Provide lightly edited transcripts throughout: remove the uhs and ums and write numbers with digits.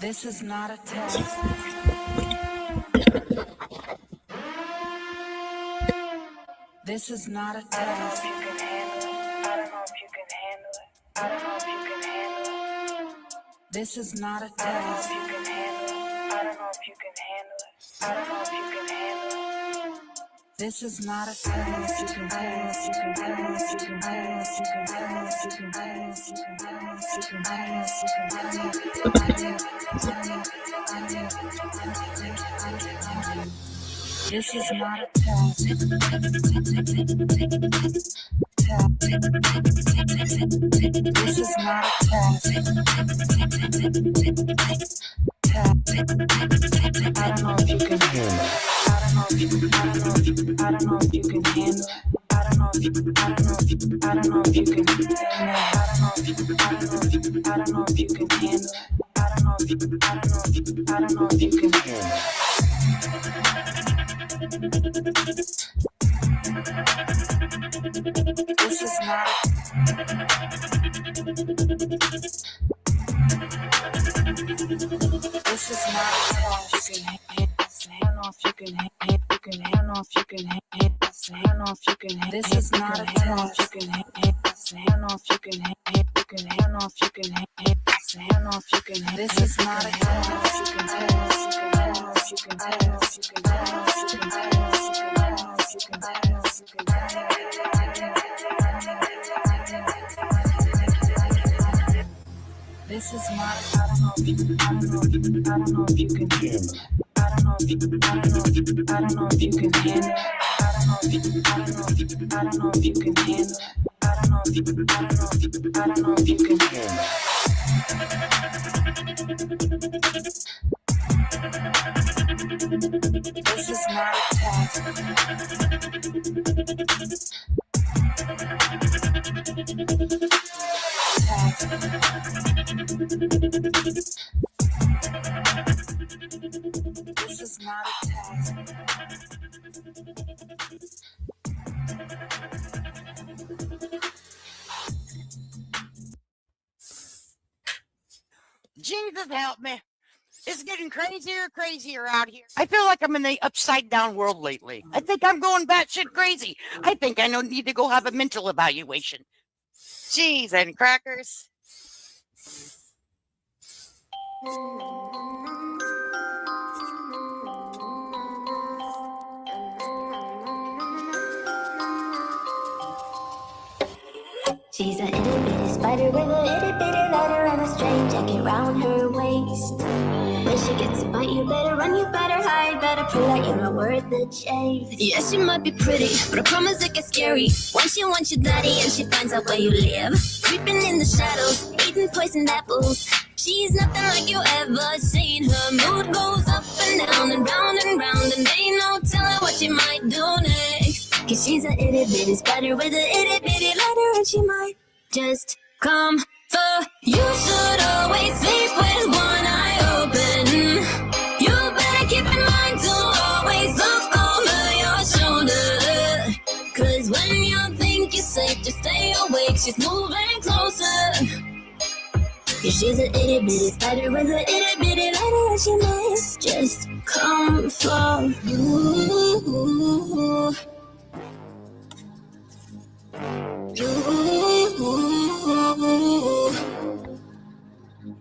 This is not a test. This is not a test. I don't know if you can handle it. I don't know if you can handle it. This is not a I don't know test. if you can handle it. I don't know if you can handle it. I don't know if you can handle it. This is not a test. You can test. You can test. You can test. You can test. You can test. You can test. You can test. You can test. This is not a test. This is not a test. I don't know if you can handle it. I don't know if you can handle it. I don't know if you can handle it. I don't know if you can handle it. I don't know if you can handle it. I don't know if you can handle it. I don't know if you can handle it. This is not This is not a test. You can handle if you can handle if you can handle if you can This is not a test. You can handle if you can handle if you can handle if you can This is not a test. You can handle if you can handle if you can handle if you can handle if you can handle if you can handle if you can handle if you can This is not. I don't know if you can. I don't know if you can. I don't know if you can handle. I don't know if you. I don't know if you. I don't know if you can handle. I don't know if you. I don't know if you. I don't know if you can handle. I don't know if you. I don't know if you. I don't know if you can handle. This is not a test. This is not a test. Jesus help me. It's getting crazier out here. I feel like I'm in the upside down world lately. I think I'm going batshit crazy. I think I need to go have a mental evaluation. Cheese and crackers. She's a itty bitty spider with a itty bitty ladder and a string jacket round her waist. When she gets a bite, you better run, you better hide, better prove that you're not worth the chase. Yeah, she might be pretty, but I promise it gets scary. Once she wants your daddy and she finds out where you live. Creeping in the shadows, eating poisoned apples. She's nothing like you ever seen. Her mood goes up and down and round, and ain't no telling what she might do next. Cause she's a itty bitty spider with a itty bitty ladder, and she might just come for you. Should always sleep with one eye open. You better keep in mind to always look over your shoulder. Cause when you think you're safe, just stay awake. She's moving closer. Cause she's a itty bitty spider with a itty bitty ladder, and she might just come for you.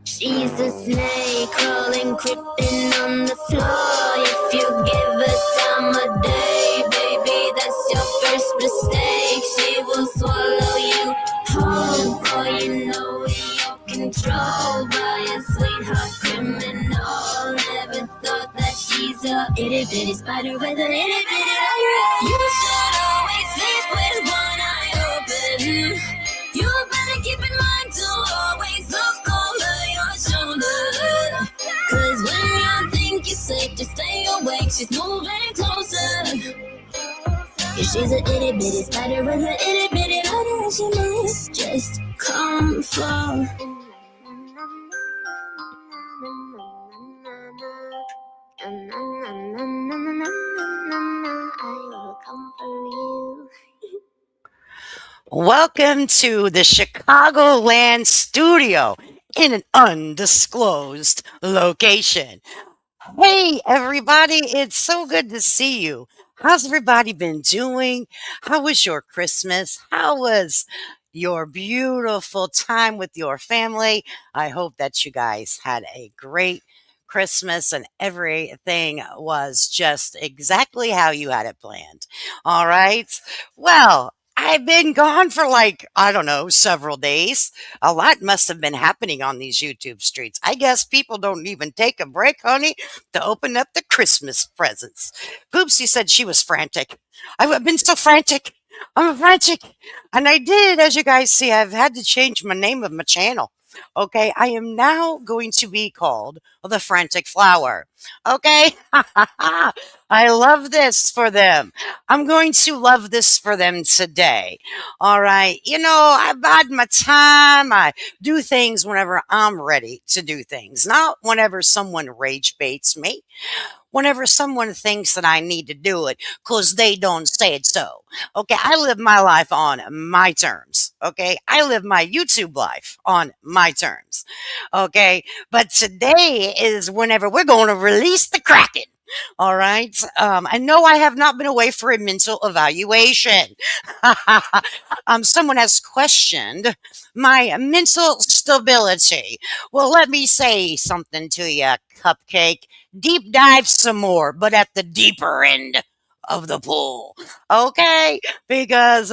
She's a snake crawling, creeping on the floor. If you give her time of day, baby, that's your first mistake. She will swallow you whole, for you know you're controlled by a sweetheart criminal. Never thought that she's a itty bitty spider with an itty bitty ladder. You should always sleep with one eye open. You better keep in mind to always look over your shoulder. Cause when you think you're safe, just stay awake. She's moving closer. Cause she's a itty bitty spider with an itty bitty ladder, and she might just come for. I will come for you. Welcome to the Chicagoland studio. in an undisclosed location. Hey, everybody, it's so good to see you. How's everybody been doing? How was your Christmas? How was your beautiful time with your family? I hope that you guys had a great Christmas and everything was just exactly how you had it planned. All right. Well, I've been gone for like, I don't know, several days. A lot must have been happening on these YouTube streets. I guess people don't even take a break, honey, to open up the Christmas presents. Poopsie said she was frantic. I've been so frantic. I'm frantic. And I did, as you guys see, I've had to change my name of my channel. Okay, I am now going to be called the Frantic Flower. Okay, I love this for them. I'm going to love this for them today. All right, you know, I bide my time. I do things whenever I'm ready to do things, not whenever someone rage baits me, whenever someone thinks that I need to do it because they don't say it so. Okay, I live my life on my terms. Okay, I live my YouTube life on my terms. Okay, but today is whenever we're going to release the Kraken. All right. I know I have not been away for a mental evaluation. Someone has questioned my mental stability. Well, let me say something to you, Cupcake. Deep dive some more, but at the deeper end of the pool. Okay? Because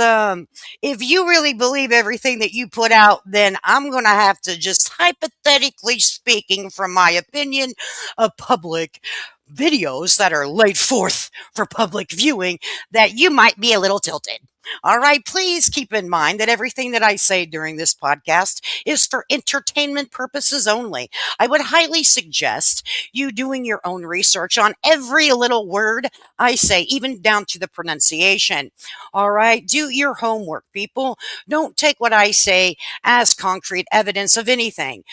if you really believe everything that you put out, then I'm going to have to just hypothetically speaking from my opinion of public videos that are laid forth for public viewing that you might be a little tilted. All right, please keep in mind that everything that I say during this podcast is for entertainment purposes only. I would highly suggest you doing your own research on every little word I say, even down to the pronunciation. All right, do your homework, people. Don't take what I say as concrete evidence of anything.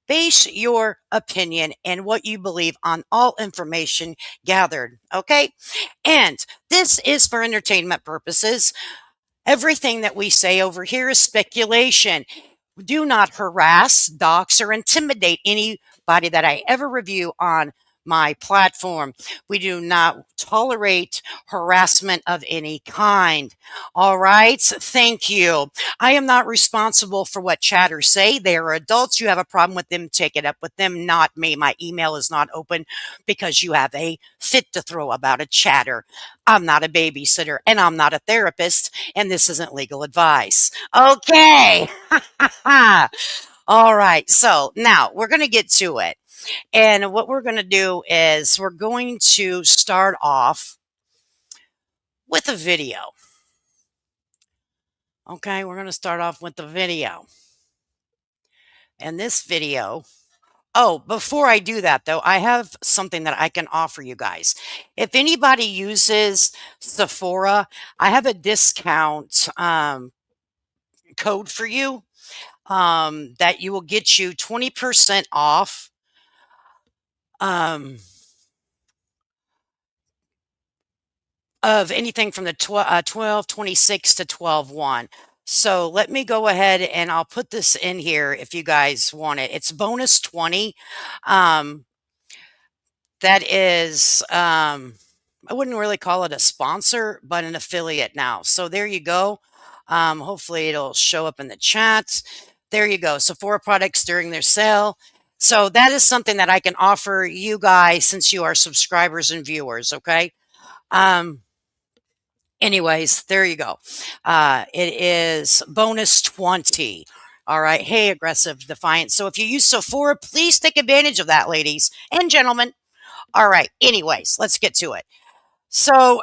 Base your opinion and what you believe on all information gathered, okay? And this is for entertainment purposes. Everything that we say over here is speculation. Do not harass, dox, or intimidate anybody that I ever review on my platform. We do not tolerate harassment of any kind. All right. Thank you. I am not responsible for what chatters say. They are adults. You have a problem with them, take it up with them, not me. My email is not open because you have a fit to throw about a chatter. I'm not a babysitter and I'm not a therapist, and this isn't legal advice. Okay. All right. So now we're going to get to it. And what we're going to do is we're going to start off with a video. Okay. We're going to start off with the video. And this video. Oh, before I do that, though, I have something that I can offer you guys. If anybody uses Sephora, I have a discount code for you that you will get you 20% off of anything from the 12.26 to 12.1. So let me go ahead and I'll put this in here if you guys want it. It's bonus 20. That is, I wouldn't really call it a sponsor, but an affiliate now. So there you go. Hopefully it'll show up in the chat. There you go. Sephora products during their sale. So that is something that I can offer you guys since you are subscribers and viewers. Okay. Anyways, there you go. It is bonus 20. All right. Hey, aggressive defiant. So if you use Sephora, please take advantage of that, ladies and gentlemen. All right. Anyways, let's get to it. So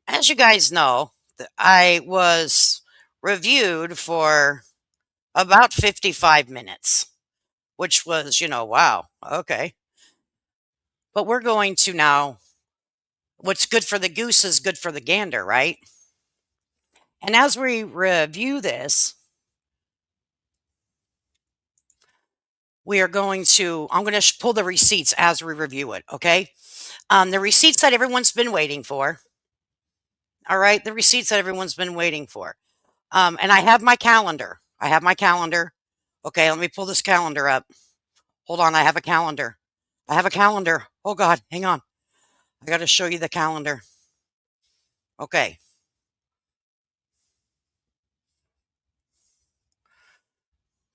as you guys know, I was reviewed for about 55 minutes, which was, wow. Okay. But we're going to now, what's good for the goose is good for the gander, right? And as we review this, I'm going to pull the receipts as we review it, okay? The receipts that everyone's been waiting for. All right, the receipts that everyone's been waiting for. And I have my calendar. Okay, let me pull this calendar up. Hold on, I have a calendar. I have a calendar. Oh God, hang on. I got to show you the calendar. Okay.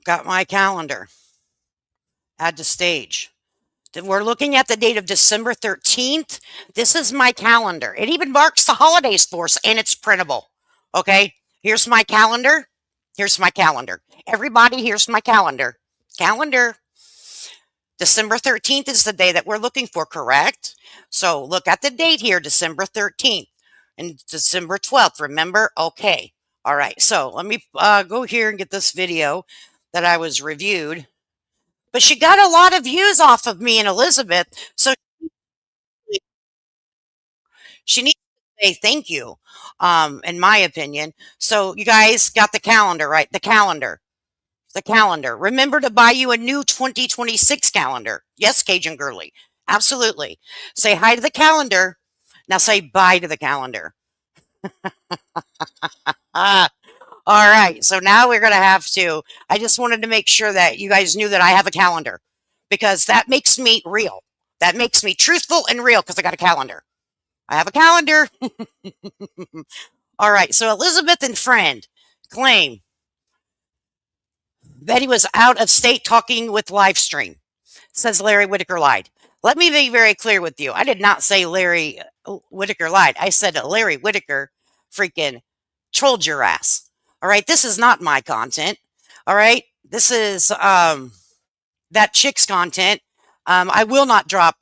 Got my calendar. Add to stage. We're looking at the date of December 13th. This is my calendar. It even marks the holidays for us, and it's printable. Okay, here's my calendar. Here's my calendar. Everybody, here's my calendar. Calendar. December 13th is the day that we're looking for, correct? So look at the date here, December 13th and December 12th. Remember? Okay. All right. So let me go here and get this video that I was reviewed. But she got a lot of views off of me and Elizabeth. So she needs to say thank you, in my opinion. So you guys got the calendar, right? The calendar. The calendar. Remember to buy you a new 2026 calendar. Yes, Cajun Girly. Absolutely. Say hi to the calendar. Now say bye to the calendar. All right. So now we're going to have to. I just wanted to make sure that you guys knew that I have a calendar because that makes me real. That makes me truthful and real because I got a calendar. I have a calendar. All right. So Elizabeth and friend claim Betty was out of state talking with Livestream, says Larry Whitaker lied. Let me be very clear with you. I did not say Larry Whitaker lied. I said Larry Whitaker freaking trolled your ass. All right. This is not my content. All right. This is that chick's content. I will not drop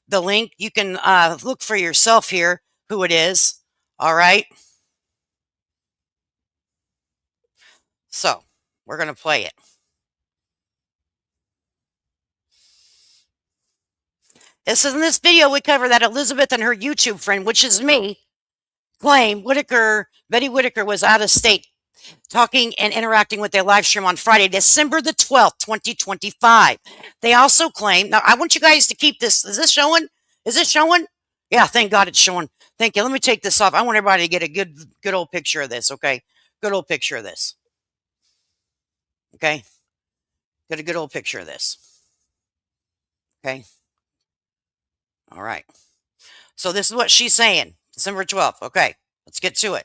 the link. You can look for yourself here who it is. All right. So we're going to play it. This is in this video we cover that Elizabeth and her YouTube friend, which is me, claim Betty Whitaker was out of state talking and interacting with their live stream on Friday, December the 12th, 2025. They also claim, now I want you guys to keep this. Is this showing? Is this showing? Yeah, thank God it's showing. Thank you. Let me take this off. I want everybody to get a good old picture of this, okay? Good old picture of this. Okay? Get a good old picture of this. Okay? All right. So this is what she's saying. December 12th. Okay. Let's get to it.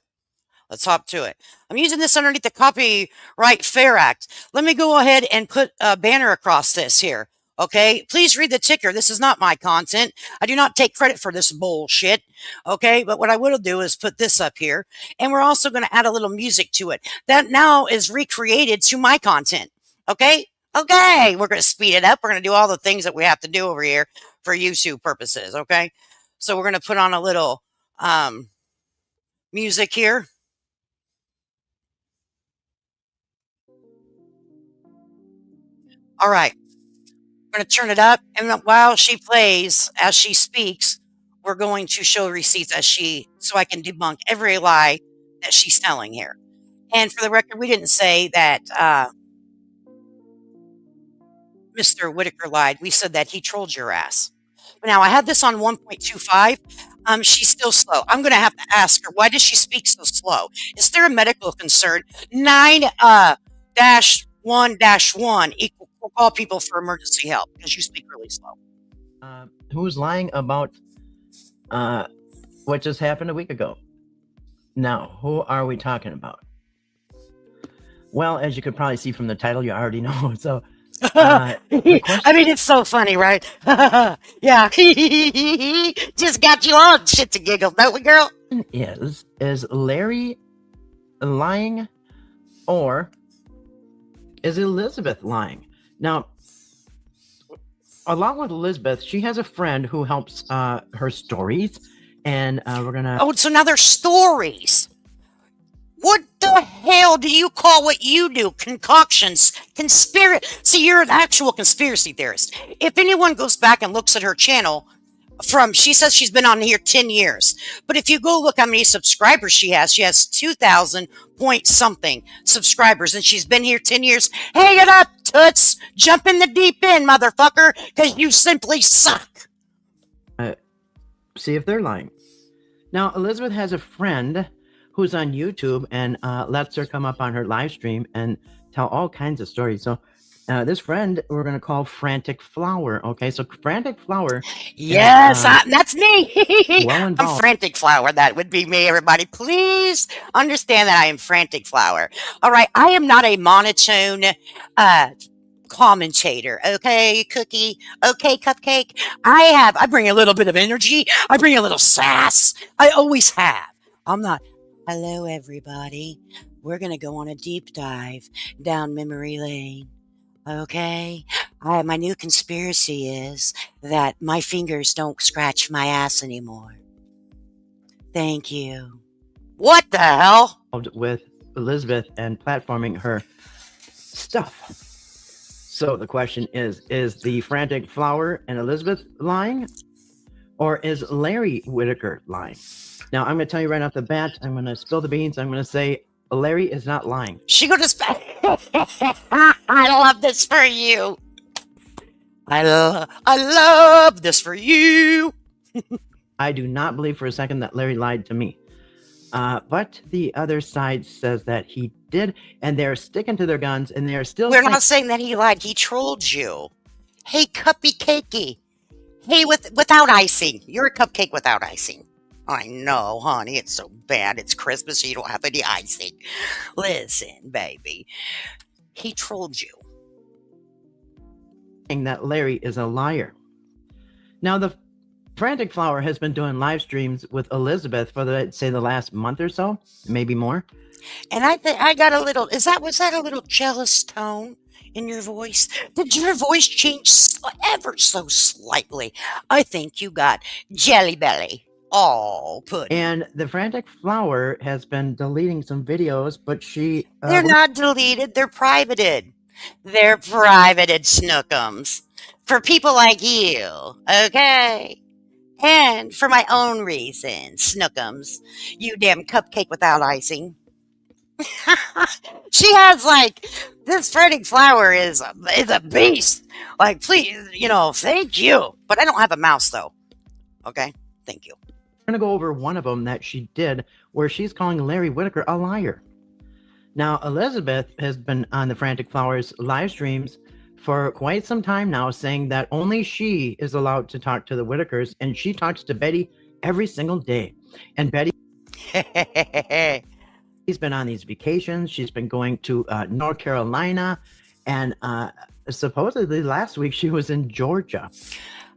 Let's hop to it. I'm using this underneath the Copyright Fair Act. Let me go ahead and put a banner across this here. Okay. Please read the ticker. This is not my content. I do not take credit for this bullshit. Okay. But what I will do is put this up here. And we're also going to add a little music to it. That now is recreated to my content. Okay. Okay. We're going to speed it up. We're going to do all the things that we have to do over here for YouTube purposes. Okay. So we're going to put on a little music here. All right. We're going to turn it up. And while she plays, as she speaks, we're going to show receipts so I can debunk every lie that she's telling here. And for the record, we didn't say that Mr. Whitaker lied. We said that he trolled your ass. Now, I have this on 1.25. She's still slow. I'm going to have to ask her, why does she speak so slow? Is there a medical concern? 9-1-1 equal call people for emergency help because you speak really slow. Who's lying about what just happened a week ago? Now, who are we talking about? Well, as you could probably see from the title, you already know. So, I mean, it's so funny, right? Yeah. Just got you on shit to giggle, don't we, girl? Is Larry lying or is Elizabeth lying? Now, along with Elizabeth, she has a friend who helps her stories, and we're gonna. Oh, so now they're stories. What the hell do you call what you do? Concoctions, conspiracy. See, you're an actual conspiracy theorist. If anyone goes back and looks at her channel, she says she's been on here 10 years. But if you go look how many subscribers she has 2,000 point something subscribers, and she's been here 10 years. Hang it up, toots. Jump in the deep end, motherfucker, because you simply suck. See if they're lying. Now, Elizabeth has a friend who's on YouTube and lets her come up on her live stream and tell all kinds of stories. So This friend we're going to call Frantic Flower. Okay, so Frantic Flower. Yes, um, that's me. well I'm involved. Frantic Flower. That would be me, everybody. Please understand that I am Frantic Flower. All right, I am not a monotone commentator. Okay, Cookie. Okay, Cupcake. I bring a little bit of energy. I bring a little sass. I always have. I'm not. Hello, everybody. We're gonna go on a deep dive down memory lane. Okay. My new conspiracy is that my fingers don't scratch my ass anymore. Thank you. What the hell? With Elizabeth and platforming her stuff. So the question is the Frantic Flower and Elizabeth lying? Or is Larry Whitaker lying? Now, I'm going to tell you right off the bat, I'm going to spill the beans. I'm going to say Larry is not lying. She go to I love this for you. I love this for you. I do not believe for a second that Larry lied to me. But the other side says that he did, and they're sticking to their guns, and they're still We're saying, not saying that he lied. He trolled you. Hey, cuppy cakey. Hey, without icing. You're a cupcake without icing. I know, honey. It's so bad. It's Christmas, so you don't have any icing. Listen, baby. He trolled you. that Larry is a liar. Now, the Frantic Flower has been doing live streams with Elizabeth for the last month or so, maybe more. And I think I got a little. Was that a little jealous tone in your voice? Did your voice change ever so slightly? I think you got jelly belly. Oh, pudding. And the Frantic Flower has been deleting some videos, but she They're not deleted. They're privated. They're privated snookums for people like you. Okay. And for my own reasons, snookums. You damn cupcake without icing. She has this Frantic Flower is a beast. Like, please, thank you. But I don't have a mouse though. Okay, thank you. I'm going to go over one of them that she did where she's calling Larry Whitaker a liar. Now, Elizabeth has been on the Frantic Flowers live streams for quite some time now, saying that only she is allowed to talk to the Whitakers, and she talks to Betty every single day. And Betty she's been on these vacations. She's been going to North Carolina, and supposedly last week she was in Georgia.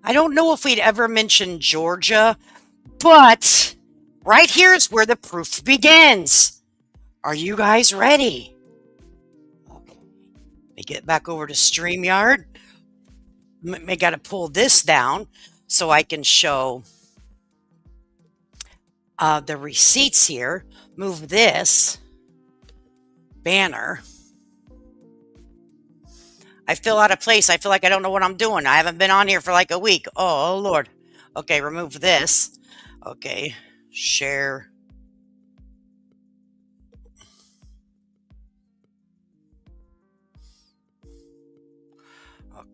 I don't know if we'd ever mentioned Georgia, but right here is where the proof begins. Are you guys ready? Okay. Let me get back over to StreamYard. I got to pull this down so I can show the receipts here. Move this banner. I feel out of place. I feel like I don't know what I'm doing. I haven't been on here for like a week. Oh, Lord. Okay, remove this. Okay, share.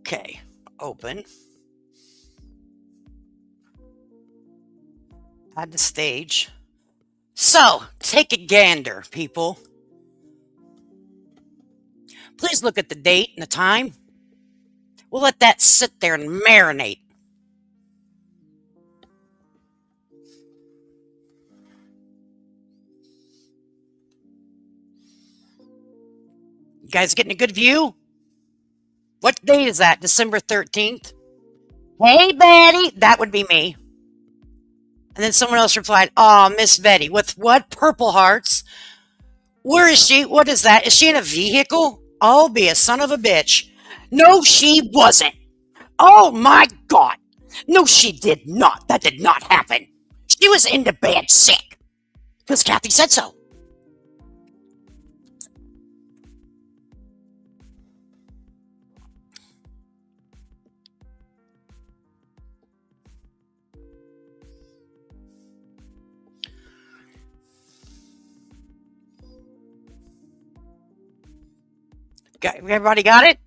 Okay, open. Add the stage. So, take a gander, people. Please look at the date and the time. We'll let that sit there and marinate. You guys getting a good view? What date is that? December 13th? Hey, Betty. That would be me. And then someone else replied, "Oh, Miss Betty, with what? Purple hearts? Where is she? What is that? Is she in a vehicle? I'll be a son of a bitch." No, she wasn't. Oh, my God. No, she did not. That did not happen. She was into bed sick. Because Kathy said so. Everybody got it?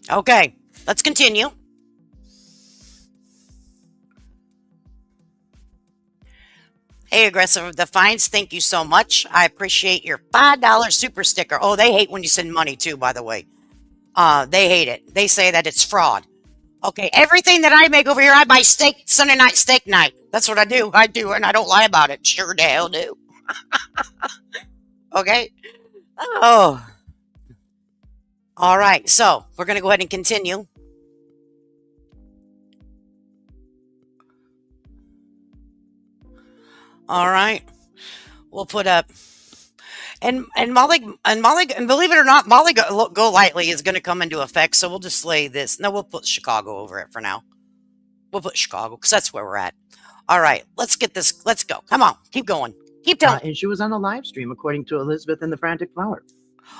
Okay, let's continue. Hey, Aggressive Defiance, thank you so much. I appreciate your $5 super sticker. Oh, they hate when you send money too, by the way. They hate it. They say that it's fraud. Okay, everything that I make over here, I buy steak Sunday night, steak night. That's what I do. I do, and I don't lie about it. Sure the hell do. Okay. Oh. All right. So we're gonna go ahead and continue. All right. We'll put up and Molly and believe it or not, Molly go lightly is going to come into effect. So we'll just lay this. No, we'll put Chicago over it for now. We'll put Chicago because that's where we're at. All right, let's get this. Let's go. Come on, keep going. Keep telling. And she was on a live stream, according to Elizabeth and the Frantic Flower.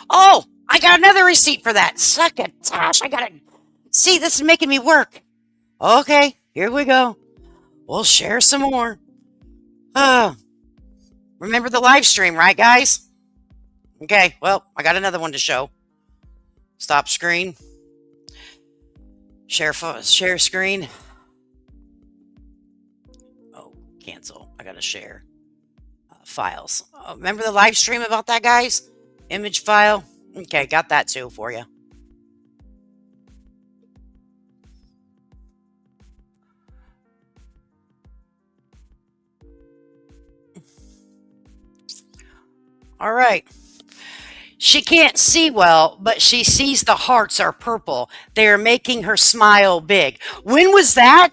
Oh, I got another receipt for that. Succotash. I gotta see. This is making me work. Okay, here we go. We'll share some more. Remember the live stream, right, guys? Okay, well, I got another one to show. Stop screen. Share screen. Oh, cancel. I gotta share files. Remember the live stream about that, guys? Image file. Okay, got that too for you. All right. She can't see well, but she sees the hearts are purple. They are making her smile big. When was that?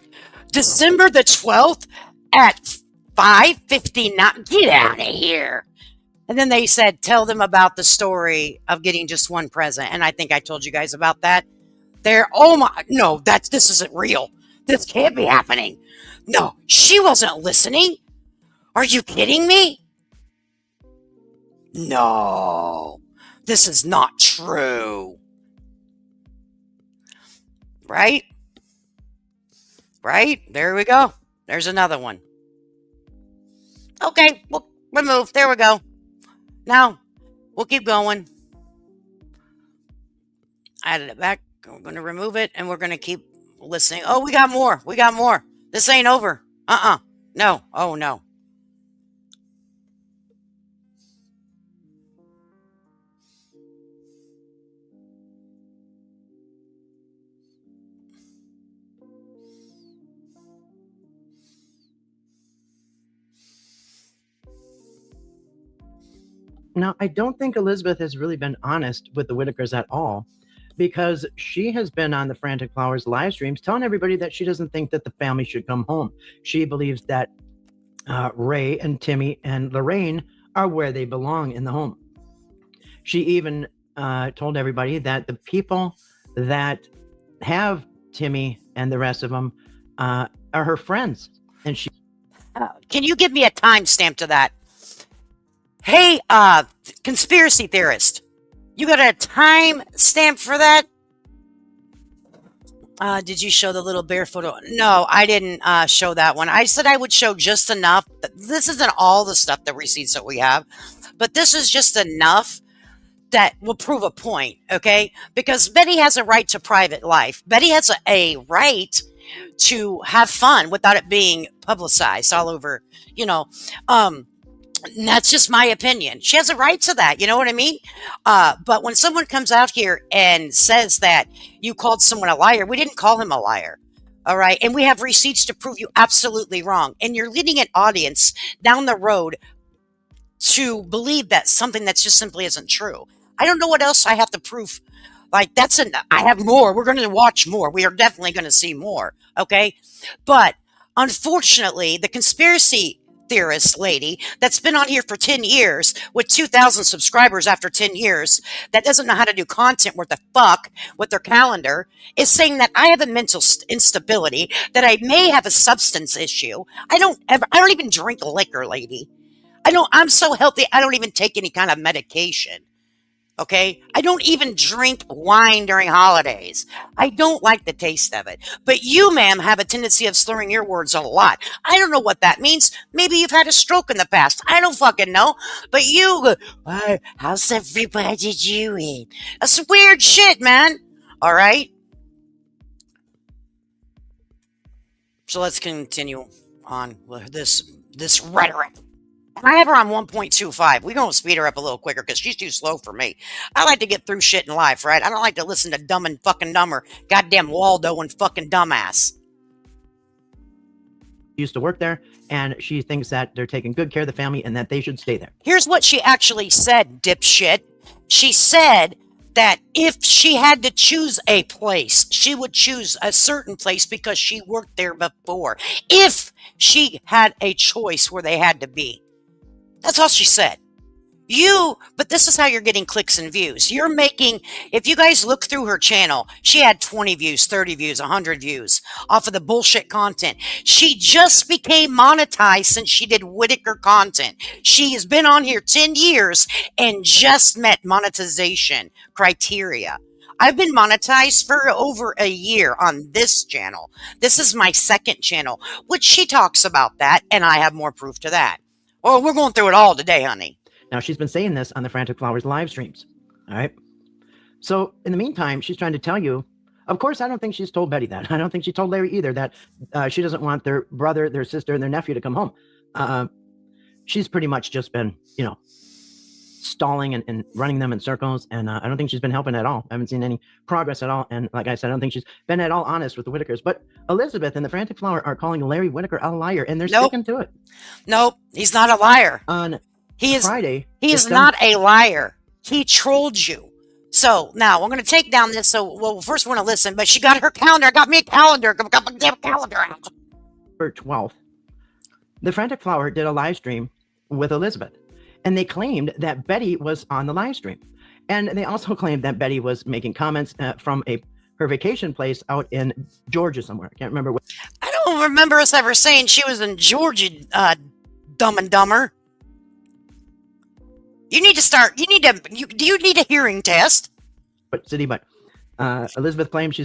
December the 12th at 5:59. Get out of here. And then they said, tell them about the story of getting just one present. And I think I told you guys about that. Oh my, no, this isn't real. This can't be happening. No, she wasn't listening. Are you kidding me? No, this is not true. Right? Right? There we go. There's another one. Okay, we'll remove. There we go. Now, we'll keep going. I added it back. We're going to remove it, and we're going to keep listening. Oh, we got more. We got more. This ain't over. No. Oh, no. Now, I don't think Elizabeth has really been honest with the Whitakers at all, because she has been on the Frantic Flowers live streams telling everybody that she doesn't think that the family should come home. She believes that Ray and Timmy and Lorraine are where they belong in the home. She even told everybody that the people that have Timmy and the rest of them are her friends. And she... Can you give me a timestamp to that? Hey, conspiracy theorist, you got a time stamp for that? Did you show the little bear photo? No, I didn't show that one. I said I would show just enough. This isn't all the stuff, the receipts that we have, but this is just enough that will prove a point, okay? Because Betty has a right to private life. Betty has a right to have fun without it being publicized all over, and that's just my opinion. She has a right to that. You know what I mean? But when someone comes out here and says that you called someone a liar, we didn't call him a liar. All right. And we have receipts to prove you absolutely wrong. And you're leading an audience down the road to believe that something that's just simply isn't true. I don't know what else I have to prove. Like, I have more. We're going to watch more. We are definitely going to see more. Okay. But unfortunately, the conspiracy theorist lady that's been on here for 10 years with 2,000 subscribers after 10 years that doesn't know how to do content worth a fuck with their calendar is saying that I have a mental instability, that I may have a substance issue. I don't even drink liquor, lady. I'm so healthy. I don't even take any kind of medication. Okay. I don't even drink wine during holidays. I don't like the taste of it. But you, ma'am, have a tendency of slurring your words a lot. I don't know what that means. Maybe you've had a stroke in the past. I don't fucking know. But you, how's everybody doing? That's weird shit, man. All right. So let's continue on with this rhetoric. And I have her on 1.25. We're going to speed her up a little quicker because she's too slow for me. I like to get through shit in life, right? I don't like to listen to Dumb and fucking Dumber, goddamn Waldo and fucking Dumbass. Used to work there, and she thinks that they're taking good care of the family and that they should stay there. Here's what she actually said, dipshit. She said that if she had to choose a place, she would choose a certain place because she worked there before. If she had a choice where they had to be. That's all she said. But this is how you're getting clicks and views. You're making, if you guys look through her channel, she had 20 views, 30 views, 100 views off of the bullshit content. She just became monetized since she did Whitaker content. She has been on here 10 years and just met monetization criteria. I've been monetized for over a year on this channel. This is my second channel, which she talks about that, and I have more proof to that. Well, we're going through it all today, honey. Now, she's been saying this on the Frantic Flowers live streams. All right. So in the meantime, she's trying to tell you, of course, I don't think she's told Betty that. I don't think she told Larry either that she doesn't want their brother, their sister, and their nephew to come home. She's pretty much just been, stalling and running them in circles. And I don't think she's been helping at all. I haven't seen any progress at all. And like I said, I don't think she's been at all honest with the Whitakers. But Elizabeth and the Frantic Flower are calling Larry Whitaker a liar, and they're sticking to it. Nope, he's not a liar. On He is Friday. He is not a liar. He trolled you. So now we're going to take down this. First we're going to listen, but she got her calendar. Got me a calendar. Got my damn calendar out. For 12th, the Frantic Flower did a live stream with Elizabeth, and they claimed that Betty was on the live stream. And they also claimed that Betty was making comments from her vacation place out in Georgia somewhere. I can't remember what. I don't remember us ever saying she was in Georgia, Dumb and Dumber. You need a hearing test. What city? But Elizabeth claims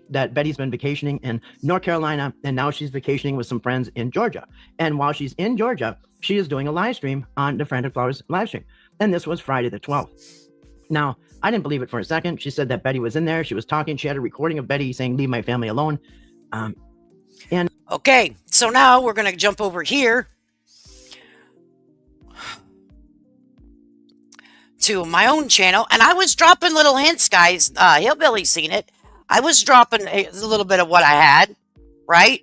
that Betty's been vacationing in North Carolina, and now she's vacationing with some friends in Georgia. And while she's in Georgia, she is doing a live stream on the Frantic Flowers live stream. And this was Friday the 12th. Now, I didn't believe it for a second. She said that Betty was in there. She was talking. She had a recording of Betty saying, "Leave my family alone." Okay, so now we're going to jump over here to my own channel, and I was dropping little hints, guys. Hillbilly's seen it. I was dropping a little bit of what I had, right?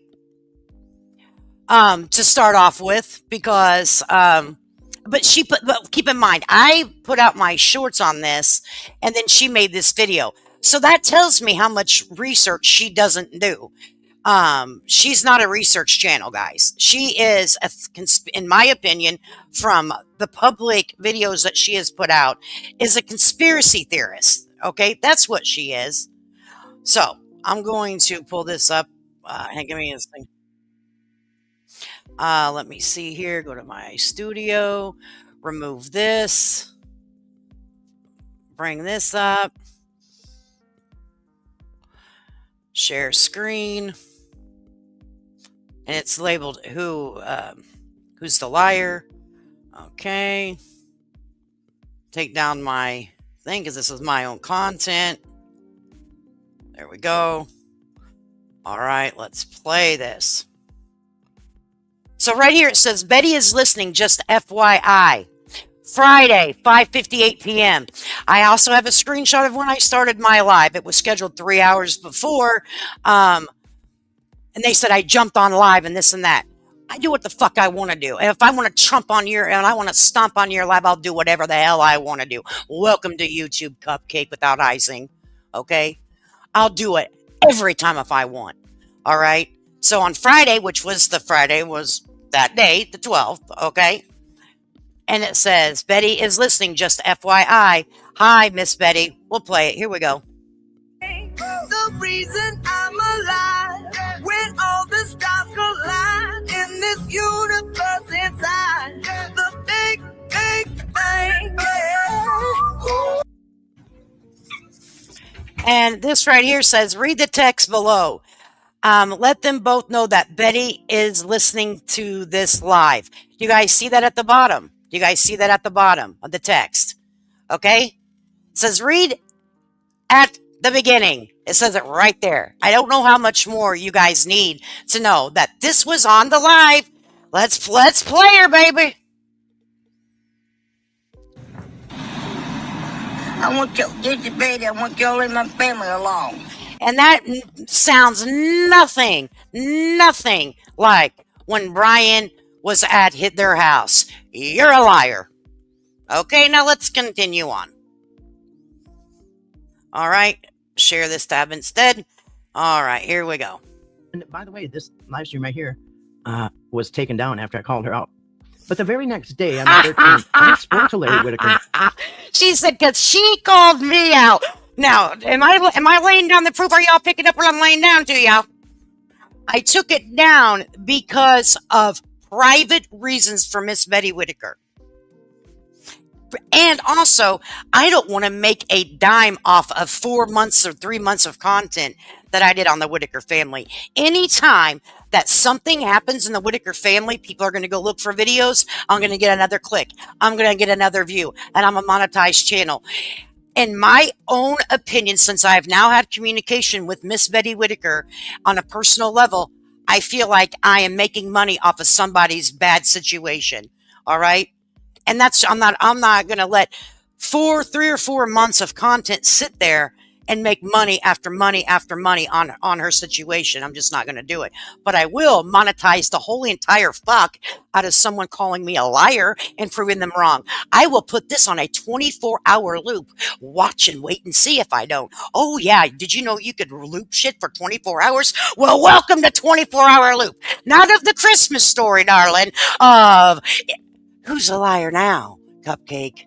To start off with, because but keep in mind, I put out my shorts on this, and then she made this video. So that tells me how much research she doesn't do. She's not a research channel, guys. She is, in my opinion, from the public videos that she has put out, is a conspiracy theorist. Okay, that's what she is. So I'm going to pull this up. Give me this thing. Let me see here. Go to my studio. Remove this. Bring this up. Share screen. And it's labeled who's the liar. Okay. Take down my thing because this is my own content. There we go. All right, let's play this. So right here it says Betty is listening, just FYI. Friday, 5:58 p.m. I also have a screenshot of when I started my live. It was scheduled 3 hours before. And they said I jumped on live and this and that. I do what the fuck I want to do. And if I want to trump on your, and I want to stomp on your live, I'll do whatever the hell I want to do. Welcome to YouTube Cupcake without icing. Okay? I'll do it every time if I want. All right? So on Friday, which was that day, the 12th, okay? And it says, Betty is listening, just FYI. Hi, Miss Betty. We'll play it. Here we go. The reason I'm alive, when all the stars collide in this universe inside, the big bang, yeah. And this right here says, read the text below. Let them both know that Betty is listening to this live. You guys see that at the bottom? You guys see that at the bottom of the text? Okay? It says, read at the beginning. It says it right there. I don't know how much more you guys need to know that this was on the live. Let's play her, baby. I want you, get your baby. I want you all in my family alone. And that sounds nothing like when Brian was at their house. You're a liar. Okay, now let's continue on. All right, share this tab instead. All right, here we go. And by the way, this live stream right here was taken down after I called her out. But the very next day, on the 13th, I spoke to Larry Whitaker. She said, because she called me out. Now, am I laying down the proof? Are y'all picking up what I'm laying down to y'all? I took it down because of private reasons for Miss Betty Whitaker. And also, I don't want to make a dime off of 4 months or 3 months of content that I did on the Whitaker family. Anytime that something happens in the Whitaker family, people are going to go look for videos. I'm going to get another click. I'm going to get another view. And I'm a monetized channel. In my own opinion, since I've now had communication with Miss Betty Whitaker on a personal level, I feel like I am making money off of somebody's bad situation. All right. And that's, I'm not going to let 3 or 4 months of content sit there and make money after money after money on her situation. I'm just not going to do it. But I will monetize the whole entire fuck out of someone calling me a liar and proving them wrong. I will put this on a 24-hour loop. Watch and wait and see if I don't. Oh yeah, did you know you could loop shit for 24 hours? Well, welcome to 24-hour loop. Not of the Christmas story, darling, of who's a liar now, Cupcake.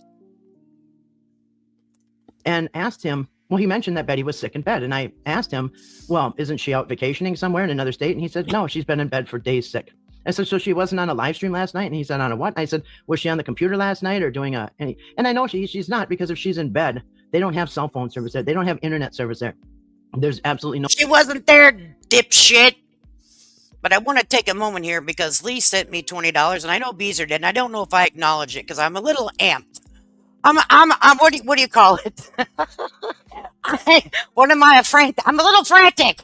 And asked him, well, he mentioned that Betty was sick in bed. And I asked him, well, isn't she out vacationing somewhere in another state? And he said, no, she's been in bed for days sick. I said, so she wasn't on a live stream last night? And he said, on a what? I said, was she on the computer last night or doing any? And I know she's not, because if she's in bed, they don't have cell phone service there. They don't have internet service there. There's absolutely no. She wasn't there, dipshit. But I want to take a moment here because Lee sent me $20, and I know Beezer did, and I don't know if I acknowledge it because I'm a little amped. I'm what do you call it? What am I, I'm a little frantic.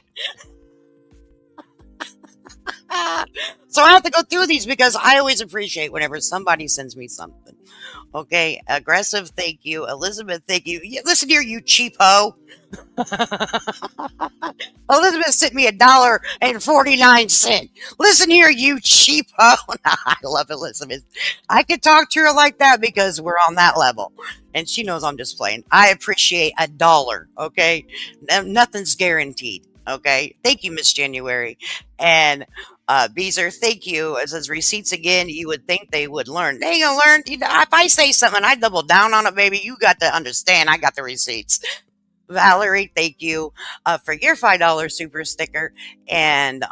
So I have to go through these because I always appreciate whenever somebody sends me something. Okay, Aggressive, thank you. Elizabeth, thank you. Listen here, you cheap hoe. Elizabeth sent me $1.49. Listen here, you cheap hoe. I love Elizabeth. I could talk to her like that because we're on that level. And she knows I'm just playing. I appreciate $1, okay? Nothing's guaranteed, okay? Thank you, Miss January. And Beezer, thank you. It says receipts again. You would think they would learn. They ain't gonna learn. You know, if I say something, I double down on it, baby. You got to understand. I got the receipts. Valerie, thank you for your $5 super sticker. And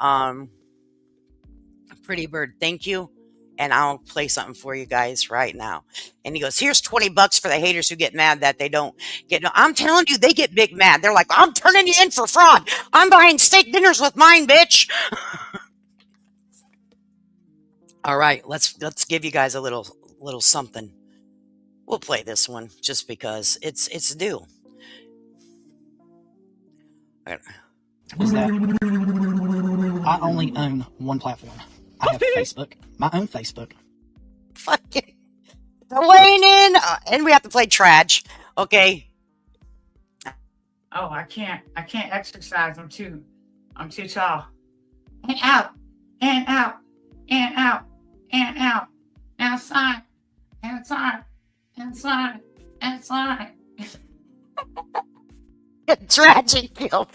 Pretty Bird, thank you. And I'll play something for you guys right now. And he goes, here's $20 for the haters who get mad that they don't get. No, I'm telling you, they get big mad. They're like, I'm turning you in for fraud. I'm buying steak dinners with mine, bitch. All right, let's give you guys a little something. We'll play this one just because it's due. Is that I only own one platform. I have Facebook, my own Facebook. Fucking Dwayne in, and we have to play Traj. Okay. Oh, I can't exercise. I'm too tall. And out, and out, and out, and out. Outside, outside, outside, outside. Tragic guilt.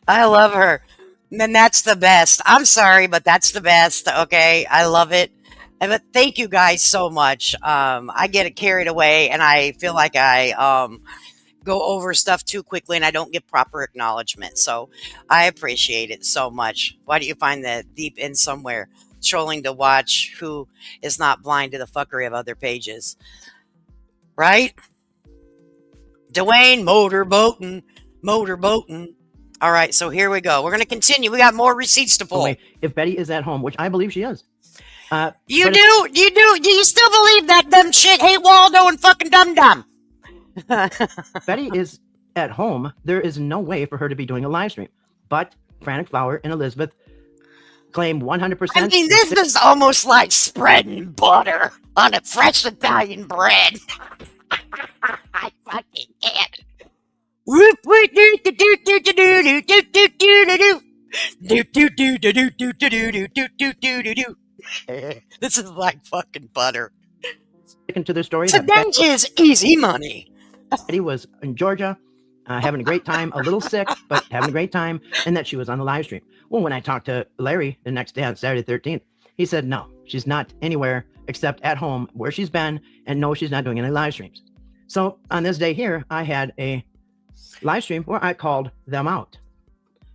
I love her. And that's the best. I'm sorry, but that's the best. Okay. I love it. But thank you guys so much. I get carried away and I feel like I go over stuff too quickly and I don't get proper acknowledgement. So I appreciate it so much. Why do you find that deep in somewhere trolling to watch who is not blind to the fuckery of other pages? Right? Dwayne, motorboating. All right, so here we go. We're going to continue. We got more receipts to pull. If Betty is at home, which I believe she is. You still believe that dumb shit? Hey, Waldo and fucking dum-dum. Betty is at home. There is no way for her to be doing a live stream. But Frantic Flower and Elizabeth claim 100%. I mean, this is almost like spreading butter on a fresh Italian bread. I fucking can't. Whoop, whoop, doo, doo, doo, doo, doo, doo, doo, doo, doo, doo, doo. Do, do, do, do, do, do, do, do, do, do, do, do, do. This is like fucking butter. Sticking to their story that Today is easy money. Betty was in Georgia, having a great time, a little sick, but having a great time, and that she was on the live stream. Well, when I talked to Larry the next day on Saturday the 13th, he said, no, she's not anywhere except at home where she's been, and no, she's not doing any live streams. So on this day here, I had a live stream where I called them out.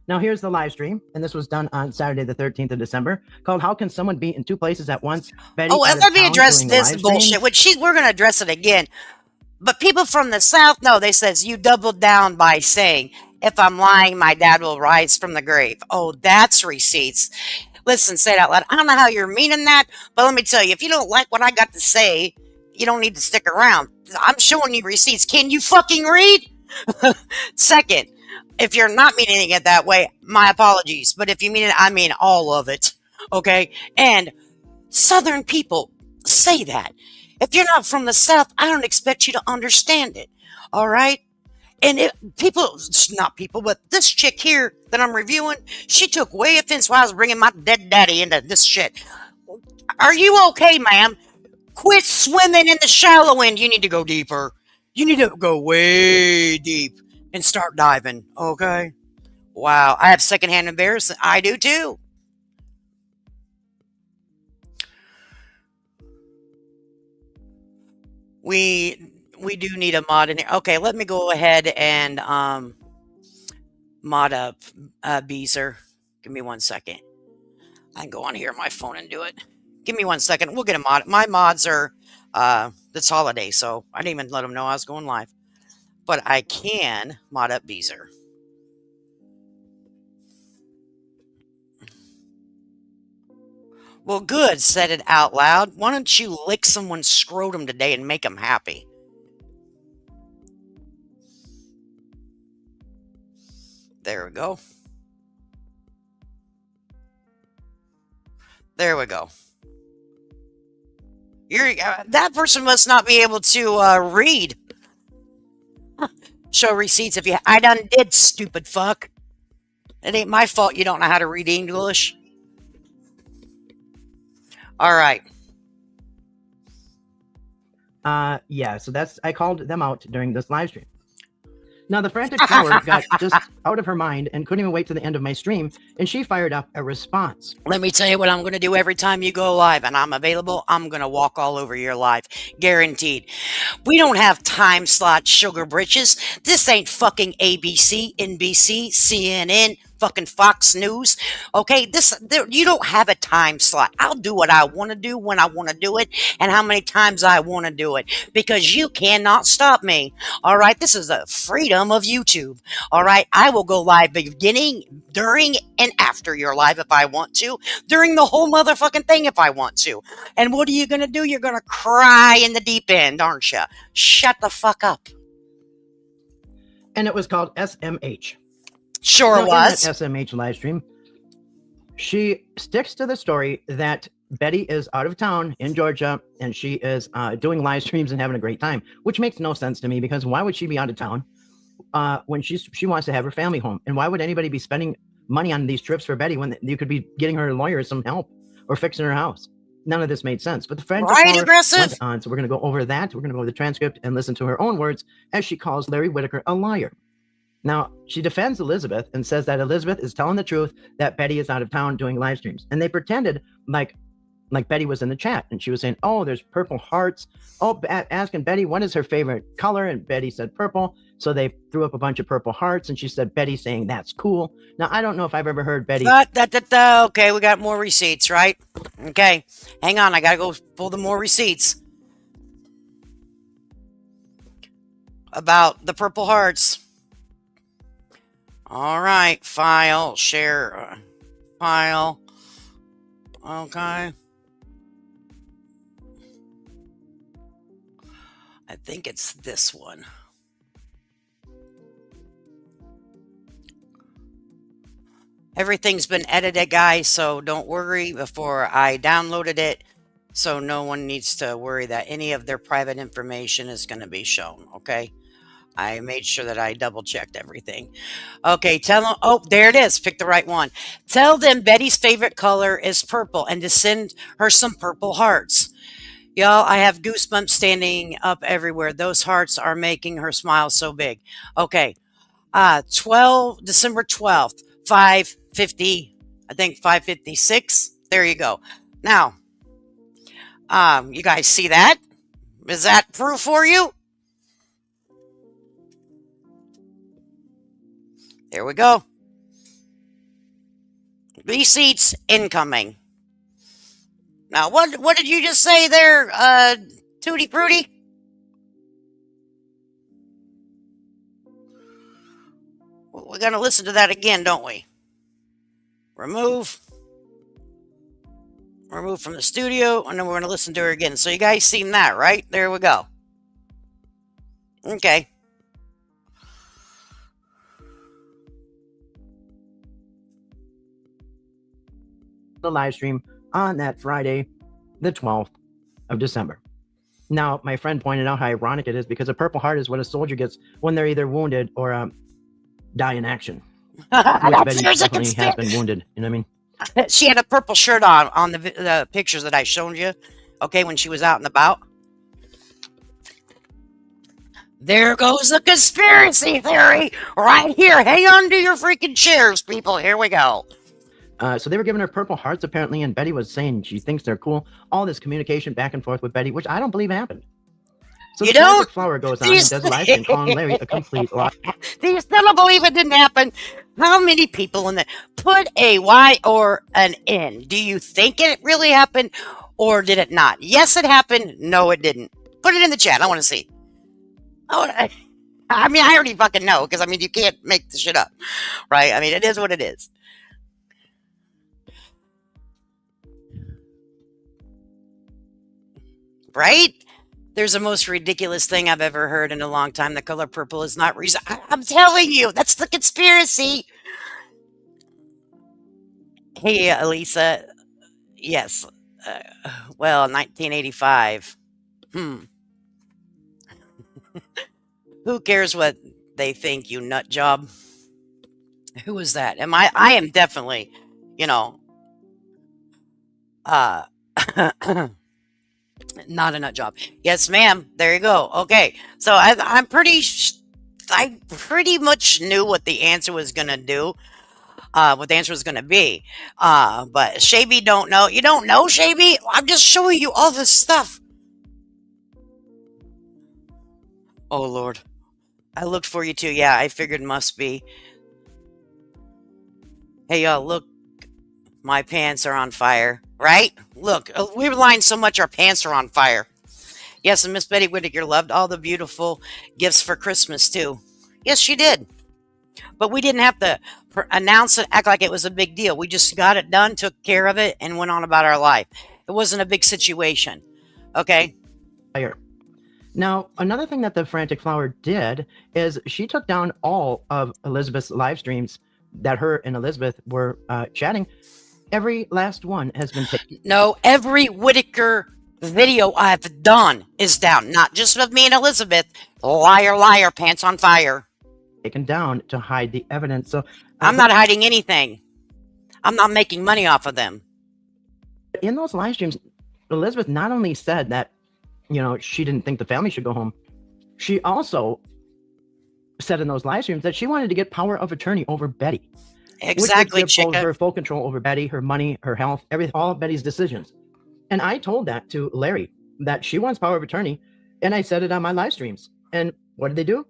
Now here's the live stream, and this was done on Saturday the 13th of December, called How Can Someone Be in Two Places at Once? Betty Oh, out and of let me town address doing this live bullshit, streams. which we're going to address it again. But people from the South, no, they says you doubled down by saying, if I'm lying, my dad will rise from the grave. Oh, that's receipts. Listen, say it out loud. I don't know how you're meaning that, but let me tell you, if you don't like what I got to say, you don't need to stick around. I'm showing you receipts. Can you fucking read? Second, if you're not meaning it that way, my apologies. But if you mean it, I mean all of it. Okay? And Southern people say that. If you're not from the South, I don't expect you to understand it. All right? And not people, but this chick here that I'm reviewing, she took way offense while I was bringing my dead daddy into this shit. Are you okay, ma'am? Quit swimming in the shallow end. You need to go deeper. You need to go way deep and start diving, okay? Wow, I have secondhand embarrassment. I do too. We do need a mod in here. Okay, let me go ahead and mod up Beezer. Give me 1 second. I can go on here on my phone and do it. Give me 1 second. We'll get a mod. My mods are this holiday, so I didn't even let them know I was going live. But I can mod up Beezer. Well, good. Said it out loud. Why don't you lick someone's scrotum today and make them happy? There we go. There we go. That person must not be able to read. Show receipts if you. I done did, stupid fuck. It ain't my fault you don't know how to read English. All right. Yeah, so I called them out during this live stream. Now, the frantic flower got just out of her mind and couldn't even wait to the end of my stream, and she fired up a response. Let me tell you what I'm going to do every time you go live and I'm available. I'm going to walk all over your live. Guaranteed. We don't have time slot sugar britches. This ain't fucking ABC, NBC, CNN, fucking Fox News. Okay, you don't have a time slot. I'll do what I want to do when I want to do it and how many times I want to do it because you cannot stop me. All right, this is the freedom of YouTube. All right, I will go live beginning, during, and after your live if I want to, during the whole motherfucking thing if I want to. And what are you going to do? You're going to cry in the deep end, aren't you? Shut the fuck up. And it was called SMH. Sure was. In that SMH live stream, she sticks to the story that Betty is out of town in Georgia and she is doing live streams and having a great time, which makes no sense to me because why would she be out of town when she wants to have her family home? And why would anybody be spending money on these trips for Betty when you could be getting her lawyer some help or fixing her house? None of this made sense. But the friend aggressive. went on, so we're going to go over that. We're going to go over the transcript and listen to her own words as she calls Larry Whitaker a liar. Now, she defends Elizabeth and says that Elizabeth is telling the truth that Betty is out of town doing live streams. And they pretended like Betty was in the chat and she was saying, oh, there's purple hearts. Oh, asking Betty, what is her favorite color? And Betty said purple. So they threw up a bunch of purple hearts and she said, Betty saying that's cool. Now, I don't know if I've ever heard Betty. Okay, we got more receipts, right? Okay, hang on. I got to go pull the more receipts about the purple hearts. All right, file, share, file. Okay. I think it's this one. Everything's been edited, guys, so don't worry. Before I downloaded it, So no one needs to worry that any of their private information is going to be shown. Okay. I made sure that I double checked everything. Okay, tell them. Oh, there it is. Pick the right one. Tell them Betty's favorite color is purple and to send her some purple hearts. Y'all, I have goosebumps standing up everywhere. Those hearts are making her smile so big. Okay, December 12th, 5:50, I think 5:56. There you go. Now, you guys see that? Is that proof for you? There we go. Receipts incoming. Now, what did you just say there, Tutti Frutti? We're going to listen to that again, don't we? Remove from the studio, and then we're going to listen to her again. So you guys seen that, right? There we go. Okay. The live stream on that Friday, the 12th of December. Now, my friend pointed out how ironic it is because a Purple Heart is what a soldier gets when they're either wounded or die in action. Which Betty definitely has been wounded. You know what I mean? She had a purple shirt on the pictures that I showed you. Okay, when she was out and about. There goes the conspiracy theory right here. Hang on to your freaking chairs, people. Here we go. So they were giving her Purple Hearts apparently, and Betty was saying she thinks they're cool. All this communication back and forth with Betty, which I don't believe happened. So you the don't? Flower goes on and does a live stream calling Larry a complete lie. Do you still don't believe it didn't happen? How many people in the put a Y or an N? Do you think it really happened or did it not? Yes, it happened. No, it didn't. Put it in the chat. I want to see. I mean, I already fucking know because I mean, you can't make the shit up, right? I mean, it is what it is. Right? There's the most ridiculous thing I've ever heard in a long time. The color purple is not reason. I'm telling you, that's the conspiracy. Hey, Elisa. Yes. Well, 1985. Who cares what they think, you nut job? Who is that? I am definitely, not a nut job. Yes, ma'am. There you go. Okay. So I pretty much knew what the answer was going to do. What the answer was going to be. But Shaby don't know. You don't know, Shaby? I'm just showing you all this stuff. Oh, Lord. I looked for you too. Yeah, I figured must be. Hey, y'all, look. My pants are on fire. Right? Look, we were lying so much our pants are on fire. Yes, and Miss Betty Whittaker loved all the beautiful gifts for Christmas, too. Yes, she did. But we didn't have to announce it, act like it was a big deal. We just got it done, took care of it, and went on about our life. It wasn't a big situation. Okay? Now, another thing that the Frantic Flower did is she took down all of Elizabeth's live streams that her and Elizabeth were chatting. Every last one has been taken. No, every Whittaker video I've done is down. Not just of me and Elizabeth. Liar, liar, pants on fire. Taken down to hide the evidence. So I'm not hiding anything. I'm not making money off of them. In those live streams, Elizabeth not only said that, she didn't think the family should go home. She also said in those live streams that she wanted to get power of attorney over Betty. Exactly, which would give her full control over Betty, her money, her health, everything, all of Betty's decisions. And I told that to Larry, that she wants power of attorney, and I said it on my live streams. And what did they do?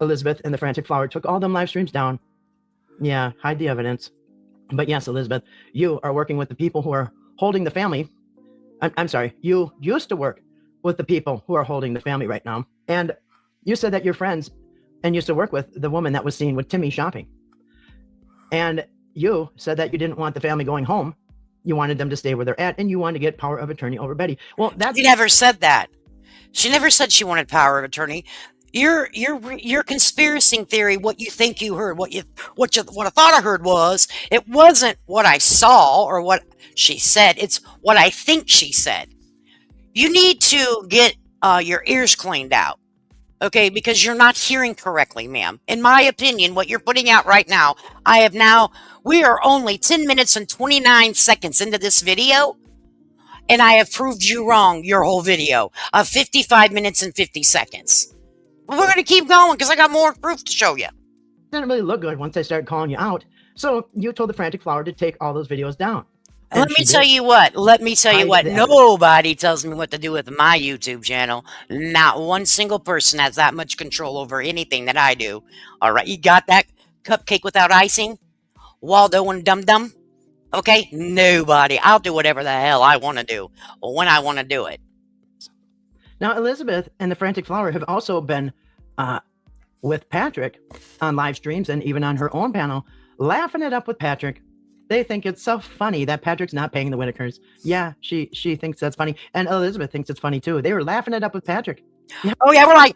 Elizabeth and the Frantic Flower took all them live streams down. Yeah, hide the evidence. But yes, Elizabeth, you are working with the people who are holding the family. I'm sorry, you used to work with the people who are holding the family right now. And you said that you're friends and used to work with the woman that was seen with Timmy shopping. And you said that you didn't want the family going home. You wanted them to stay where they're at, and you wanted to get power of attorney over Betty. Well, that's... She never said that. She never said she wanted power of attorney. Your conspiracy theory, what you think you heard, what I thought I heard was, it wasn't what I saw or what she said. It's what I think she said. You need to get your ears cleaned out, okay? Because you're not hearing correctly, ma'am. In my opinion, what you're putting out right now, we are only 10 minutes and 29 seconds into this video, and I have proved you wrong your whole video of 55 minutes and 50 seconds. But we're going to keep going because I got more proof to show you. Didn't really look good once I started calling you out. So you told the Frantic Flower to take all those videos down. And Let me tell you what. did. Nobody tells me what to do with my YouTube channel. Not one single person has that much control over anything that I do. All right, you got that cupcake without icing? Waldo and Dum Dum? Okay, nobody. I'll do whatever the hell I want to do when I want to do it. Now, Elizabeth and the Frantic Flower have also been with Patrick on live streams and even on her own panel, laughing it up with Patrick. They think it's so funny that Patrick's not paying the Whitakers. Yeah, she thinks that's funny. And Elizabeth thinks it's funny too. They were laughing it up with Patrick. Yeah. Oh, yeah, we're like,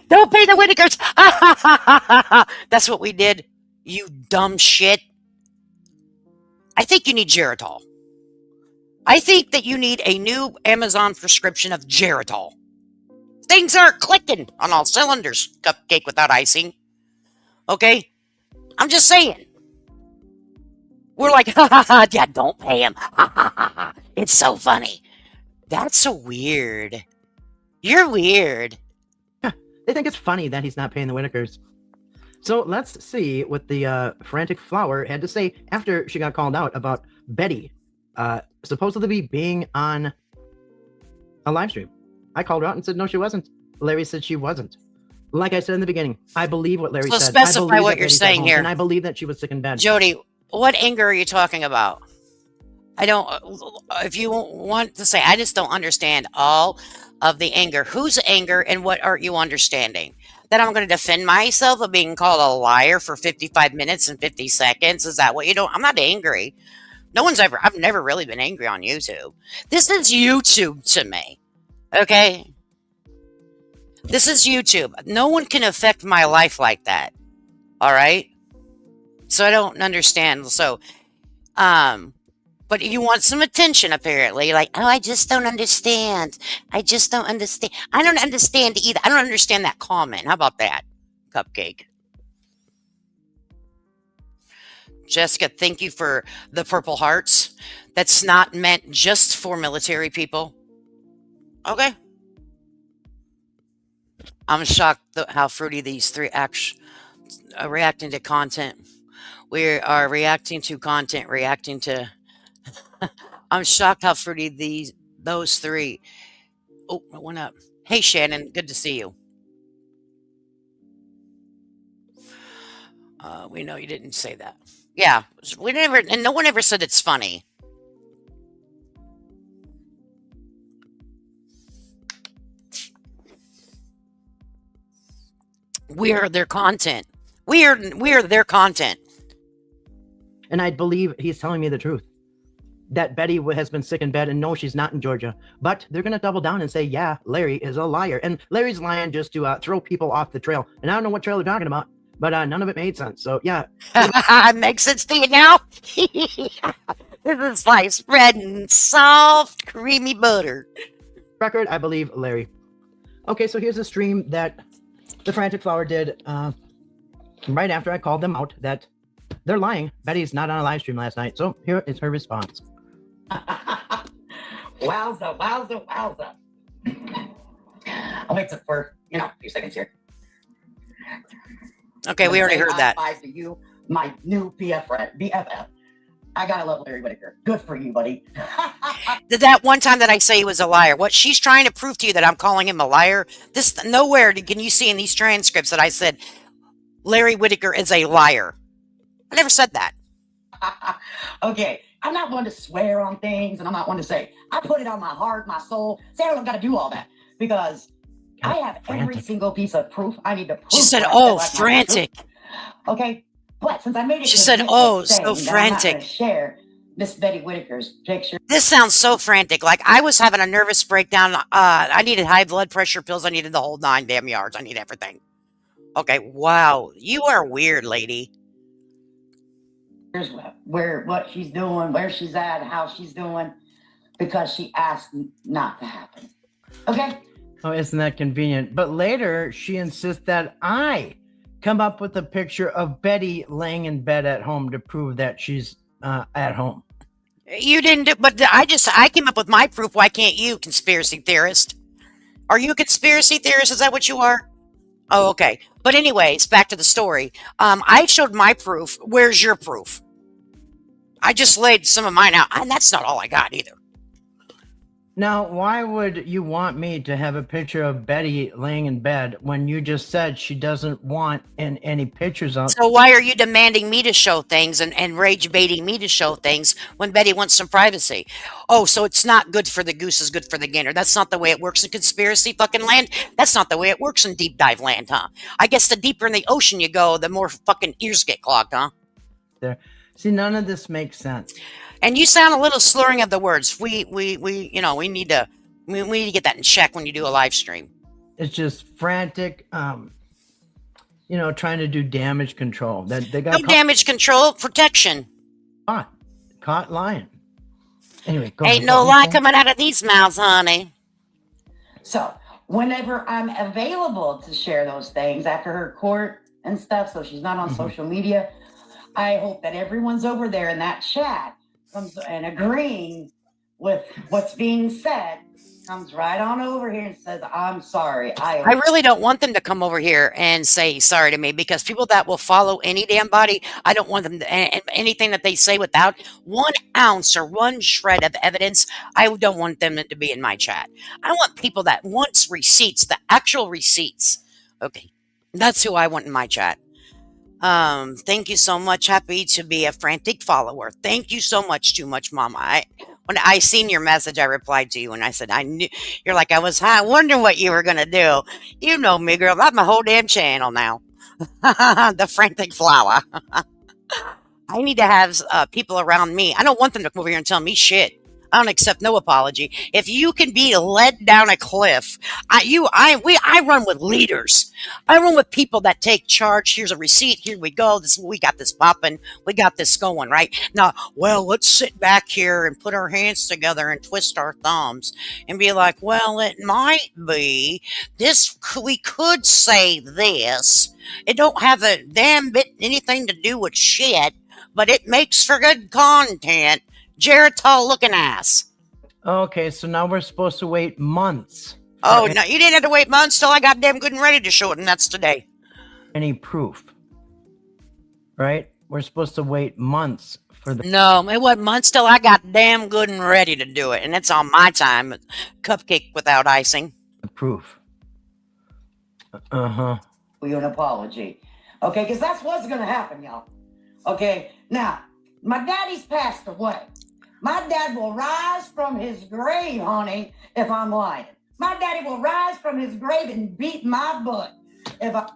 don't pay the Whitakers. That's what we did, you dumb shit. I think you need Geritol. I think that you need a new Amazon prescription of Geritol. Things aren't clicking on all cylinders, cupcake without icing. Okay? I'm just saying. We're like, yeah, don't pay him. It's so funny. That's so weird. You're weird. They think it's funny that he's not paying the Whitakers. So let's see what the Frantic Flower had to say after she got called out about Betty supposedly being on a live stream. I called her out and said, no, she wasn't. Larry said she wasn't. Like I said in the beginning, I believe what Larry So said. specify what you're saying here. And I believe that she was sick in bed. Jody, what anger are you talking about? I don't, if you want to say, I just don't understand all of the anger. Whose anger and what aren't you understanding? That I'm going to defend myself of being called a liar for 55 minutes and 50 seconds? Is that what you don't? I'm not angry. I've never really been angry on YouTube. This is YouTube to me. Okay? This is YouTube. No one can affect my life like that. All right? So I don't understand. So, but you want some attention, apparently. Like, oh, I just don't understand. I just don't understand. I don't understand either. I don't understand that comment. How about that, Cupcake? Jessica, thank you for the purple hearts. That's not meant just for military people. Okay. I'm shocked how fruity these three are reacting to content. We are reacting to content, reacting to... I'm shocked how fruity those three... Oh, I went up. Hey, Shannon, good to see you. We know you didn't say that. Yeah, we never, and no one ever said it's funny. We are their content. We are their content. And I believe he's telling me the truth. That Betty has been sick in bed, and no, she's not in Georgia. But they're going to double down and say, yeah, Larry is a liar. And Larry's lying just to throw people off the trail. And I don't know what trail they're talking about, but none of it made sense. So, yeah. Makes sense to you now? This is sliced bread and soft, creamy butter. Record, I believe Larry. Okay, so here's a stream that the Frantic Flower did right after I called them out that they're lying. Betty's not on a live stream last night. So here is her response. Wowza, wowza, wowza. I'll mix it for, a few seconds here. Okay, we already heard that. High five to you, my new BFF. I gotta love Larry Whitaker. Good for you, buddy. That one time that I say he was a liar, what she's trying to prove to you that I'm calling him a liar, this nowhere can you see in these transcripts that I said Larry Whitaker is a liar. I never said that. Okay, I'm not one to swear on things, and I'm not one to say, I put it on my heart, my soul. Say I don't gotta do all that because I have every single piece of proof I need to prove. She said, oh, frantic. Okay, but since I made it, she said, oh, so frantic. Share Miss Betty Whitaker's picture. This sounds so frantic. Like I was having a nervous breakdown. I needed high blood pressure pills. I needed the whole 9 damn yards. I need everything. Okay, wow. You are weird, lady. Here's what she's doing, where she's at, how she's doing, because she asked not to happen. Okay? Oh, isn't that convenient? But later, she insists that I come up with a picture of Betty laying in bed at home to prove that she's at home. You didn't do, but I came up with my proof. Why can't you, conspiracy theorist? Are you a conspiracy theorist? Is that what you are? Oh, okay. But anyways, back to the story. I showed my proof. Where's your proof? I just laid some of mine out, and that's not all I got either. Now, why would you want me to have a picture of Betty laying in bed when you just said she doesn't want any pictures of? So why are you demanding me to show things and rage baiting me to show things when Betty wants some privacy? Oh, so it's not good for the goose is good for the gander. That's not the way it works in conspiracy fucking land. That's not the way it works in deep dive land, huh? I guess the deeper in the ocean you go, the more fucking ears get clogged, huh? There. See, none of this makes sense. And you sound a little slurring of the words. We need to get that in check when you do a live stream. It's just frantic, trying to do damage control. That they got no damage control, protection. Caught lying. Anyway, ain't no lie coming out of these mouths, honey. So whenever I'm available to share those things after her court and stuff, so she's not on social media, I hope that everyone's over there in that chat comes and agreeing with what's being said, comes right on over here and says, I'm sorry. I really don't want them to come over here and say sorry to me, because people that will follow any damn body, I don't want them to, and anything that they say without 1 ounce or 1 shred of evidence, I don't want them to be in my chat. I want people that want receipts, the actual receipts. Okay, that's who I want in my chat. Thank you so much. Happy to be a frantic follower. Thank you so much. Too much, Mama. When I seen your message, I replied to you and I said, I knew you're like, I was wondering what you were going to do. You know me, girl. That's my whole damn channel now. The frantic flower. I need to have people around me. I don't want them to come over here and tell me shit. I don't accept no apology. If you can be led down a cliff, I run with leaders. I run with people that take charge. Here's a receipt. Here we go. We got this popping. We got this going, right? Now, well, let's sit back here and put our hands together and twist our thumbs and be like, well, it might be this. We could say this. It don't have a damn bit anything to do with shit, but it makes for good content. Geritol looking ass. Okay, so now we're supposed to wait months. Oh, no, you didn't have to wait months till I got damn good and ready to show it, and that's today. Any proof, right? We're supposed to wait months for the... No, it wasn't months till I got damn good and ready to do it, and it's on my time. Cupcake without icing. The proof. Uh-huh. For you an apology. Okay, because that's what's going to happen, y'all. Okay, now, my daddy's passed away. My dad will rise from his grave, honey, if I'm lying. My daddy will rise from his grave and beat my butt.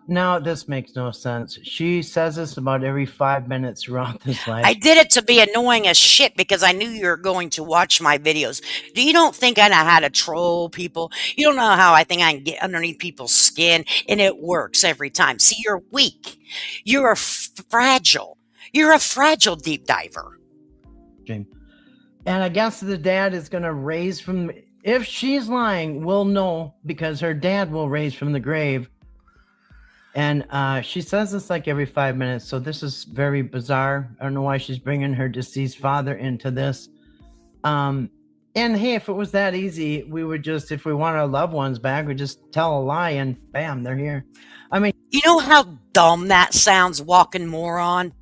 No, this makes no sense. She says this about every 5 minutes throughout this life. I did it to be annoying as shit because I knew you were going to watch my videos. You don't think I know how to troll people? You don't know how I think I can get underneath people's skin, and it works every time. See, you're weak. You're fragile. You're a fragile deep diver. James. And I guess the dad is going to raise from... If she's lying, we'll know because her dad will raise from the grave. And she says this like every 5 minutes. So this is very bizarre. I don't know why she's bringing her deceased father into this. And hey, if it was that easy, we would just, if we want our loved ones back, we just tell a lie and bam, they're here. I mean... You know how dumb that sounds, walking moron?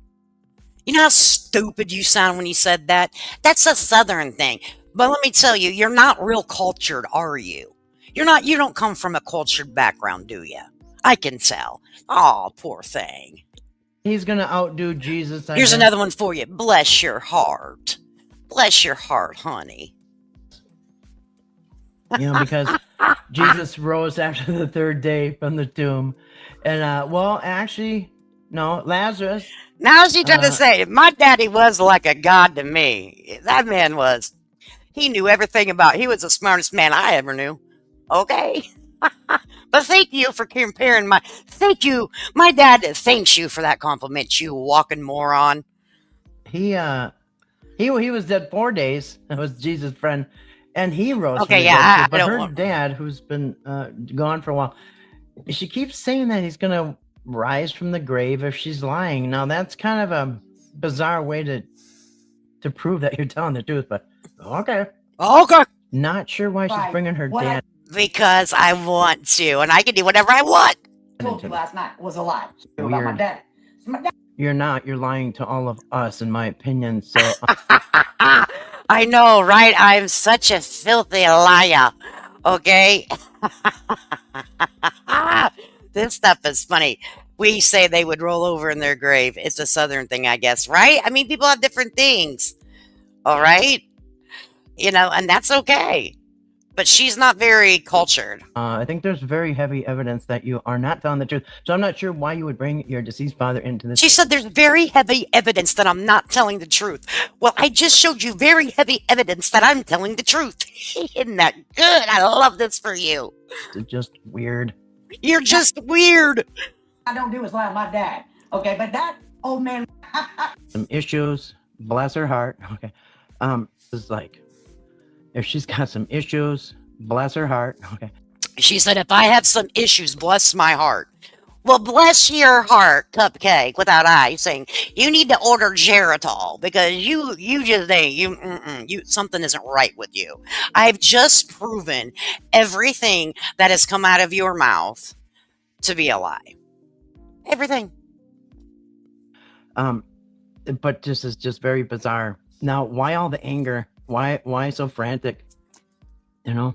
You know how stupid you sound when you said that? That's a Southern thing. But let me tell you, you're not real cultured, are you? You don't come from a cultured background, do you? I can tell. Oh, poor thing. He's going to outdo Jesus. Here's another one for you. Bless your heart. Bless your heart, honey. You know, because Jesus rose after the third day from the tomb. And, well, actually, no, Lazarus. Now she tried to Uh, say my daddy was like a god to me. That man was. He knew everything about. He was the smartest man I ever knew. Okay. But thank you for comparing my. Thank you, my dad. Thanks you for that compliment. You walking moron. he was dead 4 days. That was Jesus' friend, and he rose from Okay, the yeah, dead too. I But don't her want. dad, who's been gone for a while, she keeps saying that he's gonna rise from the grave if she's lying. Now that's kind of a bizarre way to prove that you're telling the truth, but okay. Okay. Not sure why she's Right. bringing her What I dad Because I want to, and I can do whatever I want. told into you this. last night was a lie about my Weird. dad. So my dad You're not. You're lying to all of us, in my opinion. So I know, right? I'm such a filthy liar. Okay. This stuff is funny. We say they would roll over in their grave. It's a southern thing, I guess, right? I mean, people have different things. All right. And that's okay. But she's not very cultured. I think there's very heavy evidence that you are not telling the truth. So I'm not sure why you would bring your deceased father into this. She said there's very heavy evidence that I'm not telling the truth. Well, I just showed you very heavy evidence that I'm telling the truth. Isn't that good? I love this for you. It's just weird. You're just weird. I don't do is lie to my dad. Okay, but that old man Some issues. Bless her heart. Okay. It's like if she's got some issues, bless her heart. Okay. She said, if I have some issues, bless my heart. Well, bless your heart, Cupcake, without I, saying you need to order Geritol because you just think you something isn't right with you. I've just proven everything that has come out of your mouth to be a lie. Everything. But this is just very bizarre. Now, why all the anger? Why so frantic? You know?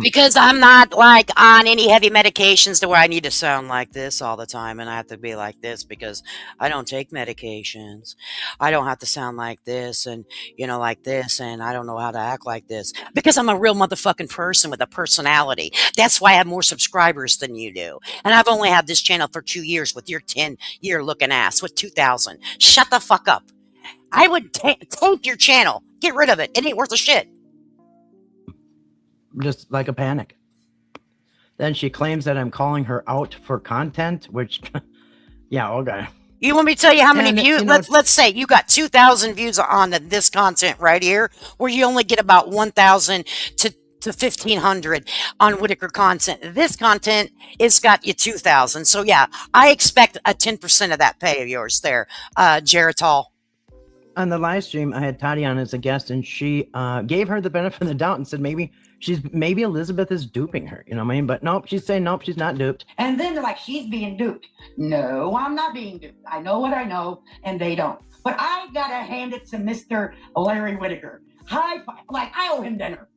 Because I'm not like on any heavy medications to where I need to sound like this all the time and I have to be like this because I don't take medications. I don't have to sound like this and, like this, and I don't know how to act like this because I'm a real motherfucking person with a personality. That's why I have more subscribers than you do. And I've only had this channel for 2 years with your 10-year looking ass with 2,000. Shut the fuck up. I would take your channel. Get rid of it. It ain't worth a shit. Just like a panic. Then she claims that I'm calling her out for content, which, yeah, okay. You want me to tell you how many And, views? Let's say you got 2,000 views on this content right here, where you only get about 1,000 to 1,500 on Whitaker content. This content, it's got you 2,000. So yeah, I expect a 10% of that pay of yours there, Geritol. On the live stream, I had Tati on as a guest, and she gave her the benefit of the doubt and said maybe Elizabeth is duping her. You know what I mean? But nope, she's saying nope, she's not duped. and then they're like, she's being duped. No, I'm not being duped. I know what I know, and they don't. But I gotta hand it to Mr. Larry Whitaker. High five. Like, I owe him dinner.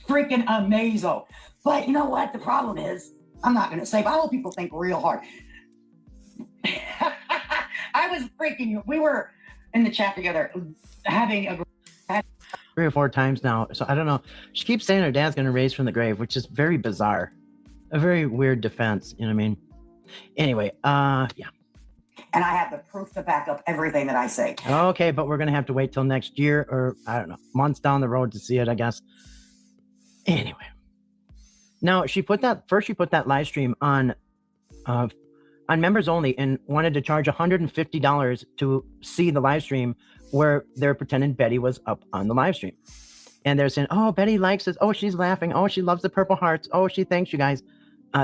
Freaking amazo. But you know what? The problem is, I'm not gonna say, but I hope people think real hard. I was we were in the chat together having a 3 or 4 times now. So I don't know. She keeps saying her dad's going to raise from the grave, which is very bizarre. A very weird defense. You know what I mean? Anyway, yeah. and I have the proof to back up everything that I say. Okay, but we're going to have to wait till next year or, I don't know, months down the road to see it, I guess. Anyway. Now, she put that live stream on members only and wanted to charge $150 to see the live stream where they're pretending Betty was up on the live stream. And they're saying, oh, Betty likes this. Oh, she's laughing. Oh, she loves the purple hearts. Oh, she thanks you guys.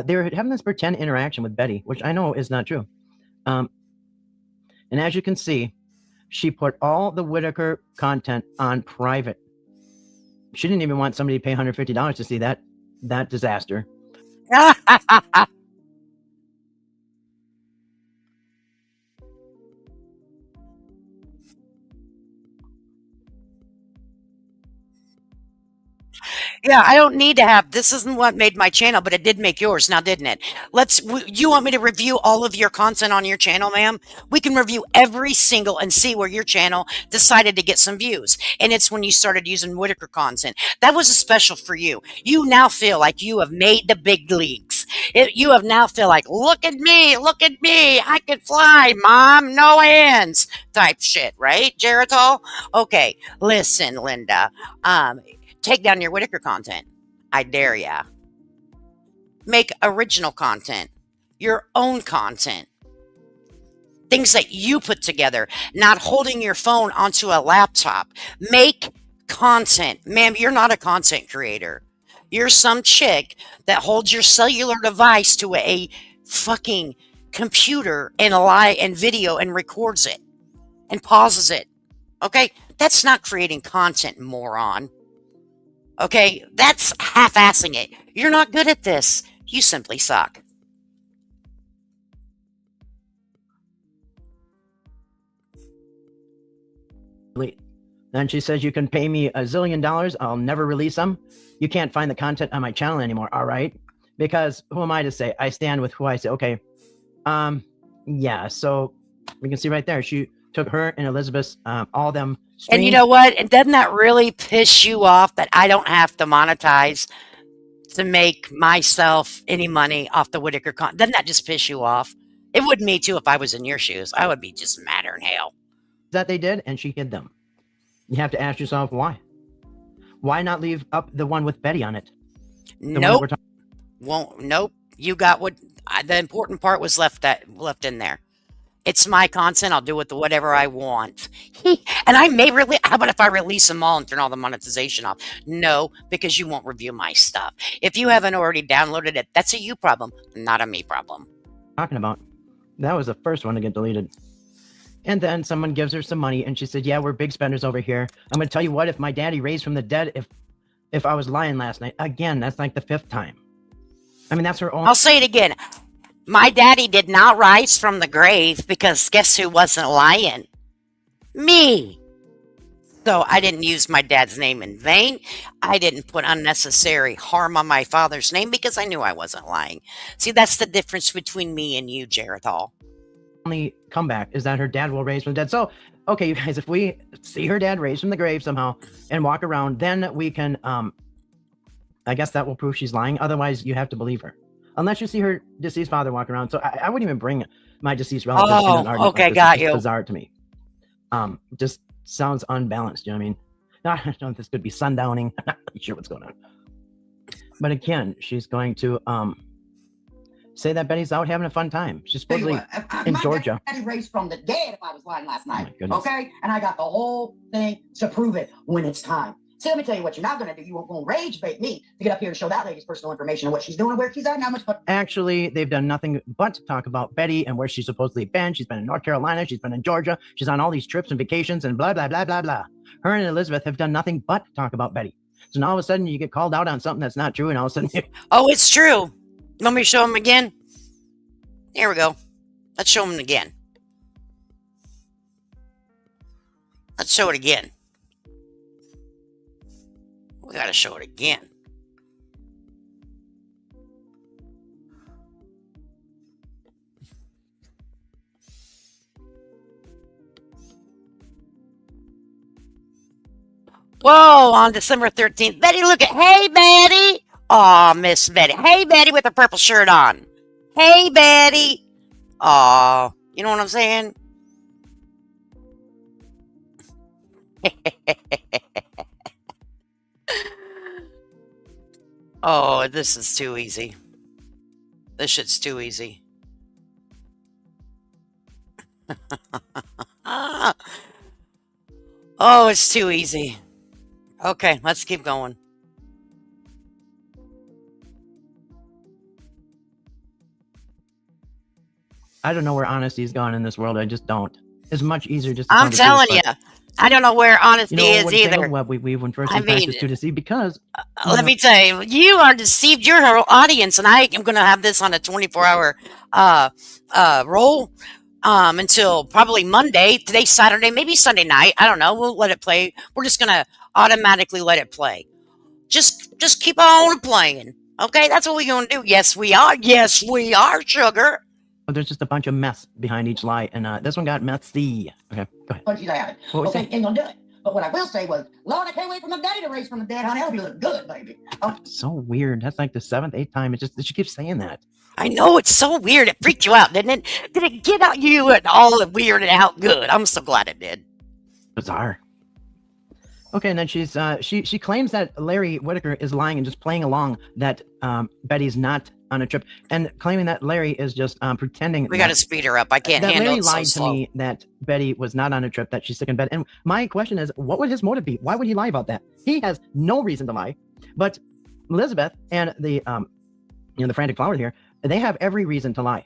They're having this pretend interaction with Betty, which I know is not true. And as you can see, she put all the Whitaker content on private. She didn't even want somebody to pay $150 to see that disaster. Yeah, I don't need to have. This isn't what made my channel, but it did make yours now, didn't it? You want me to review all of your content on your channel, ma'am? We can review every single and see where your channel decided to get some views. And it's when you started using Whitaker content. That was a special for you. You now feel like you have made the big leagues. You have now feel like, look at me, I can fly, mom, no hands, type shit, right, Geritol? Okay, listen, Linda, take down your Whitaker content. I dare ya. Make original content, your own content. Things that you put together, not holding your phone onto a laptop. Make content. Ma'am, you're not a content creator. You're some chick that holds your cellular device to a fucking computer and video and records it and pauses it. Okay? That's not creating content, moron. Okay? That's half-assing it. You're not good at this. You simply suck. Then she says, you can pay me $1 zillion. I'll never release them. You can't find the content on my channel anymore. All right. Because who am I to say? I stand with who I say. Okay. Yeah. So we can see right there. She took her and Elizabeth's, all them. Streams. And you know what? And doesn't that really piss you off that I don't have to monetize to make myself any money off the Whitaker content? Doesn't that just piss you off? It would me too if I was in your shoes. I would be just madder than hell. That they did, and she hid them. You have to ask yourself why. Why not leave up the one with Betty on it? Nope. Nope. You got what the important part was left in there. It's my content. I'll do with whatever I want. And I may really. How about if I release them all and turn all the monetization off? No, because you won't review my stuff. If you haven't already downloaded it, that's a you problem, not a me problem. Talking about that was the first one to get deleted. And then someone gives her some money, and she said, yeah, we're big spenders over here. I'm going to tell you what, if my daddy raised from the dead, if I was lying last night, again, that's like the 5th time. I mean, that's her own. I'll say it again. My daddy did not rise from the grave because guess who wasn't lying? Me. So I didn't use my dad's name in vain. I didn't put unnecessary harm on my father's name because I knew I wasn't lying. See, that's the difference between me and you, Geritol. Only comeback is that her dad will raise from the dead. So, okay, you guys, if we see her dad raised from the grave somehow and walk around, then we can, I guess that will prove she's lying. Otherwise, you have to believe her. Unless you see her deceased father walk around. So I wouldn't even bring my deceased relative in an argument. Okay, like this. got it's you. Bizarre to me. Just sounds unbalanced. You know what I mean? No, I don't know if this could be sundowning. I'm not really sure what's going on. But again, she's going to say that Betty's out having a fun time. She's supposedly in Georgia. My daddy raised from the dead if I was lying last night. Goodness. Okay? And I got the whole thing to prove it when it's time. See, let me tell you what you're not going to do. You won't go rage bait me to get up here and show that lady's personal information and what she's doing, where she's at, and how much. Actually, they've done nothing but talk about Betty and where she's supposedly been. She's been in North Carolina. She's been in Georgia. She's on all these trips and vacations and blah, blah, blah, blah, blah. Her and Elizabeth have done nothing but talk about Betty. So now all of a sudden you get called out on something that's not true, and all of a sudden... Oh, it's true. Want me to show him again? Here we go. Let's show him again. Let's show it again. We gotta show it again. Whoa, on December 13th. Betty, look at, hey, Betty. Aw, Miss Betty. Hey, Betty with a purple shirt on. Hey, Betty. Aw, you know what I'm saying? Oh, this is too easy. This shit's too easy. Oh, it's too easy. Okay, let's keep going. I don't know where honesty's gone in this world. I just don't. It's much easier just to I'm telling you. I don't know where honesty is either. What we went first and practice to deceive because... let me tell you, you are deceived. You're her audience, and I am going to have this on a 24-hour roll until probably Monday. Today's Saturday, maybe Sunday night. I don't know. We'll let it play. We're just going to automatically let it play. Just keep on playing. Okay, that's what we're going to do. Yes, we are. Yes, we are, sugar. There's just a bunch of mess behind each lie, and this one got messy. Okay, go ahead. What you have it. Okay, ain't gonna do it. But what I will say was, Lord, I can't wait for my daddy to raise from the dead, honey. I'll be looking good, baby. Oh, So weird. That's like the 7th, 8th time. It just she keeps saying that. I know, it's so weird. It freaked you out, didn't it? Did it get out you and all weirded out good? I'm so glad it did. Bizarre. Okay, and then she claims that Larry Whitaker is lying and just playing along that Betty's not on a trip, and claiming that Larry is just pretending. We got to speed her up. I can't that handle Larry it so lied to slow. me that Betty was not on a trip, that she's sick in bed. And my question is, what would his motive be? Why would he lie about that? He has no reason to lie. But Elizabeth and the the frantic flower here, they have every reason to lie.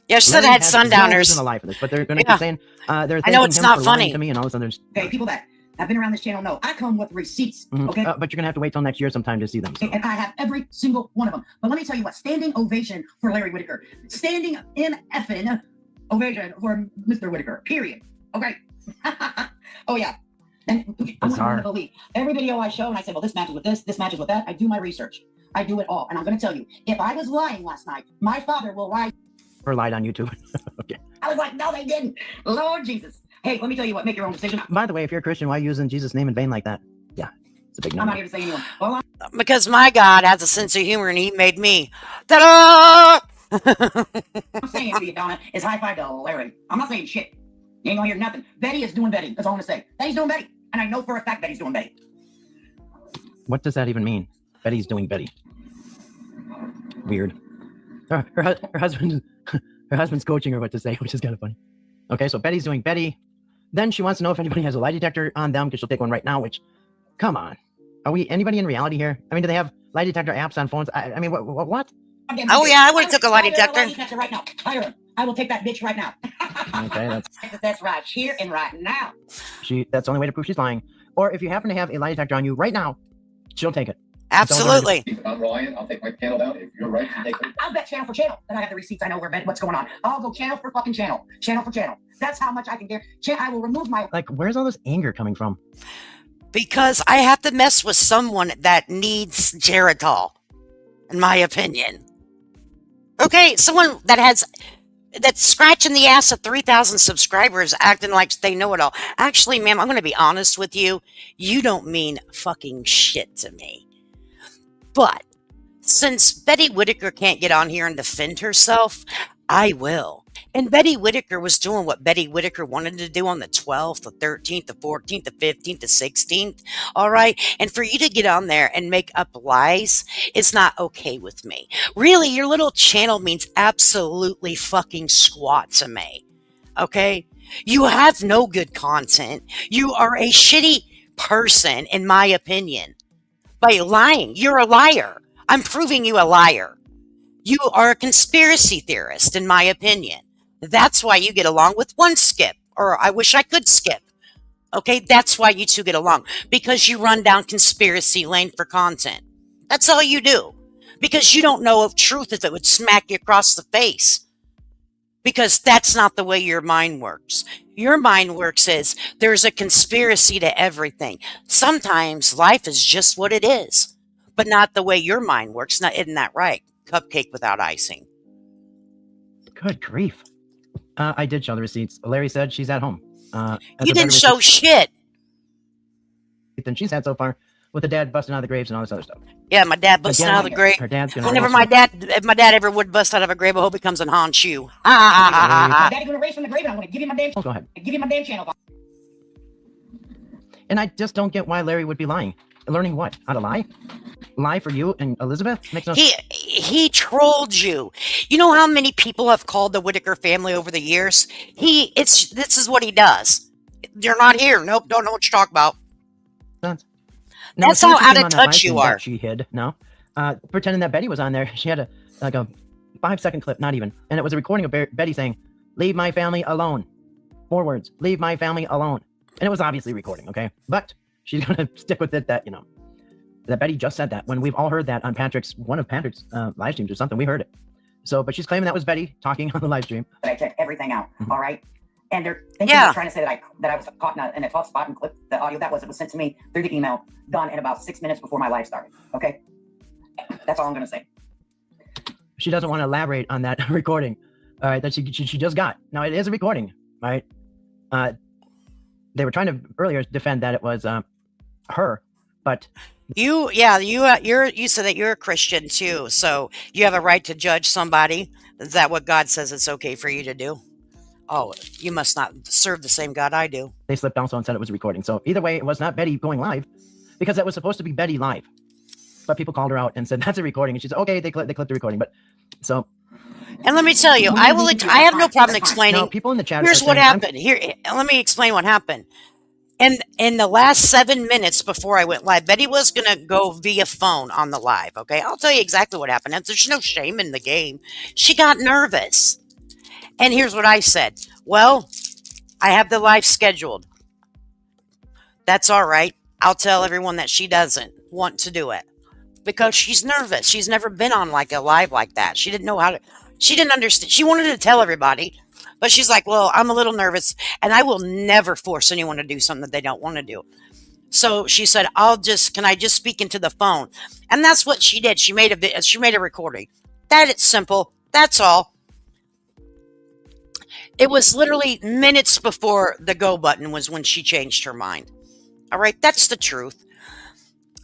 Yeah, she said I Larry had has no reason sundowners. to lie for this, but they're going to Yeah. keep saying they're I know thanking it's him not for funny. lying to me and all this other. okay, people that have been around this channel know I come with receipts. Okay. But you're gonna have to wait till next year sometime to see them. So. And I have every single one of them. But let me tell you what, standing ovation for Larry Whitaker. Standing in effing ovation for Mr. Whitaker, period. Okay. Oh, yeah. And I'm not going to believe every video I show and I say, well, this matches with this matches with that. I do my research. I do it all. And I'm going to tell you, if I was lying last night, my father will lie. Or lied on YouTube. Okay. I was like, no, they didn't. Lord Jesus. Hey, let me tell you what, make your own decision. By the way, if you're a Christian, why are you using Jesus' name in vain like that? Yeah, it's a big I'm no. not here to say anyone. Well, Because my God has a sense of humor and he made me. Ta-da! I'm saying to you, Donna, is high five to Larry. I'm not saying shit. You ain't gonna hear nothing. Betty is doing Betty. That's all I'm gonna say. Betty's doing Betty. And I know for a fact Betty's doing Betty. What does that even mean? Betty's doing Betty. Weird. Her husband's coaching her what to say, which is kind of funny. Okay, so Betty's doing Betty. Then she wants to know if anybody has a lie detector on them, because she'll take one right now, which, come on. Are we anybody in reality here? I mean, do they have lie detector apps on phones? I mean, what? Oh, yeah, I would have took a lie detector. Right now. Hire him. I will take that bitch right now. Okay, That's right here and right now. that's the only way to prove she's lying. Or if you happen to have a lie detector on you right now, she'll take it. Absolutely. If I'm lying, I'll take my channel down. If you're right, you take it. I'll bet channel for channel that I have the receipts. I know what's going on. I'll go channel for fucking channel. Channel for channel. That's how much I can guarantee. I will remove my. Like, where's all this anger coming from? Because I have to mess with someone that needs Geritol, in my opinion. Okay, someone that's scratching the ass of 3,000 subscribers, acting like they know it all. Actually, ma'am, I'm going to be honest with you. You don't mean fucking shit to me. But since Betty Whitaker can't get on here and defend herself, I will. And Betty Whitaker was doing what Betty Whitaker wanted to do on the 12th, the 13th, the 14th, the 15th, the 16th. All right. And for you to get on there and make up lies is not okay with me. Really, your little channel means absolutely fucking squat to me. Okay. You have no good content. You are a shitty person, in my opinion. By lying, you're a liar. I'm proving you a liar. You are a conspiracy theorist, in my opinion. That's why you get along with one Skip, or I wish I could skip. Okay, that's why you two get along, because you run down conspiracy lane for content. That's all you do, because you don't know of truth if it would smack you across the face. Because that's not the way your mind works. Your mind works as there's a conspiracy to everything. Sometimes life is just what it is, but not the way your mind works. Isn't that right? Cupcake without icing. Good grief. I did show the receipts. Larry said she's at home. You didn't show shit. Than she's had so far, with the dad busting out of the graves and all this other stuff. Yeah, my dad busting Again, out of the grave. Her dad's gonna. Whenever if my dad ever would bust out of a grave, I hope he comes in Han Shoe. My daddy gonna raise from the grave and I'm gonna give him my damn. Oh, go ahead. Give him my damn channel. And I just don't get why Larry would be lying. Learning what? How to lie? Lie for you and Elizabeth? Makes no sense. He trolled you. You know how many people have called the Whitaker family over the years? This is what he does. You're not here. Nope, don't know what you're talking about. Now, That's as soon how as she out came of on that touch live you stream that are. She hid. No, pretending that Betty was on there. She had a 5-second clip, not even, and it was a recording of Betty saying, "Leave my family alone." 4 words. Leave my family alone. And it was obviously recording. Okay, but she's gonna stick with it. That that Betty just said that when we've all heard that on one of Patrick's live streams or something. We heard it. So, but she's claiming that was Betty talking on the live stream. I checked everything out. Mm-hmm. All right. And they're thinking they're trying to say that I was caught in a tough spot and clipped the audio. It was sent to me through the email, done in about 6 minutes before my live started. Okay, that's all I'm gonna say. She doesn't want to elaborate on that recording. All right, that she just got. Now it is a recording. All right, they were trying to earlier defend that it was her, but You said that you're a Christian too, so you have a right to judge somebody. Is that what God says it's okay for you to do? Oh, you must not serve the same God I do. they slipped also and said it was recording. So either way, it was not Betty going live, because that was supposed to be Betty live. But people called her out and said that's a recording, and she said, okay, they clipped the recording. But so, And let me tell you, I have no problem explaining. no, people in the chat. Here's are what saying, happened. Here, let me explain what happened. And in the last 7 minutes before I went live, Betty was gonna go via phone on the live. Okay, I'll tell you exactly what happened. And there's no shame in the game. She got nervous, and here's what I said. Well, I have the live scheduled. That's all right. I'll tell everyone that she doesn't want to do it because she's nervous. She's never been on like a live like that. She didn't know how to. She didn't understand. She wanted to tell everybody. But she's like, well, I'm a little nervous, and I will never force anyone to do something that they don't want to do. So she said, can I just speak into the phone? And that's what she did. She made a recording. That it's simple. That's all. It was literally minutes before the go button was when she changed her mind. All right, that's the truth.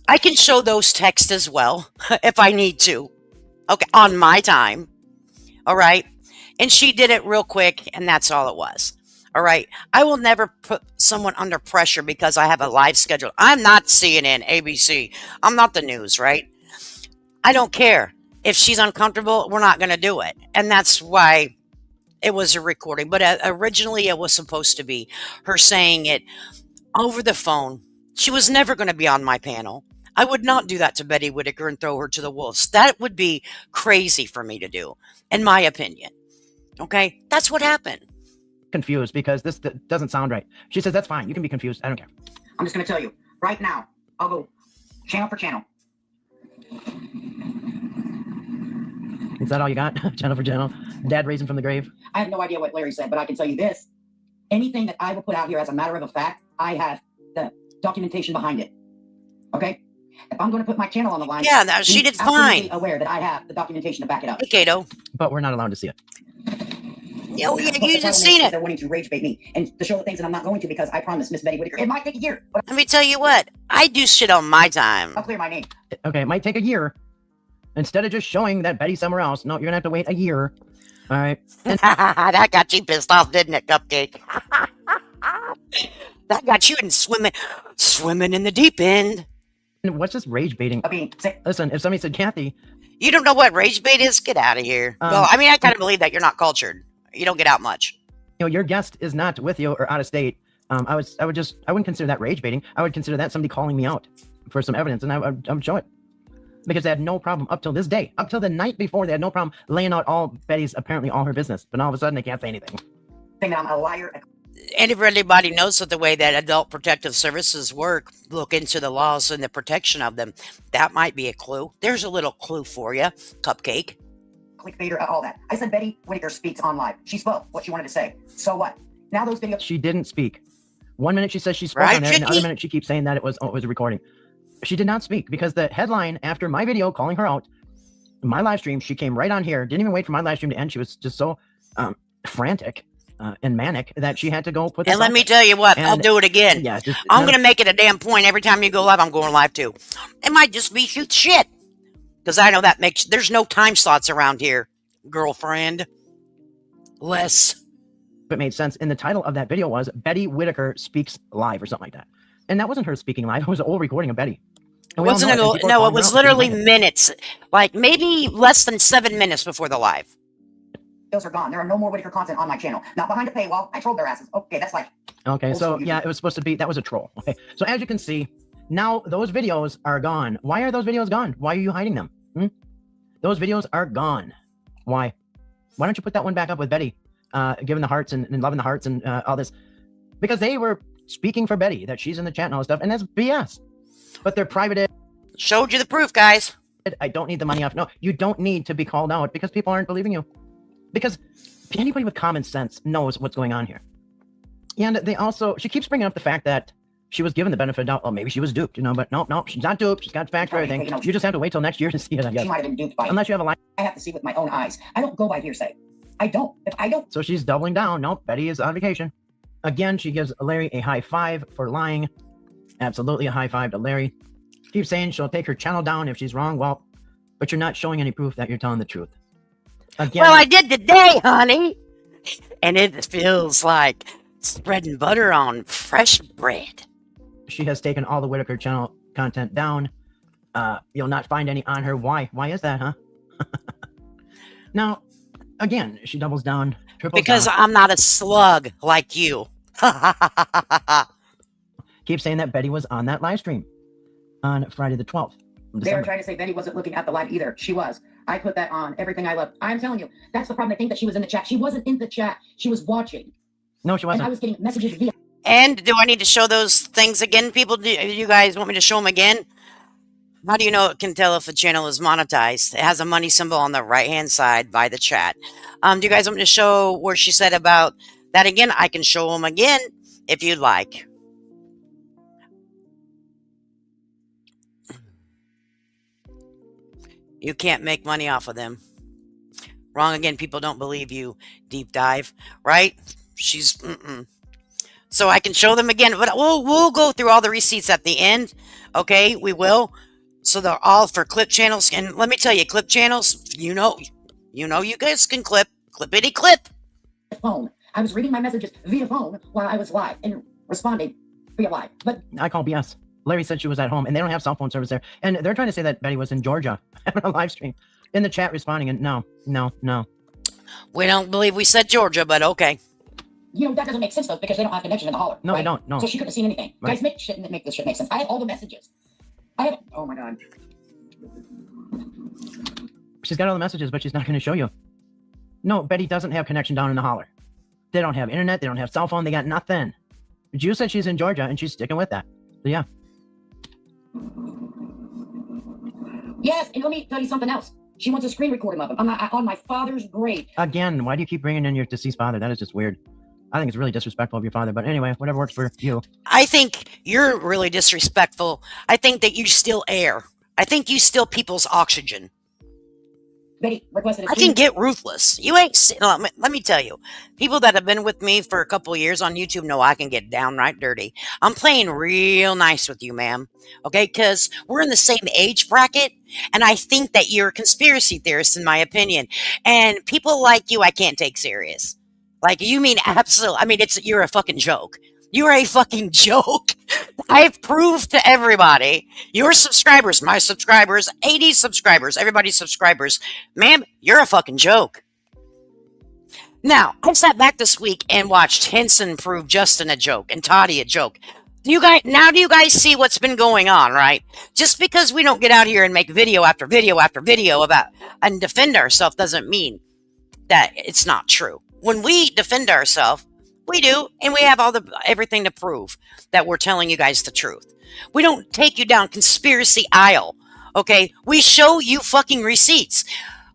I can show those texts as well if I need to. Okay, on my time. All right. And she did it real quick, and that's all it was. All right. I will never put someone under pressure because I have a live schedule. I'm not CNN, ABC. I'm not the news, right? I don't care. If she's uncomfortable, we're not going to do it. And that's why it was a recording. But originally, it was supposed to be her saying it over the phone. She was never going to be on my panel. I would not do that to Betty Whitaker and throw her to the wolves. That would be crazy for me to do, in my opinion. Okay, that's what happened. Confused because this doesn't sound right. She says, that's fine. You can be confused. I don't care. I'm just going to tell you right now. I'll go channel for channel. Is that all you got? Channel for channel? Dad raising from the grave? I have no idea what Larry said, but I can tell you this. Anything that I will put out here as a matter of a fact, I have the documentation behind it. Okay? If I'm going to put my channel on the line, yeah, she did fine. Aware that I have the documentation to back it up. Hey, Kato. But we're not allowed to see it. Yeah, you just seen it. They're wanting to rage bait me and to show the things that I'm not going to because I promised Miss Betty Whitaker. It might take a year. But let me tell you what. I do shit on my time. I'll clear my name. Okay, it might take a year. Instead of just showing that Betty's somewhere else, no, you're going to have to wait a year. All right. That got you pissed off, didn't it, Cupcake? That got you in swimming in the deep end. What's this rage baiting? Listen, if somebody said, Kathy, you don't know what rage bait is? Get out of here. Well, I mean, I kind of believe that you're not cultured. You don't get out much. You know, your guest is not with you or out of state. I wouldn't consider that rage baiting. I would consider that somebody calling me out for some evidence, and I would show it. Because they had no problem up till this day, up till the night before, they had no problem laying out apparently all her business. But all of a sudden, they can't say anything. Think I'm a liar. Everybody knows that the way that adult protective services work, look into the laws and the protection of them. That might be a clue. There's a little clue for you, Cupcake. Clickbaiter, all that. I said Betty Whitaker speaks on live. She spoke what she wanted to say. So what? Now those videos. She didn't speak. 1 minute she says she spoke on there, and the other minute she keeps saying that it was a recording. She did not speak because the headline after my video calling her out, my live stream, she came right on here, didn't even wait for my live stream to end. She was just so frantic and manic that she had to go put this. And let me tell you what, I'll do it again. Yeah, I'm going to make it a damn point every time you go live. I'm going live too. It might just be shoot shit because I know that there's no time slots around here, girlfriend. Less. It made sense. And the title of that video was Betty Whitaker Speaks Live or something like that. And that wasn't her speaking live. It was an old recording of Betty. It wasn't no, it was literally minutes, like maybe less than 7 minutes before the live. Those are gone. There are no more Whitaker content on my channel. Not behind a paywall. I trolled their asses. Okay, that's like. Okay, so yeah, it was supposed to be, that was a troll. Okay, so as you can see, now those videos are gone. Why are those videos gone? Why are you hiding them? Those videos are gone. Why? Why don't you put that one back up with Betty, giving the hearts and loving the hearts and all this? Because they were speaking for Betty, that she's in the chat and all this stuff, and that's BS. But they're private. Showed you the proof, guys. I don't need the money off. No, you don't need to be called out because people aren't believing you. Because anybody with common sense knows what's going on here. And they also, she keeps bringing up the fact that she was given the benefit of doubt. Oh, maybe she was duped, but no, she's not duped. She's got facts for everything. You just have to wait till next year to see it, I guess. She might have been duped by unless you have a line. I have to see with my own eyes. I don't go by hearsay. I don't. If I don't. So she's doubling down. Nope, Betty is on vacation. Again, she gives Larry a high five for lying. Absolutely a high five to Larry. Keeps saying she'll take her channel down if she's wrong. Well, but you're not showing any proof that you're telling the truth. Again, Well, I did today, honey. And it feels like spreading butter on fresh bread. she has taken all the Whitaker channel content down. You'll not find any on her. Why? Why is that, huh? Now, again, she doubles down. Because I'm not a slug like you. Keep saying that Betty was on that live stream on Friday the 12th. They're trying to say Betty wasn't looking at the live either. She was. I put that on everything I love. I'm telling you, that's the problem. They think that she was in the chat. She wasn't in the chat. She was watching. No, she wasn't. And I was getting messages via. And do I need to show those things again, people? Do you guys want me to show them again? How do you know it can tell if a channel is monetized? It has a money symbol on the right-hand side by the chat. Do you guys want me to show where she said about that again? I can show them again if you'd like. You can't make money off of them. Wrong again. People don't believe you. Deep dive, right? She's So I can show them again, but we'll go through all the receipts at the end. Okay, we will. So they're all for clip channels, and let me tell you, clip channels. You know, you guys can clippity clip. Phone. I was reading my messages via phone while I was live and responding via live. But I call BS. Larry said she was at home, and they don't have cell phone service there. And they're trying to say that Betty was in Georgia having a live stream in the chat responding. And no. We don't believe we said Georgia, but okay. You know, that doesn't make sense though, because they don't have connection in the holler. No, right? they don't. No. So she couldn't have seen anything. Right. Guys, make this shit make sense. I have all the messages. Oh my God. She's got all the messages, but she's not going to show you. No, Betty doesn't have connection down in the holler. They don't have internet. They don't have cell phone. They got nothing. But you said she's in Georgia, and she's sticking with that. So yeah. Yes, and let me tell you something else. She wants a screen recording of him on my father's grave. Again, why do you keep bringing in your deceased father? That is just weird. I think it's really disrespectful of your father. But anyway, whatever works for you. I think you're really disrespectful. I think that you steal air. I think you steal people's oxygen. Betty requested I can get ruthless. You ain't. Let me tell you, people that have been with me for a couple of years on YouTube know I can get downright dirty. I'm playing real nice with you, ma'am. Okay, because we're in the same age bracket, and I think that you're a conspiracy theorist, in my opinion. And people like you, I can't take serious. Like, you mean absolute. I mean, you're a fucking joke. You're a fucking joke. I've proved to everybody, your subscribers, my subscribers, 80 subscribers, everybody's subscribers, ma'am, you're a fucking joke. Now, I sat back this week and watched Henson prove Justin a joke and Toddy a joke. Do you guys see what's been going on, right? Just because we don't get out here and make video after video after video about and defend ourselves doesn't mean that it's not true. When we defend ourselves, we do, and we have everything to prove that we're telling you guys the truth. We don't take you down conspiracy aisle, okay? We show you fucking receipts.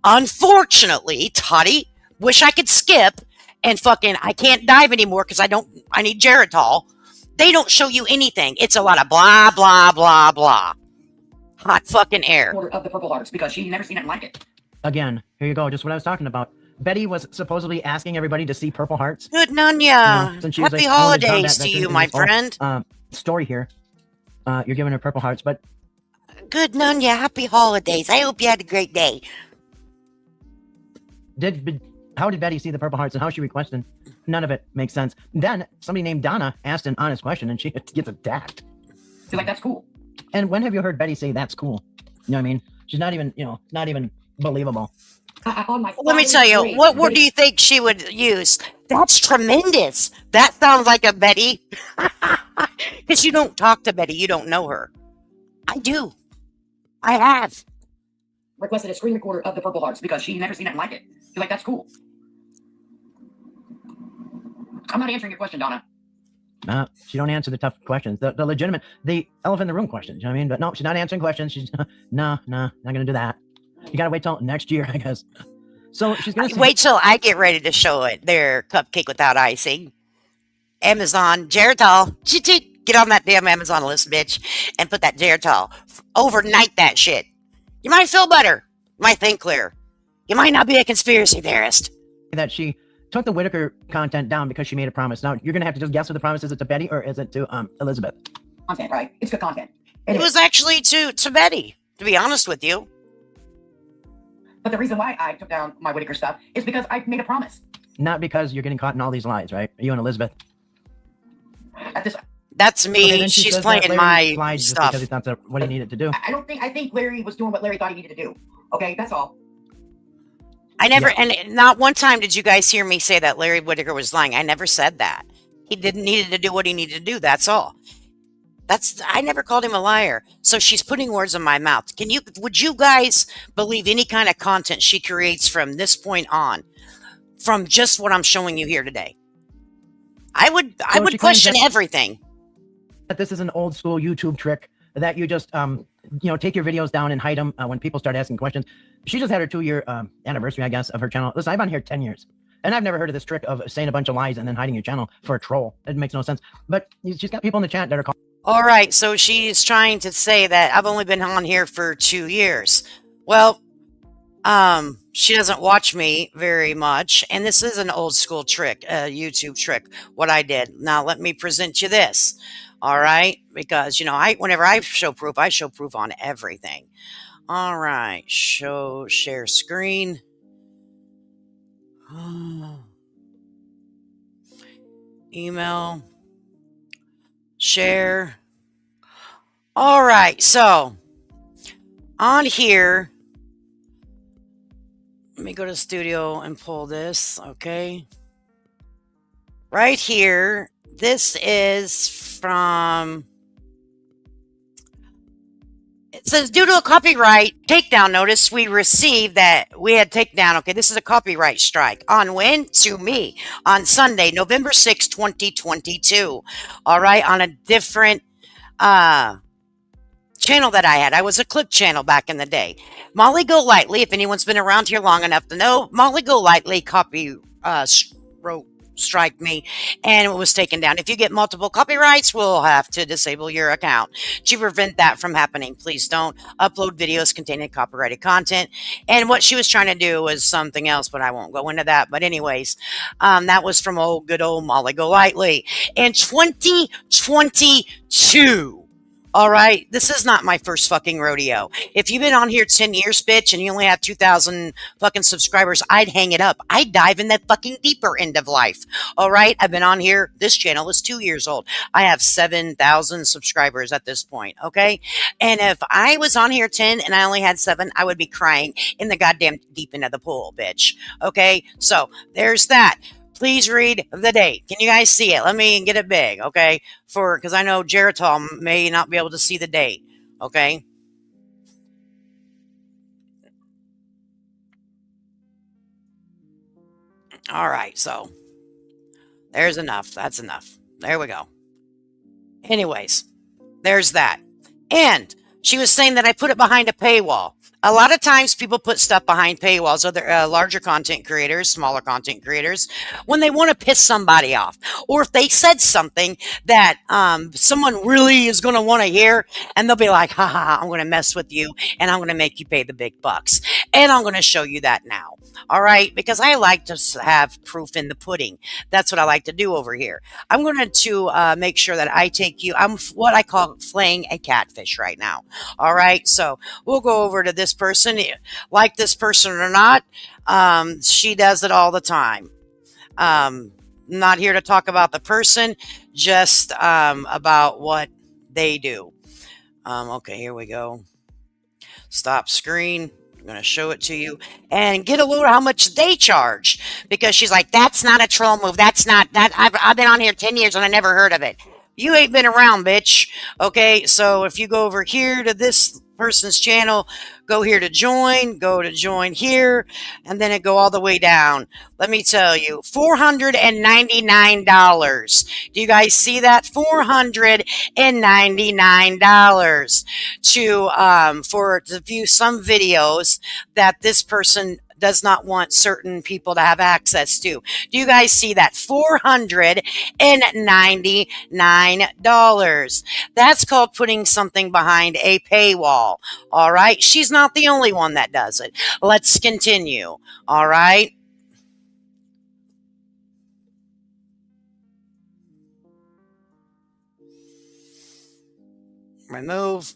Unfortunately, Toddy, wish I could skip, and fucking I can't dive anymore because I need Geritol. They don't show you anything. It's a lot of blah, blah, blah, blah. Hot fucking air. Order of the Purple Hearts because she never seen it like it. Again, here you go. Just what I was talking about. Betty was supposedly asking everybody to see Purple Hearts. Good Nunya. Happy Happy holidays to you, my friend. Story here. You're giving her Purple Hearts, but good Nunya. Happy holidays. I hope you had a great day. How did Betty see the Purple Hearts and how she requested? None of it makes sense. Then somebody named Donna asked an honest question and she gets attacked. She's like, that's cool. And when have you heard Betty say that's cool? You know what I mean? She's not even, not even believable. Let me tell you, what word do you think she would use? That's tremendous. That sounds like a Betty. Because you don't talk to Betty. You don't know her. I do. I have. Requested a screen recorder of the Purple Hearts because she never seen it like it. She's like, that's cool. I'm not answering your question, Donna. She don't answer the tough questions. The legitimate, the elephant in the room questions. You know what I mean? But no, she's not answering questions. She's, no, not going to do that. You gotta wait till next year, I guess. So she's gonna wait till I get ready to show it. Their cupcake without icing. Amazon Geritol. Get on that damn Amazon list, bitch, and put that Geritol. Overnight that shit. You might feel better. You might think clear. You might not be a conspiracy theorist. That she took the Whitaker content down because she made a promise. Now you're gonna have to just guess what the promise is. Is it to Betty or is it to Elizabeth? Content, right? It's good content. It was actually to Betty, to be honest with you. But the reason why I took down my Whitaker stuff is because I made a promise. Not because you're getting caught in all these lies, right? You and Elizabeth. At this, That's me. Okay, then she She's says that playing Larry my lied just stuff. because he thought that what he needed to do. I think Larry was doing what Larry thought he needed to do. Okay, that's all. I never, and not one time did you guys hear me say that Larry Whitaker was lying. I never said that. He didn't needed to do what he needed to do. That's all. I never called him a liar. So she's putting words in my mouth. Would you guys believe any kind of content she creates from this point on, from just what I'm showing you here today? I would question everything. That this is an old school YouTube trick that you just take your videos down and hide them when people start asking questions. She just had her 2-year anniversary, I guess, of her channel. Listen, I've been here 10 years. And I've never heard of this trick of saying a bunch of lies and then hiding your channel for a troll. It makes no sense. But she's got people in the chat that are calling. All right, so she's trying to say that I've only been on here for 2 years. Well, she doesn't watch me very much, and this is an old school trick, a YouTube trick, what I did. Now, let me present you this, all right? Because, whenever I show proof on everything. All right, share screen. Email. Share. All right, so on here, let me go to studio and pull this, okay? Right here, this is from, it says, due to a copyright takedown notice we received that we had takedown. Okay, this is a copyright strike. On when? To me. On Sunday, November 6, 2022. All right, on a different channel that I had. I was a clip channel back in the day. Molly Golightly, if anyone's been around here long enough to know, Molly Golightly strike me, and it was taken down. If you get multiple copyrights, we'll have to disable your account. To prevent that from happening, please don't upload videos containing copyrighted content. And what she was trying to do was something else, but I won't go into that. But anyways, that was from good old Molly Golightly in 2022. All right, this is not my first fucking rodeo. If you've been on here 10 years, bitch, and you only have 2,000 fucking subscribers, I'd hang it up. I'd dive in that fucking deeper end of life. All right, I've been on here. This channel is 2 years old. I have 7,000 subscribers at this point, okay? And if I was on here 10 and I only had 7, I would be crying in the goddamn deep end of the pool, bitch. Okay, so there's that. Please read the date. Can you guys see it? Let me get it big, okay? Because I know Geritol may not be able to see the date, okay? All right, so there's enough. That's enough. There we go. Anyways, there's that. And she was saying that I put it behind a paywall. A lot of times people put stuff behind paywalls, other larger content creators, smaller content creators, when they want to piss somebody off. Or if they said something that someone really is going to want to hear, and they'll be like, ha ha, I'm going to mess with you, and I'm going to make you pay the big bucks. And I'm going to show you that now. All right? Because I like to have proof in the pudding. That's what I like to do over here. I'm going to make sure that I take you, I'm what I call flaying a catfish right now. All right? So we'll go over to this person, like this person or not. She does it all the time. Not here to talk about the person, just about what they do. Okay, here we go. Stop screen. I'm going to show it to you and get a load of how much they charge, because she's like, that's not a troll move. That's not that. I've been on here 10 years and I never heard of it. You ain't been around, bitch. Okay, so if you go over here to this person's channel, go here to join, go to join here, and then it go all the way down. Let me tell you, $499. Do you guys see that? $499 to view some videos that this person does not want certain people to have access to. Do you guys see that? $499. That's called putting something behind a paywall. All right. She's not the only one that does it. Let's continue. All right. Remove.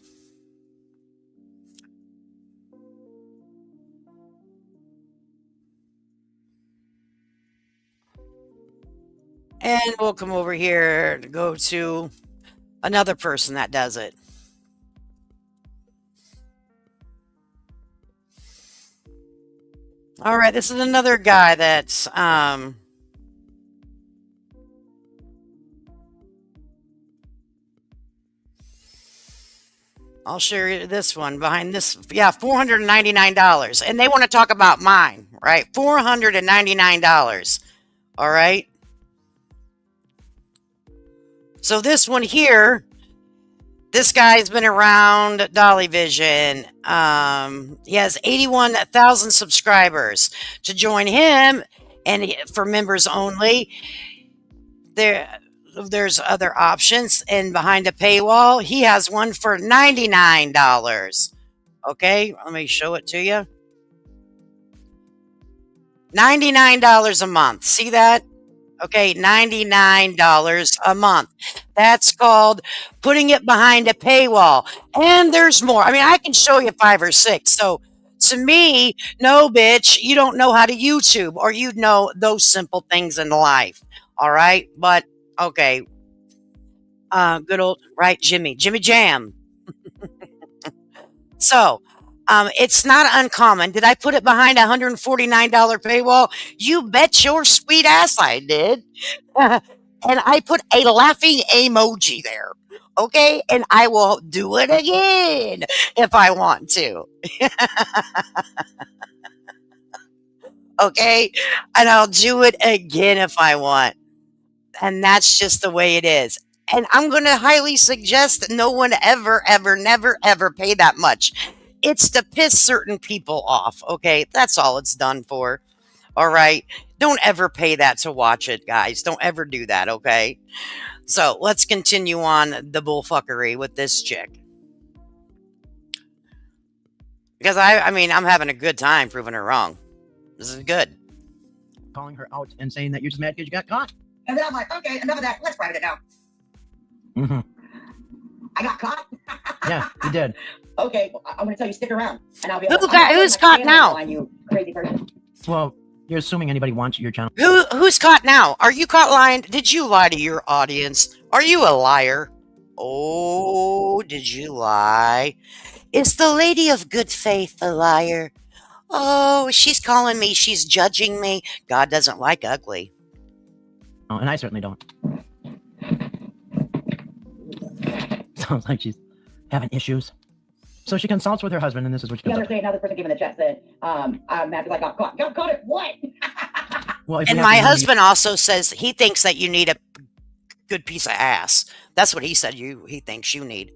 And we'll come over here to go to another person that does it. All right, this is another guy that's I'll share you this one behind this. Yeah, $499. And they want to talk about mine, right? $499. All right. So this one here, this guy's been around Dolly Vision. He has 81,000 subscribers. To join him, and for members only, there's other options. And behind a paywall, he has one for $99. Okay, let me show it to you. $99 a month. See that? Okay, $99 a month. That's called putting it behind a paywall. And there's more. I mean, I can show you 5 or 6. So to me, no, bitch, you don't know how to YouTube, or you'd know those simple things in life. All right. But okay. Good old, right, Jimmy Jam. So, it's not uncommon. Did I put it behind a $149 paywall? You bet your sweet ass I did. And I put a laughing emoji there. Okay? And I will do it again if I want to. Okay? And I'll do it again if I want. And that's just the way it is. And I'm going to highly suggest that no one ever, never, ever pay that much. It's to piss certain people off, okay? That's all it's done for, all right? Don't ever pay that to watch it, guys. Don't ever do that, okay? So let's continue on the bullfuckery with this chick. Because, I mean, I'm having a good time proving her wrong. This is good. Calling her out and saying that you're just mad because you got caught. And then I'm like, okay, enough of that. Let's private it now. Mm-hmm. I got caught. Yeah, you did. Okay, well, I'm going to tell you, stick around. And I'll be Who's caught now? You crazy person. Well, you're assuming anybody wants your channel. Who's caught now? Are you caught lying? Did you lie to your audience? Are you a liar? Oh, did you lie? Is the lady of good faith a liar? Oh, she's calling me. She's judging me. God doesn't like ugly. Oh, and I certainly don't. Sounds like she's having issues. So she consults with her husband, and this is what she The does. other day, another person came in the chat said, I'm mad because I got caught. Got caught at what? Well, And my husband also says he thinks that you need a good piece of ass. That's what he said he thinks you need.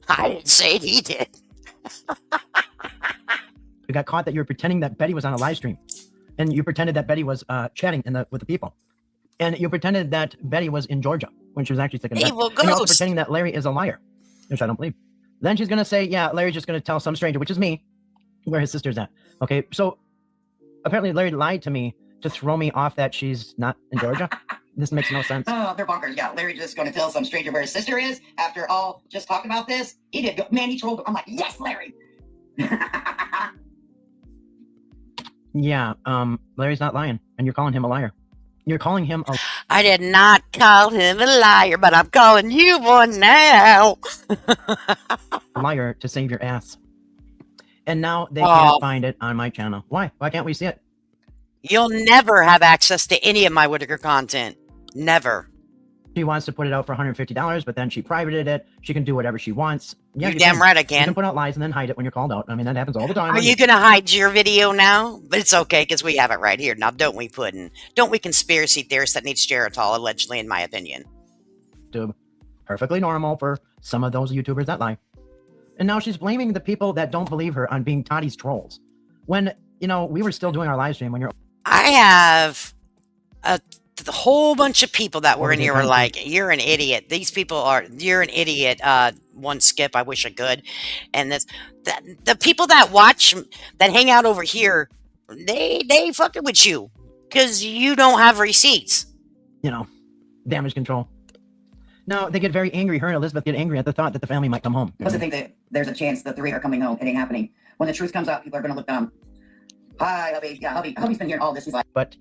I didn't say it, he did. You got caught that you were pretending that Betty was on a live stream, and you pretended that Betty was chatting with the people, and you pretended that Betty was in Georgia when she was actually sick in bed. Evil And you're also ghost. pretending that Larry is a liar, which I don't believe. Then she's gonna say, yeah, Larry's just gonna tell some stranger, which is me, where his sister's at. Okay, so apparently Larry lied to me to throw me off that she's not in Georgia. This makes no sense. Oh, they're bonkers. Yeah, Larry's just going to tell some stranger where his sister is after all just talking about this. He did. Man, he trolled. I'm like, yes, Larry. Yeah, Larry's not lying, and you're calling him a liar. You're calling him a I did not call him a liar, but I'm calling you one now. liar to save your ass. And now they Oh. can't find it on my channel. Why? Why can't we see it? You'll never have access to any of my Whitaker content. Never. She wants to put it out for $150, but then she privated it. She can do whatever she wants. Yeah, You're damn right I You can. can put out lies and then hide it when you're called out. I mean, that happens all the time. Are you going to hide your video now? But it's okay because we have it right here. Now, don't we, Puddin'? Don't we conspiracy theorists that needs Geritol, allegedly, in my opinion? YouTube? Perfectly normal for some of those YouTubers that lie. And now she's blaming the people that don't believe her on being Toddy's trolls. When, you know, we were still doing our live stream when you're... I have a whole bunch of people that were What in was here your were content? like, you're an idiot. These people are, you're an idiot. One skip, I wish I could. And the people that watch, that hang out over here, they fucking with you because you don't have receipts. You know, damage control. Now they get very angry. Her and Elizabeth get angry at the thought that the family might come home. Plus, I think that there's a chance the three are coming home. It ain't happening. When the truth comes out, people are going to look dumb. Hi, hubby. Yeah, hubby's been hearing all this. He's like, But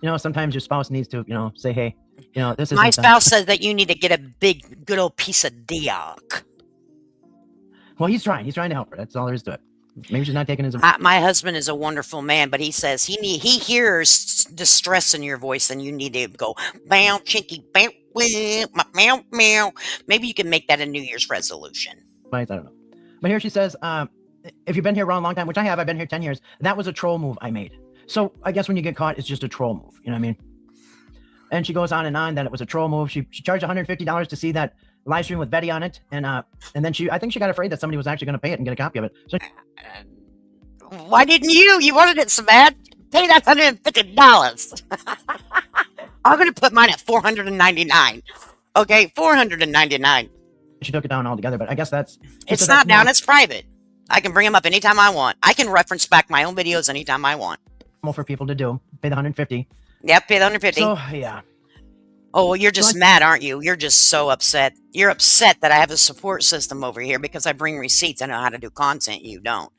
yeah, sometimes your spouse needs to, say, hey, this is My spouse says that you need to get a big, good old piece of dick. Well, he's trying. He's trying to help her. That's all there is to it. Maybe she's not taking his. My husband is a wonderful man, but he says he hears distress in your voice, and you need to go bow, chinky, bow, meow, meow. Maybe you can make that a New Year's resolution. I don't know. But here she says, if you've been here around a long time, which I have, I've been here 10 years. That was a troll move I made. So I guess when you get caught, it's just a troll move. You know what I mean? And she goes on and on that it was a troll move. She charged $150 to see that live stream with Betty on it, and then I think she got afraid that somebody was actually going to pay it and get a copy of it. So why didn't you? You wanted it so bad. Pay that $150. I'm going to put mine at $499. Okay, $499. She took it down altogether, but I guess it's not down. It's private. I can bring them up anytime I want. I can reference back my own videos anytime I want. More for people to do. Pay the $150. Yep, pay the $150. So yeah. Oh, well, you're just mad, aren't you? You're just so upset. You're upset that I have a support system over here because I bring receipts. I know how to do content. You don't.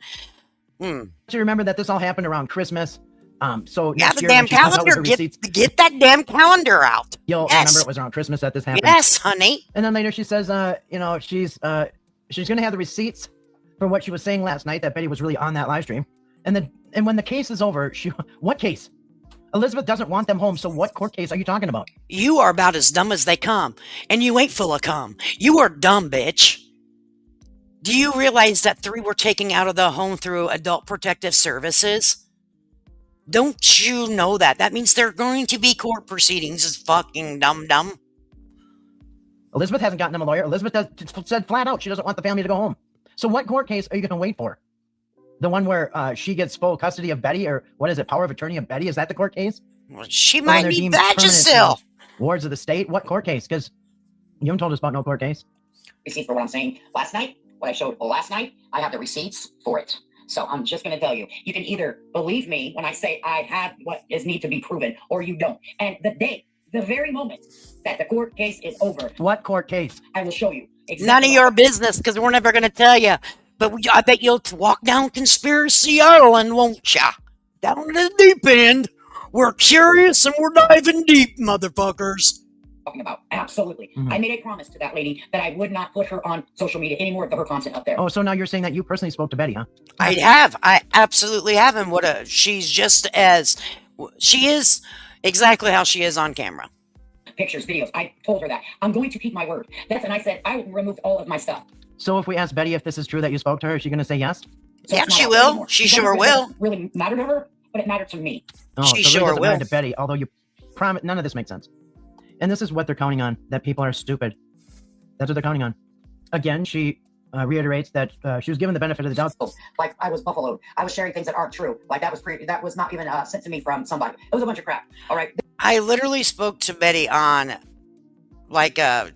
So remember that this all happened around Christmas. So yeah, next the year, damn calendar. Get that damn calendar out. You'll remember it was around Christmas that this happened. Yes, honey. And then later she says, she's going to have the receipts for what she was saying last night, that Betty was really on that live stream. And when the case is over, what case? Elizabeth doesn't want them home, so what court case are you talking about? You are about as dumb as they come, and you ain't full of cum. You are dumb, bitch. Do you realize that 3 were taken out of the home through Adult Protective Services? Don't you know that? That means there are going to be court proceedings. It's fucking dumb. Elizabeth hasn't gotten them a lawyer. Elizabeth said flat out she doesn't want the family to go home. So what court case are you going to wait for? The one where she gets full custody of Betty, or what is it, power of attorney of Betty? Is that the court case? Well, she might need Vagisil. Wards of the state? What court case? Because you haven't told us about no court case. Receipts for what I'm saying. Last night, what I showed last night, I have the receipts for it. So I'm just going to tell you, you can either believe me when I say I have what is need to be proven, or you don't. And the very moment that the court case is over. What court case? I will show you. Exactly. None of your business, because we're never going to tell you. But I bet you'll walk down Conspiracy Island, won't ya? Down to the deep end. We're curious and we're diving deep, motherfuckers. Talking about absolutely. I made a promise to that lady that I would not put her on social media anymore of her content up there. Oh, so now you're saying that you personally spoke to Betty, huh? I have. I absolutely have. And she is exactly how she is on camera. Pictures, videos. I told her that. I'm going to keep my word. And I said I removed all of my stuff. So if we ask Betty if this is true that you spoke to her, is she going to say yes? So yeah, she will. Anymore. She sure will. It really mattered to her, but it mattered to me. Oh, she so sure really will. To Betty, although you promise, none of this makes sense. And this is what they're counting on, that people are stupid. That's what they're counting on. Again, she reiterates that she was given the benefit of the doubt. Like I was buffaloed. I was sharing things that aren't true. Like that was not even sent to me from somebody. It was a bunch of crap. All right. I literally spoke to Betty on like a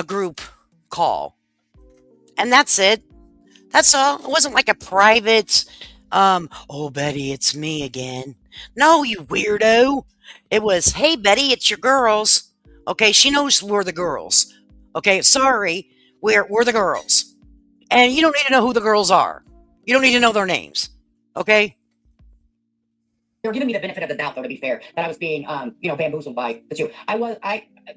group call. And that's it. That's all. It wasn't like a private, oh, Betty, it's me again. No, you weirdo. It was, hey, Betty, it's your girls. Okay, she knows we're the girls. Okay, sorry, we're the girls. And you don't need to know who the girls are. You don't need to know their names. Okay? They were giving me the benefit of the doubt, though, to be fair, that I was being, bamboozled by the two.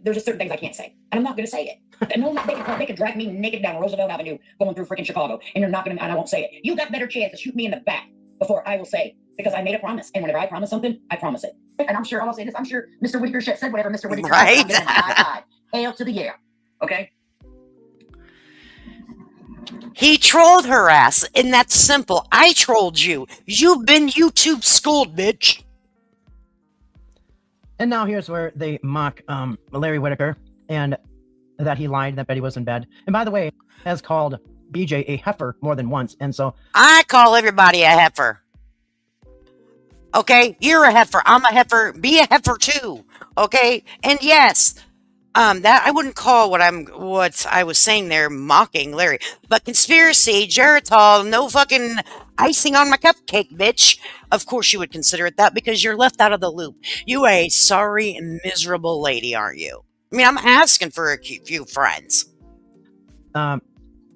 There's just certain things I can't say, and I'm not going to say it. And no, they can drag me naked down Roosevelt Avenue going through freaking Chicago, and you're not going to, and I won't say it. You got better chance to shoot me in the back before I will say, because I made a promise, and whenever I promise something, I promise it. And I'm sure, I'll say this, I'm sure Mr. Whitaker said whatever Mr. Whitaker right? said. Hail to the year, okay? He trolled her ass, and that's simple. I trolled you. You've been YouTube schooled, bitch. And now here's where they mock Larry Whitaker, and that he lied that Betty was in bed. And by the way, has called BJ a heifer more than once, and so I call everybody a heifer. Okay, you're a heifer. I'm a heifer. Be a heifer too. Okay, and yes, that I wouldn't call what I was saying there mocking Larry, but conspiracy, Geritol, no fucking icing on my cupcake, bitch. Of course you would consider it that because you're left out of the loop. You are a sorry, miserable lady, aren't you? I mean, I'm asking for a few friends.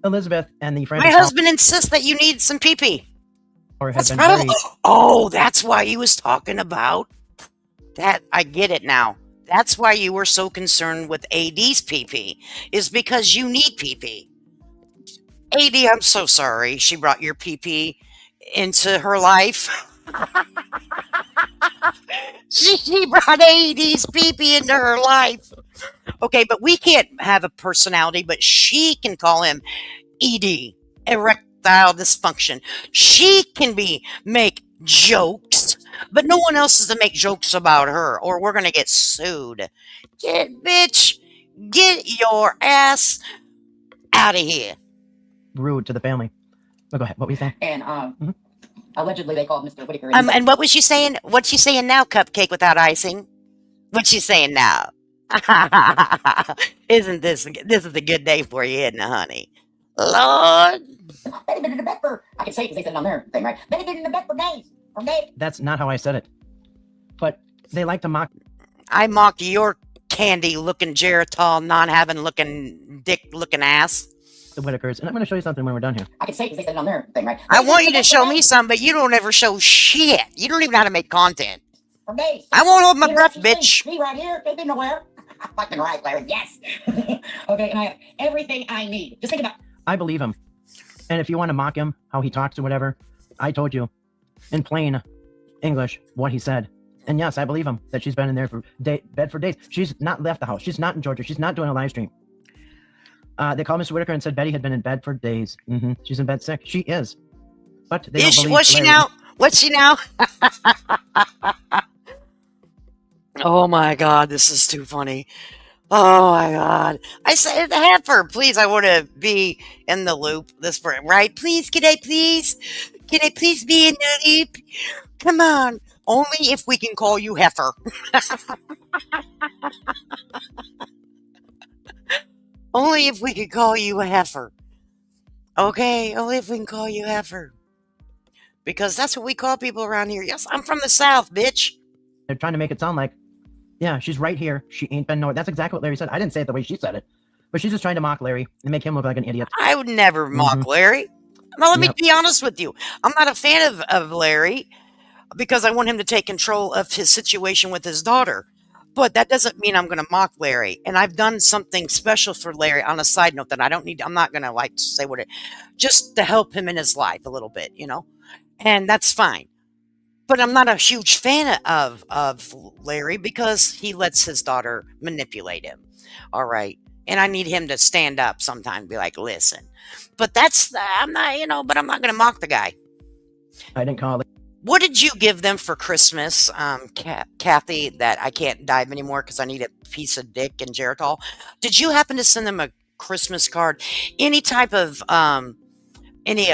Elizabeth and the My frantic husband insists that you need some pee-pee. flower have That's been probably. very Oh, that's why he was talking about that. I get it now. That's why you were so concerned with AD's pee-pee, is because you need pee-pee. AD, I'm so sorry she brought your pee-pee into her life. She brought AD's pee-pee into her life. Okay, but we can't have a personality, but she can call him ED, erectile dysfunction. She can make jokes, but no one else is to make jokes about her, or we're gonna get sued. Bitch, get your ass out of here. rude to the family. But go ahead. What were you saying? And Mhm. allegedly they called Mr. Whitaker. And And what was she saying? What's she saying now? Cupcake without icing. What's she saying now? Isn't this is a good day for you, isn't it, honey? Lord, Betty been in the bed for, I can say it because they said it on their thing, right? Betty been in the bed for days. For days. That's not how I said it. But they like to mock. I mock your candy-looking Geritol, non-having looking dick-looking ass. the Whitakers, and I'm going to show you something when we're done here. I can say it because they said it on their thing, right? I want you to show me some, but you don't ever show shit. You don't even know how to make content. For days. I won't hold my Here, breath, see, bitch. Me right here. They've been nowhere. Fucking right, Larry. Yes. Okay, and I have everything I need. Just think about. I believe him. And if you want to mock him, how he talks or whatever, I told you in plain English what he said. And yes, I believe him that she's been in there for bed for days. She's not left the house. She's not in Georgia. She's not doing a live stream. They called Mr. Whitaker and said Betty had been in bed for days. She's in bed sick. She is. But they don't believe What's she Larry. now? What's she now? Oh my God, this is too funny. Oh my God. I said, heifer, please. I want to be in the loop. Right? Please, can I please be in the loop? Come on. Only if we can call you heifer. Only if we can call you a heifer. Okay? Only if we can call you heifer. Because that's what we call people around here. Yes, I'm from the South, bitch. They're trying to make it sound like, yeah, she's right here. She ain't been nowhere. That's exactly what Larry said. I didn't say it the way she said it. But she's just trying to mock Larry and make him look like an idiot. I would never mock Larry. Now, let me be honest with you. I'm not a fan of Larry because I want him to take control of his situation with his daughter. But that doesn't mean I'm going to mock Larry. And I've done something special for Larry on a side note that I'm not going to like to say just to help him in his life a little bit, you know? And that's fine. But I'm not a huge fan of Larry because he lets his daughter manipulate him. All right. And I need him to stand up sometime and be like, listen. But I'm not, but I'm not going to mock the guy. I didn't call it. What did you give them for Christmas, Kathy, that I can't dive anymore because I need a piece of dick and Geritol? Did you happen to send them a Christmas card? Any type of, a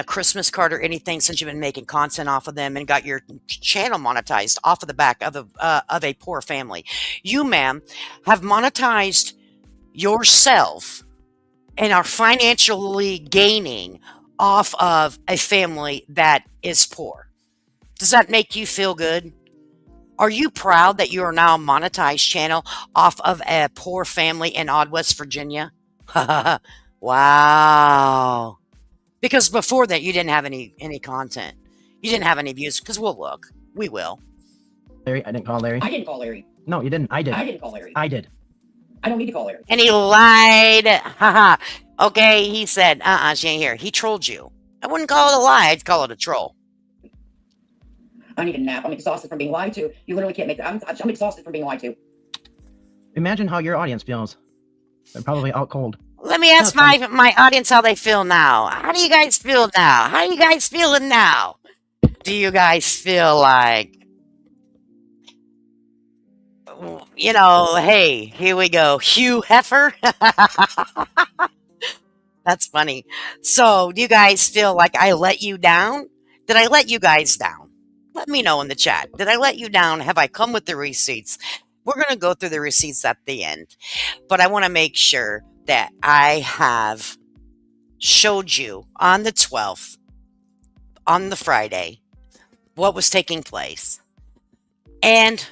Christmas card or anything since you've been making content off of them and got your channel monetized off of the back of a poor family? You, ma'am, have monetized yourself and are financially gaining off of a family that is poor. Does that make you feel good? Are you proud that you are now a monetized channel off of a poor family in Odd, West Virginia? Wow. Because before that, you didn't have any content. You didn't have any views. Because we'll look. We will. Larry, I didn't call Larry. I didn't call Larry. No, you didn't. I did. I didn't call Larry. I did. I don't need to call Larry. And he lied. Haha. Okay, he said, she ain't here. He trolled you. I wouldn't call it a lie. I'd call it a troll. I need a nap. I'm exhausted from being lied to. You literally can't make that. I'm exhausted from being lied to. Imagine how your audience feels. They're probably out cold. Let me ask my audience how they feel now. How do you guys feel now? How are you guys feeling now? Do you guys feel like, hey, here we go, Hugh Heffer? That's funny. So, do you guys feel like I let you down? Did I let you guys down? Let me know in the chat. Did I let you down? Have I come with the receipts? We're going to go through the receipts at the end. But I want to make sure that I have showed you on the 12th, on the Friday, what was taking place. And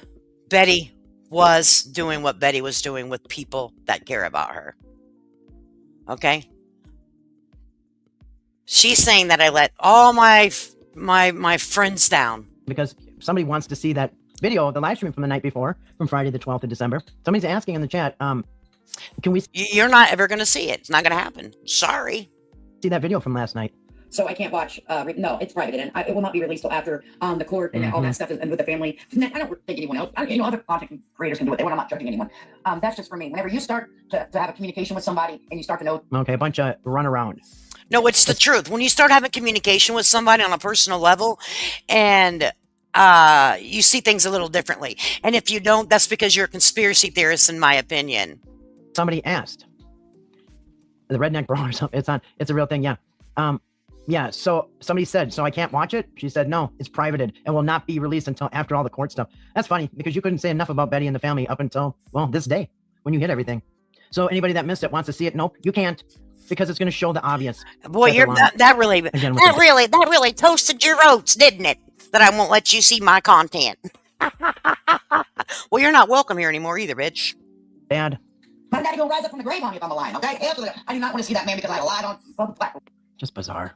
Betty was doing what Betty was doing with people that care about her. Okay? She's saying that I let all my friends down. because somebody wants to see that video, the live stream from the night before, from Friday the 12th of December. Somebody's asking in the chat, can we You're not ever going to see it. It's not going to happen. Sorry. see that video from last night? So I can't watch. No, it's private, and it will not be released till after the court and all that stuff, and with the family. I don't think anyone else. Other content creators can do what they want. I'm not judging anyone. That's just for me. Whenever you start to have a communication with somebody, and you start to know. Okay, a bunch of runaround. No, it's the truth. When you start having communication with somebody on a personal level, and you see things a little differently, and if you don't, that's because you're a conspiracy theorist, in my opinion. Somebody asked. The Redneck Brawler. It's a real thing. Yeah. Yeah, so somebody said, so I can't watch it? She said, no, it's privated and will not be released until after all the court stuff. That's funny because you couldn't say enough about Betty and the family up until, well, this day when you hit everything. So anybody that missed it wants to see it? Nope, you can't because it's going to show the obvious. Boy, that really toasted your oats, didn't it? That I won't let you see my content. Well, you're not welcome here anymore either, bitch. Dad. My daddy gonna rise up from the grave on me if I'm alive, okay? I do not want to see that man because I lied on the platform. Just bizarre.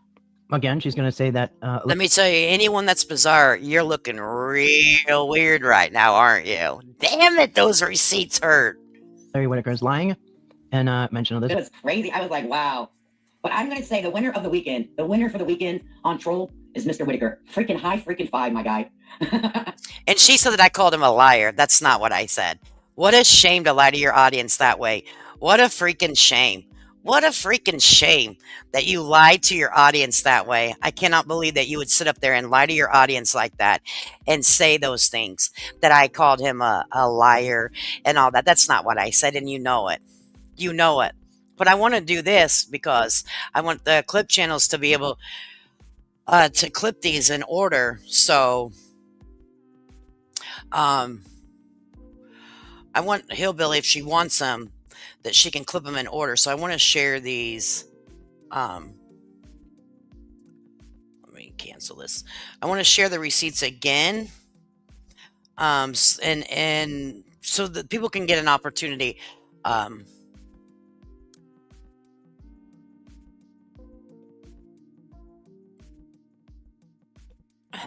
Again, she's going to say that. Let me tell you, anyone that's bizarre, you're looking real weird right now, aren't you? Damn it, those receipts hurt. Larry Whitaker is lying and mention of this. It was crazy. I was like, wow. But I'm going to say the winner of the weekend, the winner for the weekend on Troll is Mr. Whitaker. Freaking high freaking five, my guy. And she said that I called him a liar. That's not what I said. What a shame to lie to your audience that way. What a freaking shame. What a freaking shame that you lied to your audience that way. I cannot believe that you would sit up there and lie to your audience like that and say those things, that I called him a liar and all that. That's not what I said, and you know it. You know it. But I want to do this because I want the clip channels to be able to clip these in order. So I want Hillbilly, if she wants them, that she can clip them in order. So I want to share these. Let me cancel this. I want to share the receipts again. And so that people can get an opportunity. Add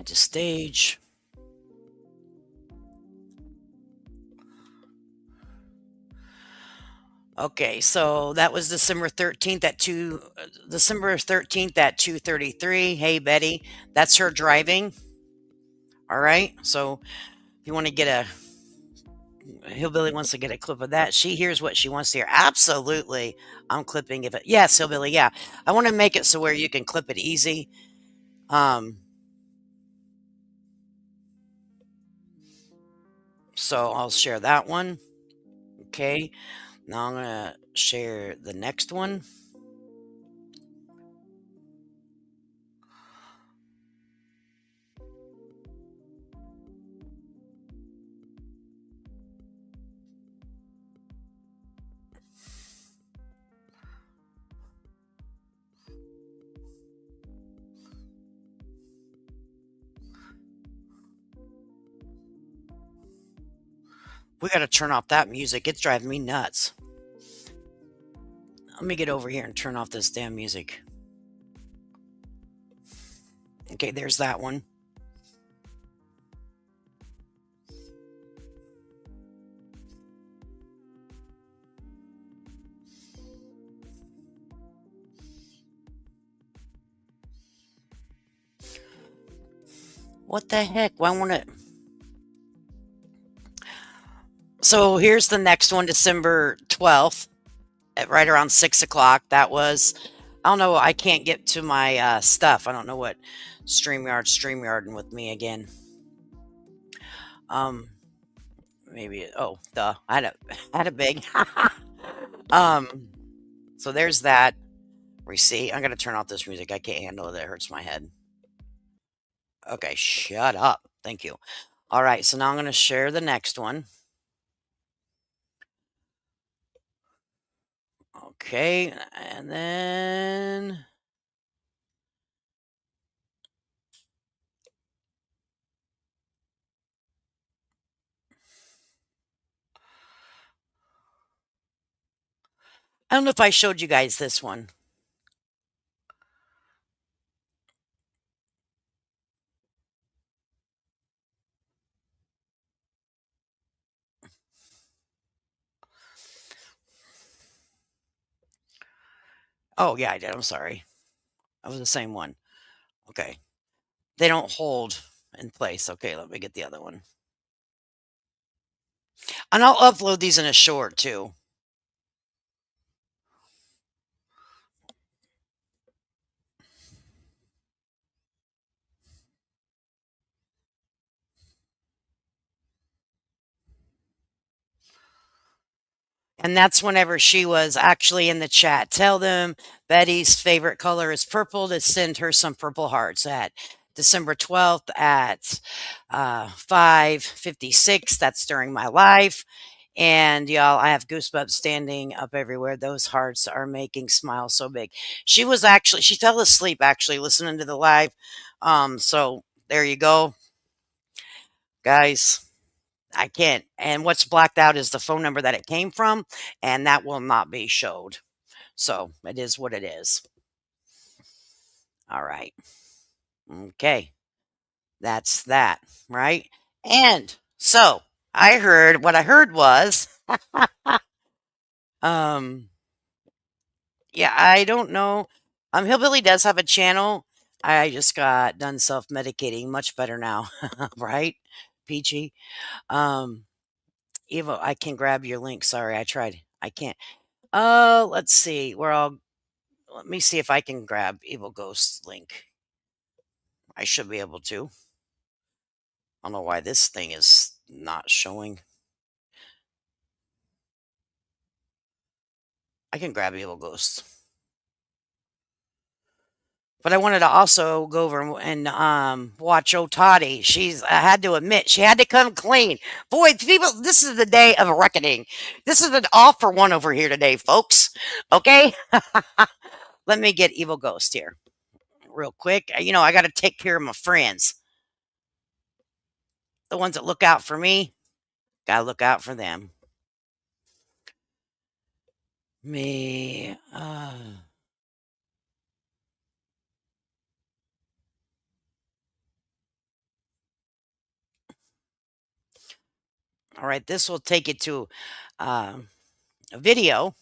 to stage. Okay, so that was December 13th at 2:33. Hey Betty, that's her driving. All right. So if you want to get Hillbilly wants to get a clip of that. She hears what she wants to hear. Absolutely. I'm clipping yes, Hillbilly, yeah. I want to make it so where you can clip it easy. So I'll share that one. Okay. Now I'm going to share the next one. We got to turn off that music. It's driving me nuts. Let me get over here and turn off this damn music. Okay, there's that one. What the heck? Why won't it? So here's the next one, December 12th, at right around 6 o'clock. That was, I don't know, I can't get to my stuff. I don't know what StreamYarding with me again. Maybe, oh, duh, I had a big. So there's that receipt. I'm going to turn off this music. I can't handle it. It hurts my head. Okay, shut up. Thank you. All right, so now I'm going to share the next one. Okay, and then I don't know if I showed you guys this one. Oh, yeah, I did. I'm sorry. That was the same one. Okay. They don't hold in place. Okay, let me get the other one. And I'll upload these in a short too. And that's whenever she was actually in the chat. Tell them Betty's favorite color is purple to send her some purple hearts at December 12th at 5:56. That's during my live. And y'all, I have goosebumps standing up everywhere. Those hearts are making smiles so big. She fell asleep actually listening to the live. So there you go, guys. I can't. And what's blacked out is the phone number that it came from, and that will not be showed. So it is what it is. All right. Okay. That's that, right? And so what I heard was, yeah, I don't know. Hillbilly does have a channel. I just got done self-medicating, much better now, right? Peachy. Evo, I can grab your link. Sorry, I tried. I can't. Let's see. Let me see if I can grab Evil Ghost's link. I should be able to. I don't know why this thing is not showing. I can grab Evil Ghost. But I wanted to also go over and watch Otati. I had to admit, she had to come clean. Boy, people, this is the day of a reckoning. This is an all for one over here today, folks. Okay? Let me get Evil Ghost here real quick. I got to take care of my friends. The ones that look out for me, got to look out for them. Me. All right, this will take you to a video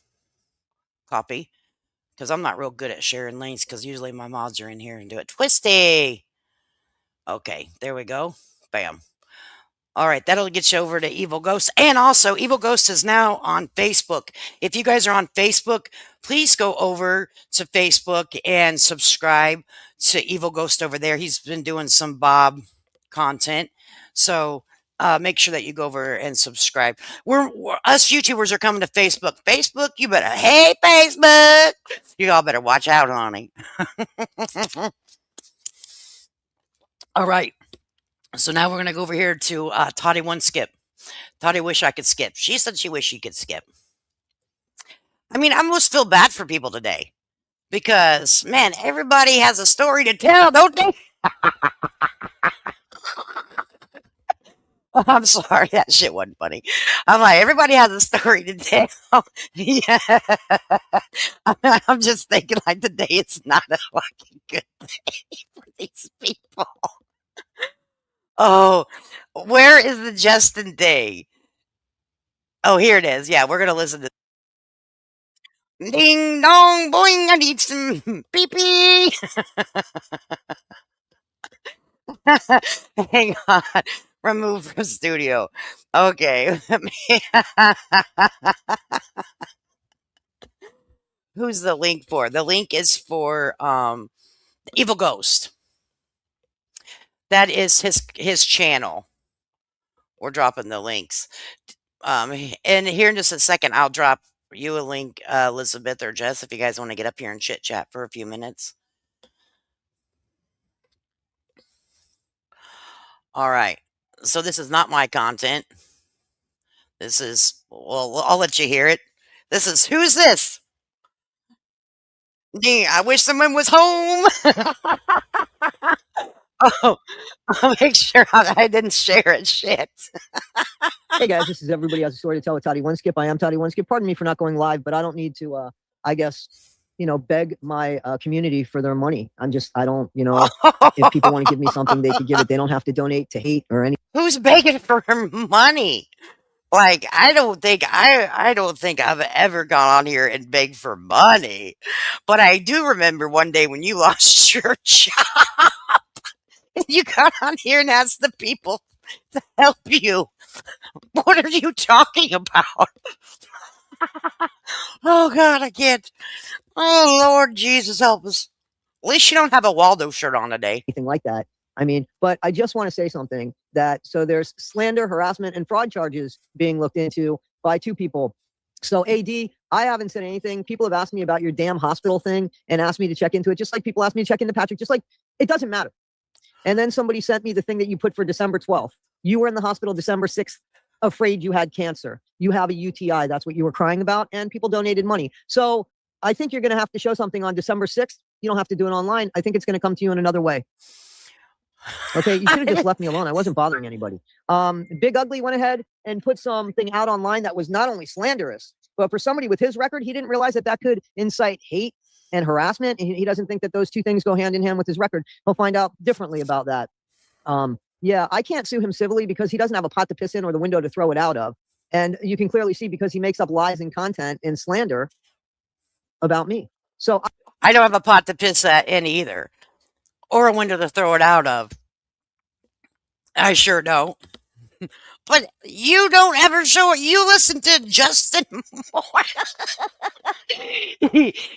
copy because I'm not real good at sharing links because usually my mods are in here and do it. Twisty. Okay, there we go. Bam. All right, that'll get you over to Evil Ghost. And also, Evil Ghost is now on Facebook. If you guys are on Facebook, please go over to Facebook and subscribe to Evil Ghost over there. He's been doing some Bob content. So make sure that you go over and subscribe. Us YouTubers are coming to Facebook. Facebook, you better, hey, Facebook. You all better watch out, honey. All right. So now we're going to go over here to Toddy One Skip. Toddy wish I could skip. She said she wished she could skip. I mean, I almost feel bad for people today because, man, everybody has a story to tell, don't they? I'm sorry, that shit wasn't funny. I'm like, everybody has a story to tell. Yeah. I'm just thinking, like, today it's not a fucking good day for these people. Oh, where is the Justin Day? Oh, here it is. Yeah, we're going to listen to ding dong boing. I need some pee pee. Hang on. Remove from studio. Okay. Who's the link for? The link is for Evil Ghost. That is his channel. We're dropping the links. And here in just a second, I'll drop you a link, Elizabeth or Jess, if you guys want to get up here and chit chat for a few minutes. All right. So this is not my content. This is, well, I'll let you hear it. This is, who's this? I wish someone was home. Oh, I'll make sure I didn't share it. Shit. Hey guys, this is Everybody Has a Story to Tell with Toddy One Skip. I am Toddy One Skip. Pardon me for not going live, but I don't need to, I guess, beg my community for their money. I don't, if people want to give me something, they could give it. They don't have to donate to hate or any. Who's begging for money? Like, I don't think I've ever gone on here and begged for money. But I do remember one day when you lost your job and you got on here and asked the people to help you. What are you talking about? Oh God, I can't. Oh Lord Jesus, help us. At least you don't have a Waldo shirt on today. Anything like that. I mean, but I just want to say something so there's slander, harassment, and fraud charges being looked into by 2 people. So AD, I haven't said anything. People have asked me about your damn hospital thing and asked me to check into it, just like people asked me to check into Patrick, just like it doesn't matter. And then somebody sent me the thing that you put for December 12th. You were in the hospital December 6th, afraid you had cancer. You have a UTI. That's what you were crying about. And people donated money. So I think you're going to have to show something on December 6th. You don't have to do it online. I think it's going to come to you in another way. Okay, you should have just left me alone. I wasn't bothering anybody. Big Ugly went ahead and put something out online that was not only slanderous, but for somebody with his record, he didn't realize that could incite hate and harassment. He doesn't think that those 2 things go hand in hand with his record. He'll find out differently about that. Yeah, I can't sue him civilly because he doesn't have a pot to piss in or the window to throw it out of. And you can clearly see because he makes up lies and content and slander about me. So I don't have a pot to piss in either, or a window to throw it out of. I sure don't. But you don't ever show it. You listen to Justin Moore.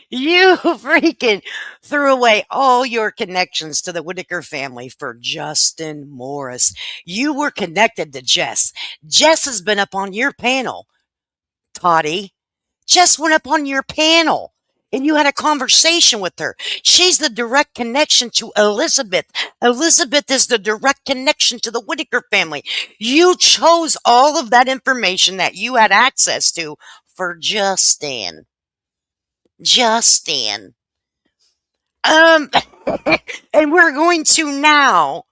You freaking threw away all your connections to the Whitaker family for Justin Morris. You were connected to Jess. Jess has been up on your panel, Toddy. Jess went up on your panel. And you had a conversation with her. She's the direct connection to Elizabeth. Elizabeth is the direct connection to the Whitaker family. You chose all of that information that you had access to for Justin. Justin. And we're going to now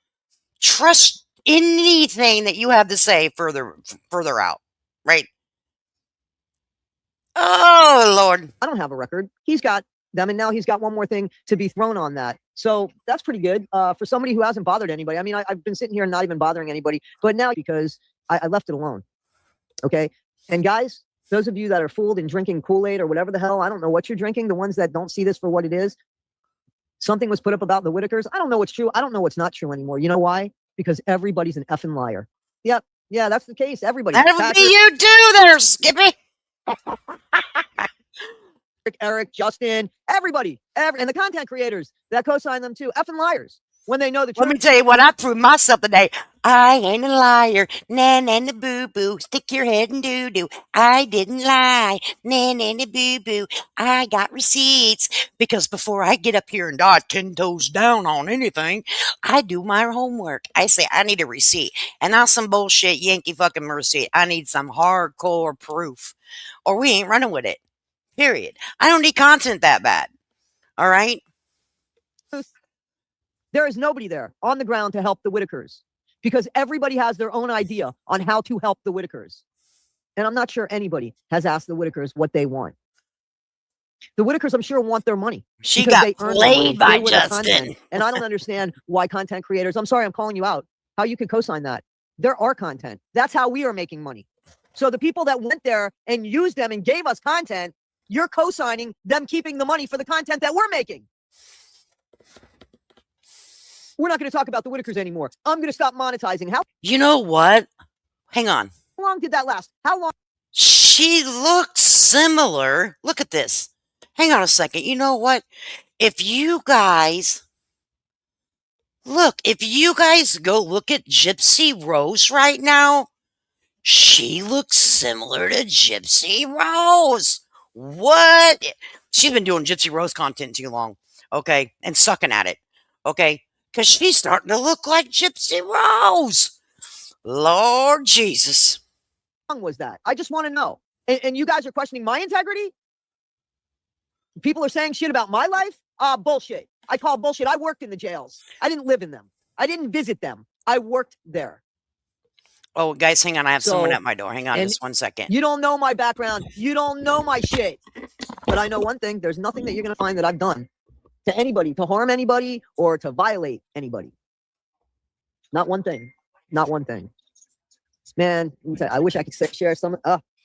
trust anything that you have to say further out, right? Oh, Lord. I don't have a record. He's got them, and now he's got one more thing to be thrown on that. So that's pretty good for somebody who hasn't bothered anybody. I mean, I've been sitting here and not even bothering anybody, but now because I left it alone. Okay. And guys, those of you that are fooled and drinking Kool-Aid or whatever the hell, I don't know what you're drinking, the ones that don't see this for what it is. Something was put up about the Whitakers. I don't know what's true. I don't know what's not true anymore. You know why? Because everybody's an effing liar. Yep. Yeah, that's the case. Everybody. That would be you too there, Skippy. Eric, Justin, everybody, and the content creators that co-sign them too, effing liars when they know the truth. Let me tell you what I proved myself today. I ain't a liar. Nan and the boo boo. Stick your head in doo doo. I didn't lie. Nan and the boo boo. I got receipts because before I get up here and dot 10 toes down on anything, I do my homework. I say I need a receipt, and not some bullshit Yankee fucking receipt. I need some hardcore proof, or we ain't running with it. Period. I don't need content that bad. All right. There is nobody there on the ground to help the Whitakers because everybody has their own idea on how to help the Whitakers. And I'm not sure anybody has asked the Whitakers what they want. The Whitakers, I'm sure, want their money. She got played by Justin. And I don't understand why content creators, I'm sorry, I'm calling you out, how you can co-sign that. There are content. That's how we are making money. So the people that went there and used them and gave us content, you're co-signing them keeping the money for the content that we're making. We're not going to talk about the Whitakers anymore. I'm going to stop monetizing. How? You know what? Hang on. How long did that last? How long? She looks similar. Look at this. Hang on a second. You know what? If you guys go look at Gypsy Rose right now, she looks similar to Gypsy Rose. What? She's been doing Gypsy Rose content too long, okay? And sucking at it, okay? Because she's starting to look like Gypsy Rose. Lord Jesus. How long was that? I just want to know. And you guys are questioning my integrity? People are saying shit about my life? Bullshit. I call bullshit. I worked in the jails. I didn't live in them. I didn't visit them. I worked there. Oh, guys, hang on. I have someone So- at my door. Hang on and just 1 second. You don't know my background. You don't know my shit. But I know one thing. There's nothing that you're going to find that I've done to anybody, to harm anybody or to violate anybody. Not one thing. Not one thing. Man, let me tell you, I wish I could share some.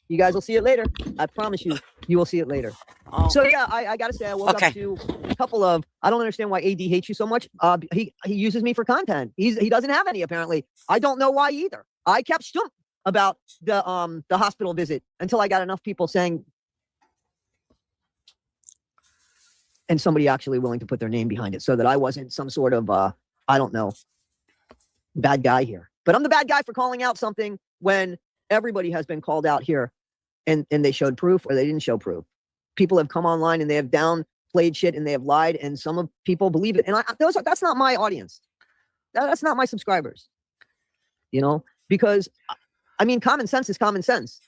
You guys will see it later. I promise you, you will see it later. Oh, So yeah, I got to say, I woke Okay. up to a couple of. I don't understand why AD hates you so much. He uses me for content. He doesn't have any apparently. I don't know why either. I kept stum about the hospital visit until I got enough people saying, and somebody actually willing to put their name behind it, so that I wasn't some sort of I don't know, bad guy here. But I'm the bad guy for calling out something when everybody has been called out here, and they showed proof or they didn't show proof. People have come online and they have downplayed shit and they have lied, and some of people believe it. And that's not my audience. That's not my subscribers. You know, because I mean, common sense is common sense.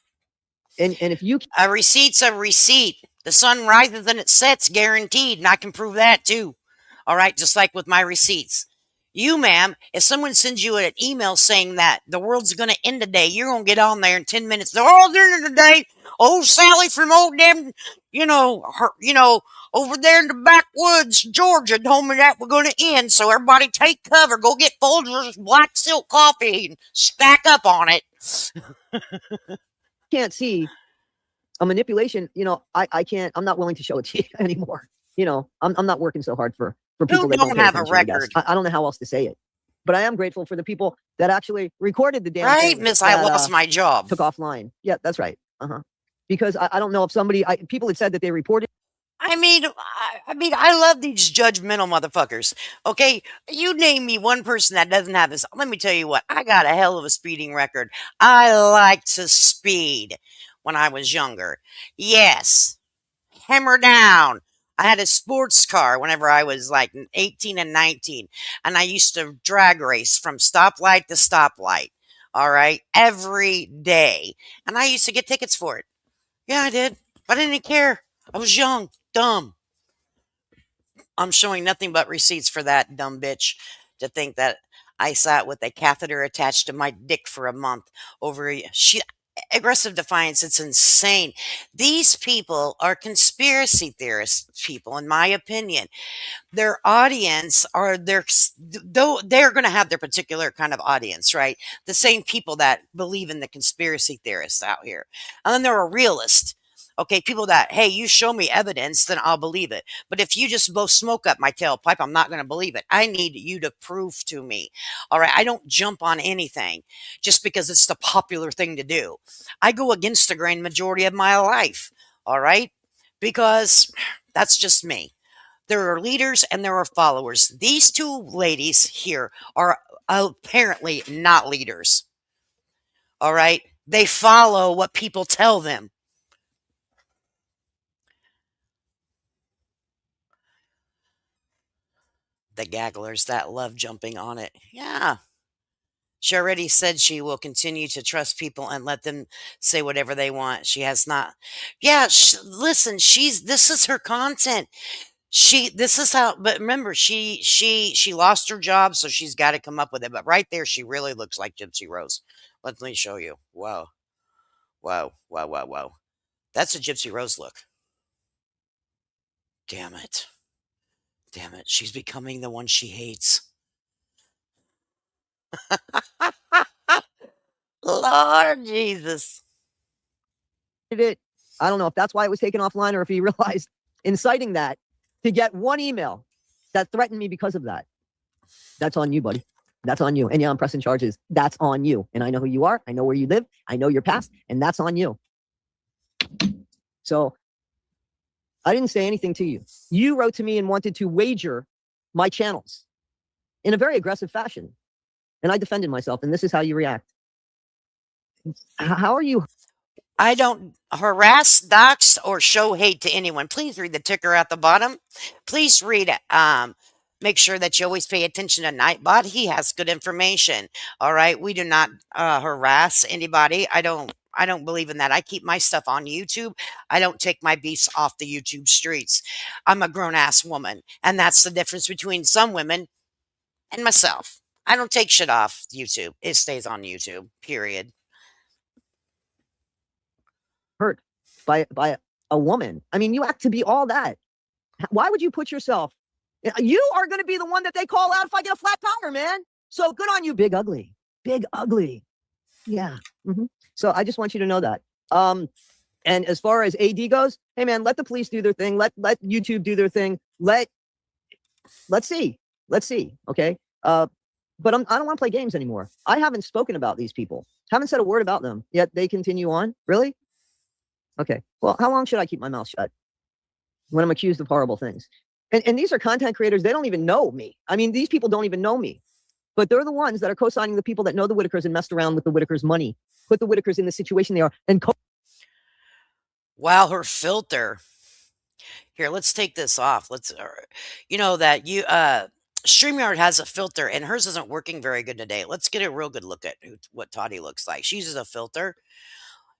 And if you a receipt's a receipt. The sun rises and it sets, guaranteed. And I can prove that too. All right. Just like with my receipts. You, ma'am, if someone sends you an email saying that the world's going to end today, you're going to get on there in 10 minutes. The world's ending today. Oh, Sally from old damn, over there in the backwoods, Georgia, told me that we're going to end. So everybody take cover. Go get Folgers black silk coffee and stack up on it. can't see a manipulation, I can't. I'm not willing to show it to you anymore. I'm not working so hard for people that don't pay have a attention, I guess. record? I don't know how else to say it, but I am grateful for the people that actually recorded the damn Right, thing Miss, I that, lost my job. took offline. Yeah, that's right. Because I don't know if people had said that they reported. I mean, I love these judgmental motherfuckers. Okay, you name me one person that doesn't have this. Let me tell you what, I got a hell of a speeding record. I like to speed when I was younger. Yes, hammer down. I had a sports car whenever I was like 18 and 19, and I used to drag race from stoplight to stoplight. All right, every day, and I used to get tickets for it. Yeah, I did, but I didn't care. I was young. Dumb. I'm showing nothing but receipts for that dumb bitch to think that I sat with a catheter attached to my dick for a month over aggressive defiance. It's insane. These people are conspiracy theorists people, in my opinion. Their audience are they're going to have their particular kind of audience, right? The same people that believe in the conspiracy theorists out here. And then there are realists. Okay, people that, hey, you show me evidence, then I'll believe it. But if you just blow smoke up my tailpipe, I'm not going to believe it. I need you to prove to me. All right, I don't jump on anything just because it's the popular thing to do. I go against the grain majority of my life. All right, because that's just me. There are leaders and there are followers. These two ladies here are apparently not leaders. All right, they follow what people tell them. The gagglers that love jumping on it. Yeah. She already said she will continue to trust people and let them say whatever they want. She has not. Yeah, listen, this is her content. This is how, but remember, she lost her job, so she's got to come up with it. But right there, she really looks like Gypsy Rose. Let me show you. Whoa. Whoa, whoa, whoa, whoa. That's a Gypsy Rose look. Damn it. Damn it. She's becoming the one she hates. Lord Jesus. It. I don't know if that's why it was taken offline or if he realized inciting that to get one email that threatened me because of that. That's on you, buddy. That's on you. And yeah, I'm pressing charges. That's on you. And I know who you are. I know where you live. I know your past. And that's on you. So I didn't say anything to you. You wrote to me and wanted to wager my channels in a very aggressive fashion. And I defended myself. And this is how you react. How are you? I don't harass, dox, or show hate to anyone. Please read the ticker at the bottom. Please read it. Make sure that you always pay attention to Nightbot. He has good information. All right. We do not harass anybody. I don't believe in that. I keep my stuff on YouTube. I don't take my beasts off the YouTube streets. I'm a grown ass woman. And that's the difference between some women and myself. I don't take shit off YouTube. It stays on YouTube. Period. Hurt by a woman. I mean, you have to be all that. Why would you put yourself? You are going to be the one that they call out if I get a flat tire, man. So good on you, big ugly, big ugly. Yeah. So I just want you to know that. And as far as AD goes, hey man, let the police do their thing. Let YouTube do their thing. Let's see. Okay. But I don't want to play games anymore. I haven't spoken about these people. Haven't said a word about them yet. They continue on. Really? Okay. Well, how long should I keep my mouth shut when I'm accused of horrible things? And these are content creators. They don't even know me. I mean, these people don't even know me, but they're the ones that are co-signing the people that know the Whitakers and messed around with the Whitakers' money, put the Whitakers in the situation they are. And Wow, her filter. Here, let's take this off. Let's, you know that you, StreamYard has a filter and hers isn't working very good today. Let's get a real good look at what Toddy looks like. She uses a filter.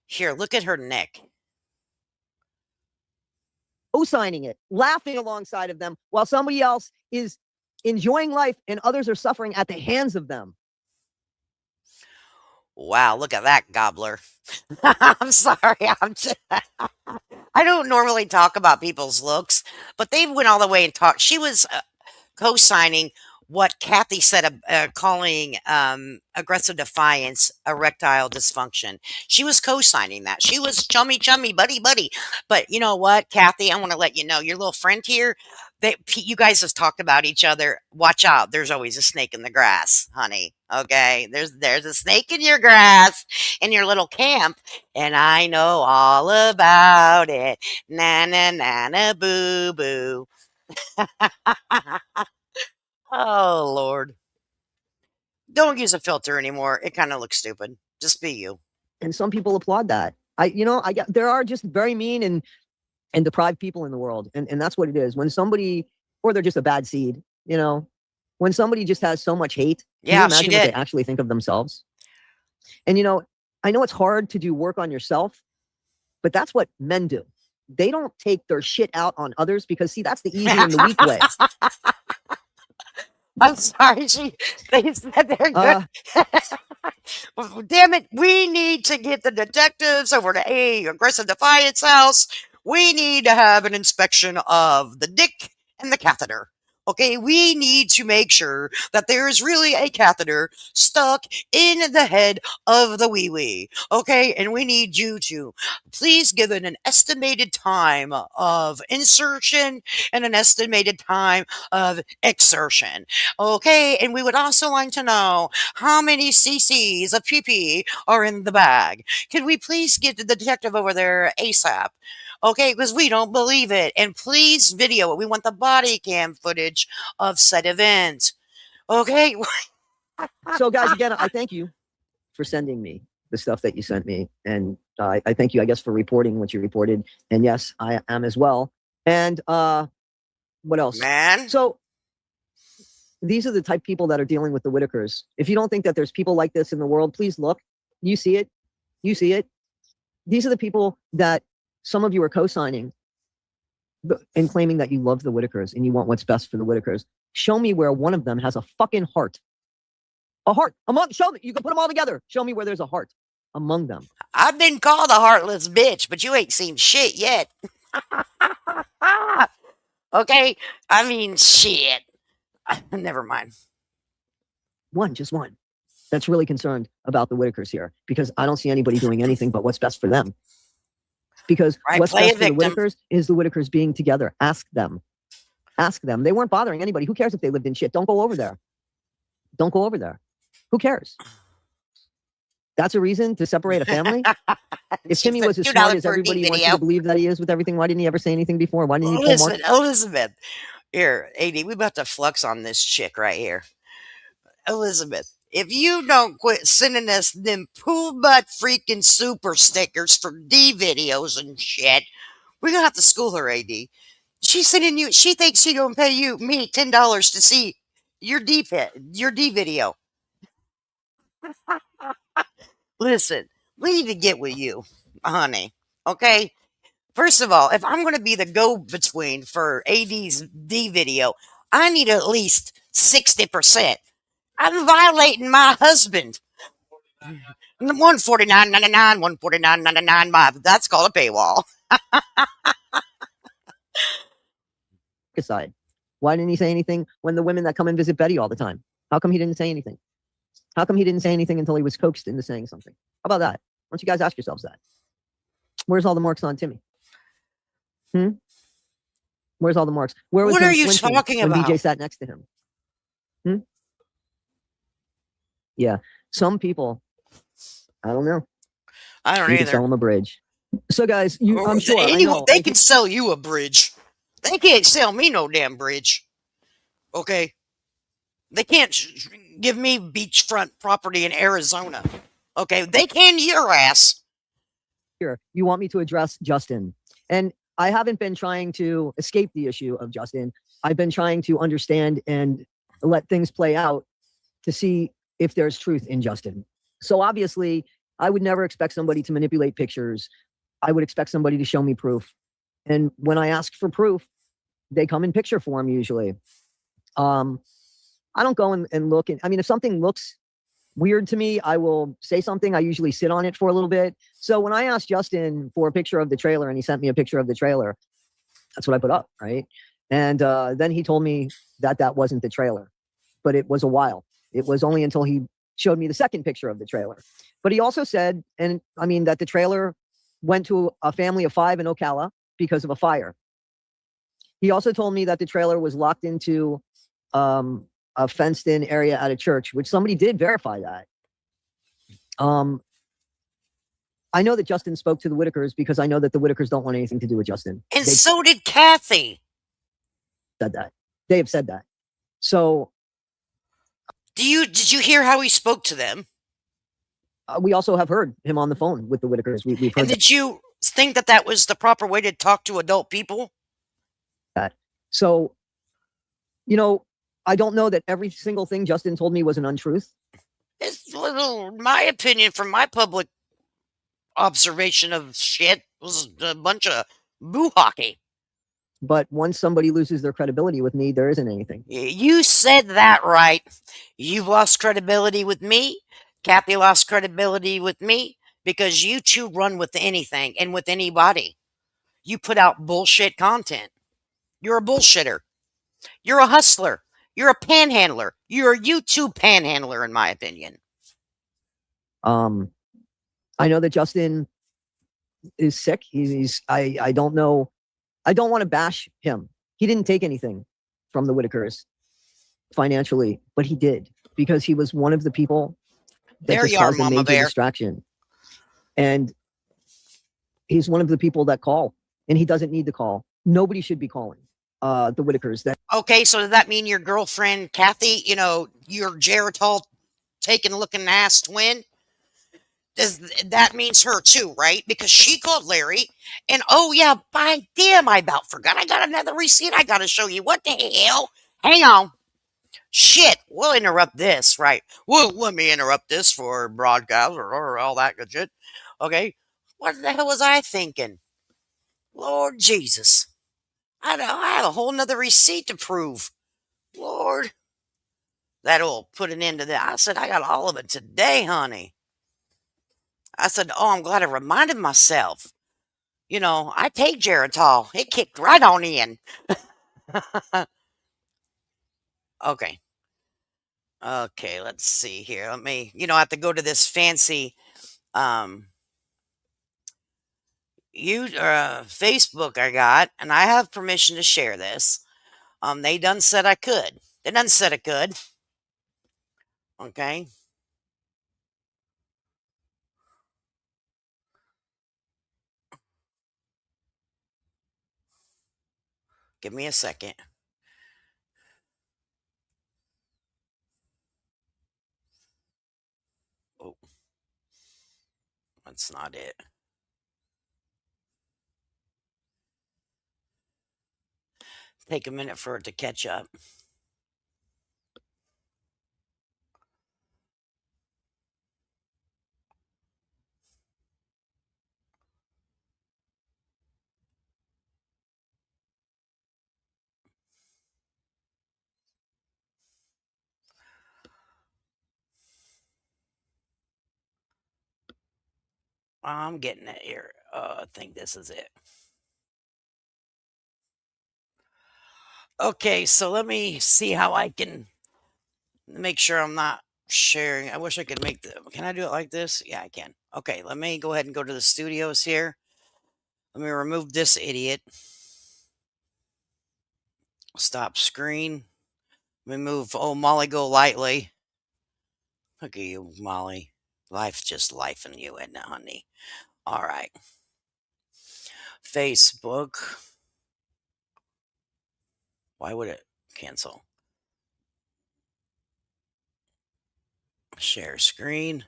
Here, look at her neck. co-signing it, laughing alongside of them while somebody else is enjoying life and others are suffering at the hands of them. Wow, look at that gobbler. I'm sorry. I don't normally talk about people's looks, but they went all the way and talked. She was co-signing what Kathy said, calling aggressive defiance erectile dysfunction. She was co-signing that. She was chummy, buddy. But you know what, Kathy, I want to let you know, your little friend here, you guys have talked about each other. Watch out. There's always a snake in the grass, honey. Okay. There's a snake in your grass in your little camp. And I know all about it. Na, na, na, na, boo, boo. Oh, Lord. Don't use a filter anymore. It kind of looks stupid. Just be you. And some people applaud that. There are just very mean and deprived people in the world. And that's what it is. When somebody, or they're just a bad seed, when somebody just has so much hate, can you imagine what they actually think of themselves? And I know it's hard to do work on yourself, but that's what men do. They don't take their shit out on others because, see, that's the easy and the weak way. I'm sorry. They said they're good. Damn it. We need to get the detectives over to Aggressive Defiance house. We need to have an inspection of the dick and the catheter. Okay, we need to make sure that there is really a catheter stuck in the head of the wee-wee. Okay, and we need you to please give it an estimated time of insertion and an estimated time of exertion. Okay, and we would also like to know how many cc's of pee-pee are in the bag. Could we please get the detective over there ASAP? Okay, because we don't believe it. And please video it. We want the body cam footage of said event. Okay? So, guys, again, I thank you for sending me the stuff that you sent me. And I thank you, I guess, for reporting what you reported. And yes, I am as well. And what else? Man. So these are the type of people that are dealing with the Whitakers. If you don't think that there's people like this in the world, please look. You see it. You see it. These are the people that some of you are co-signing and claiming that you love the Whitakers and you want what's best for the Whitakers. Show me where one of them has a fucking heart. A heart. Show me. You can put them all together. Show me where there's a heart among them. I've been called a heartless bitch, but you ain't seen shit yet. Okay? I mean, shit. Never mind. Just one. That's really concerned about the Whitakers here, because I don't see anybody doing anything but what's best for them. Because what's best for the Whitakers is the Whitakers being together. Ask them. Ask them. They weren't bothering anybody. Who cares if they lived in shit? Don't go over there. Don't go over there. Who cares? That's a reason to separate a family? If Timmy was as smart as everybody wants you to believe that he is with everything, why didn't he ever say anything before? Why didn't he pull more? Elizabeth. Here, AD, we about to flux on this chick right here. Elizabeth, if you don't quit sending us them pool butt freaking super stickers for D videos and shit, we're gonna have to school her, AD. She's sending you, she thinks she gonna pay me $10 to see your D video. Listen, we need to get with you, honey. Okay? First of all, if I'm gonna be the go-between for AD's D video, I need at least 60%. I'm violating my husband. 149.99, 149.99. That's called a paywall. Aside, why didn't he say anything when the women that come and visit Betty all the time? How come he didn't say anything? How come he didn't say anything until he was coaxed into saying something? How about that? Why don't you guys ask yourselves that? Where's all the marks on Timmy? Where's all the marks? Where was What him are you flinching talking when about? BJ sat next to him? Yeah, some people, I don't know. I don't You can sell either. them a bridge. So, guys, I'm sure. I Anyone, know. they can sell you a bridge. They can't sell me no damn bridge. Okay? They can't give me beachfront property in Arizona. Okay? They can your ass. Here, you want me to address Justin. And I haven't been trying to escape the issue of Justin. I've been trying to understand and let things play out to see if there's truth in Justin. So obviously, I would never expect somebody to manipulate pictures. I would expect somebody to show me proof. And when I ask for proof, they come in picture form usually. I don't go and look. I mean, if something looks weird to me, I will say something. I usually sit on it for a little bit. So when I asked Justin for a picture of the trailer and he sent me a picture of the trailer, that's what I put up, right? And then he told me that that wasn't the trailer, but it was a while. It was only until he showed me the second picture of the trailer. But he also said, and I mean, that the trailer went to a family of 5 in Ocala because of a fire. He also told me that the trailer was locked into a fenced in area at a church, which somebody did verify that. I know that Justin spoke to the Whitakers because I know that the Whitakers don't want anything to do with Justin. And so did Kathy. Said that. They have said that. So did you hear how he spoke to them? We also have heard him on the phone with the Whitakers. We've heard. And did you think that that was the proper way to talk to adult people? That. So, you know, I don't know that every single thing Justin told me was an untruth. It's my opinion from my public observation of shit was a bunch of boo hockey. But once somebody loses their credibility with me, there isn't anything. You said that right. You've lost credibility with me. Kathy lost credibility with me because you two run with anything and with anybody. You put out bullshit content. You're a bullshitter. You're a hustler. You're a panhandler. You're a YouTube panhandler, in my opinion. I know that Justin is sick. I don't know. I don't want to bash him. He didn't take anything from the Whitakers financially, but he did because he was one of the people that There just you are, caused a Mama major Bear. distraction. And he's one of the people that call, and he doesn't need to call. Nobody should be calling the Whitakers. Okay, so does that mean your girlfriend, Kathy, your Geritol taking looking ass twin? That means her too, right? Because she called Larry, and oh yeah, by damn, I about forgot. I got another receipt I gotta show you. What the hell? Hang on. Shit, we'll interrupt this, right? Well, let me interrupt this for broadcast or all that good shit. Okay, what the hell was I thinking? Lord Jesus, I have a whole nother receipt to prove. Lord, that'll put an end to that. I said I got all of it today, honey. I said, oh, I'm glad I reminded myself. I take Geritol. It kicked right on in. Okay. Okay, let's see here. Let me, I have to go to this fancy Facebook I got, and I have permission to share this. They done said I could. They done said I could. Okay. Give me a second. Oh, that's not it. Take a minute for it to catch up. I'm getting it here. I think this is it. Okay, so let me see how I can make sure I'm not sharing. I wish I could make the. Can I do it like this? Yeah, I can. Okay, let me go ahead and go to the studios here. Let me remove this idiot. Stop screen. Let me move. Oh, Molly, go lightly. Look at you, Molly. Life's just life in you, isn't it, honey? All right. Facebook. Why would it cancel? Share screen.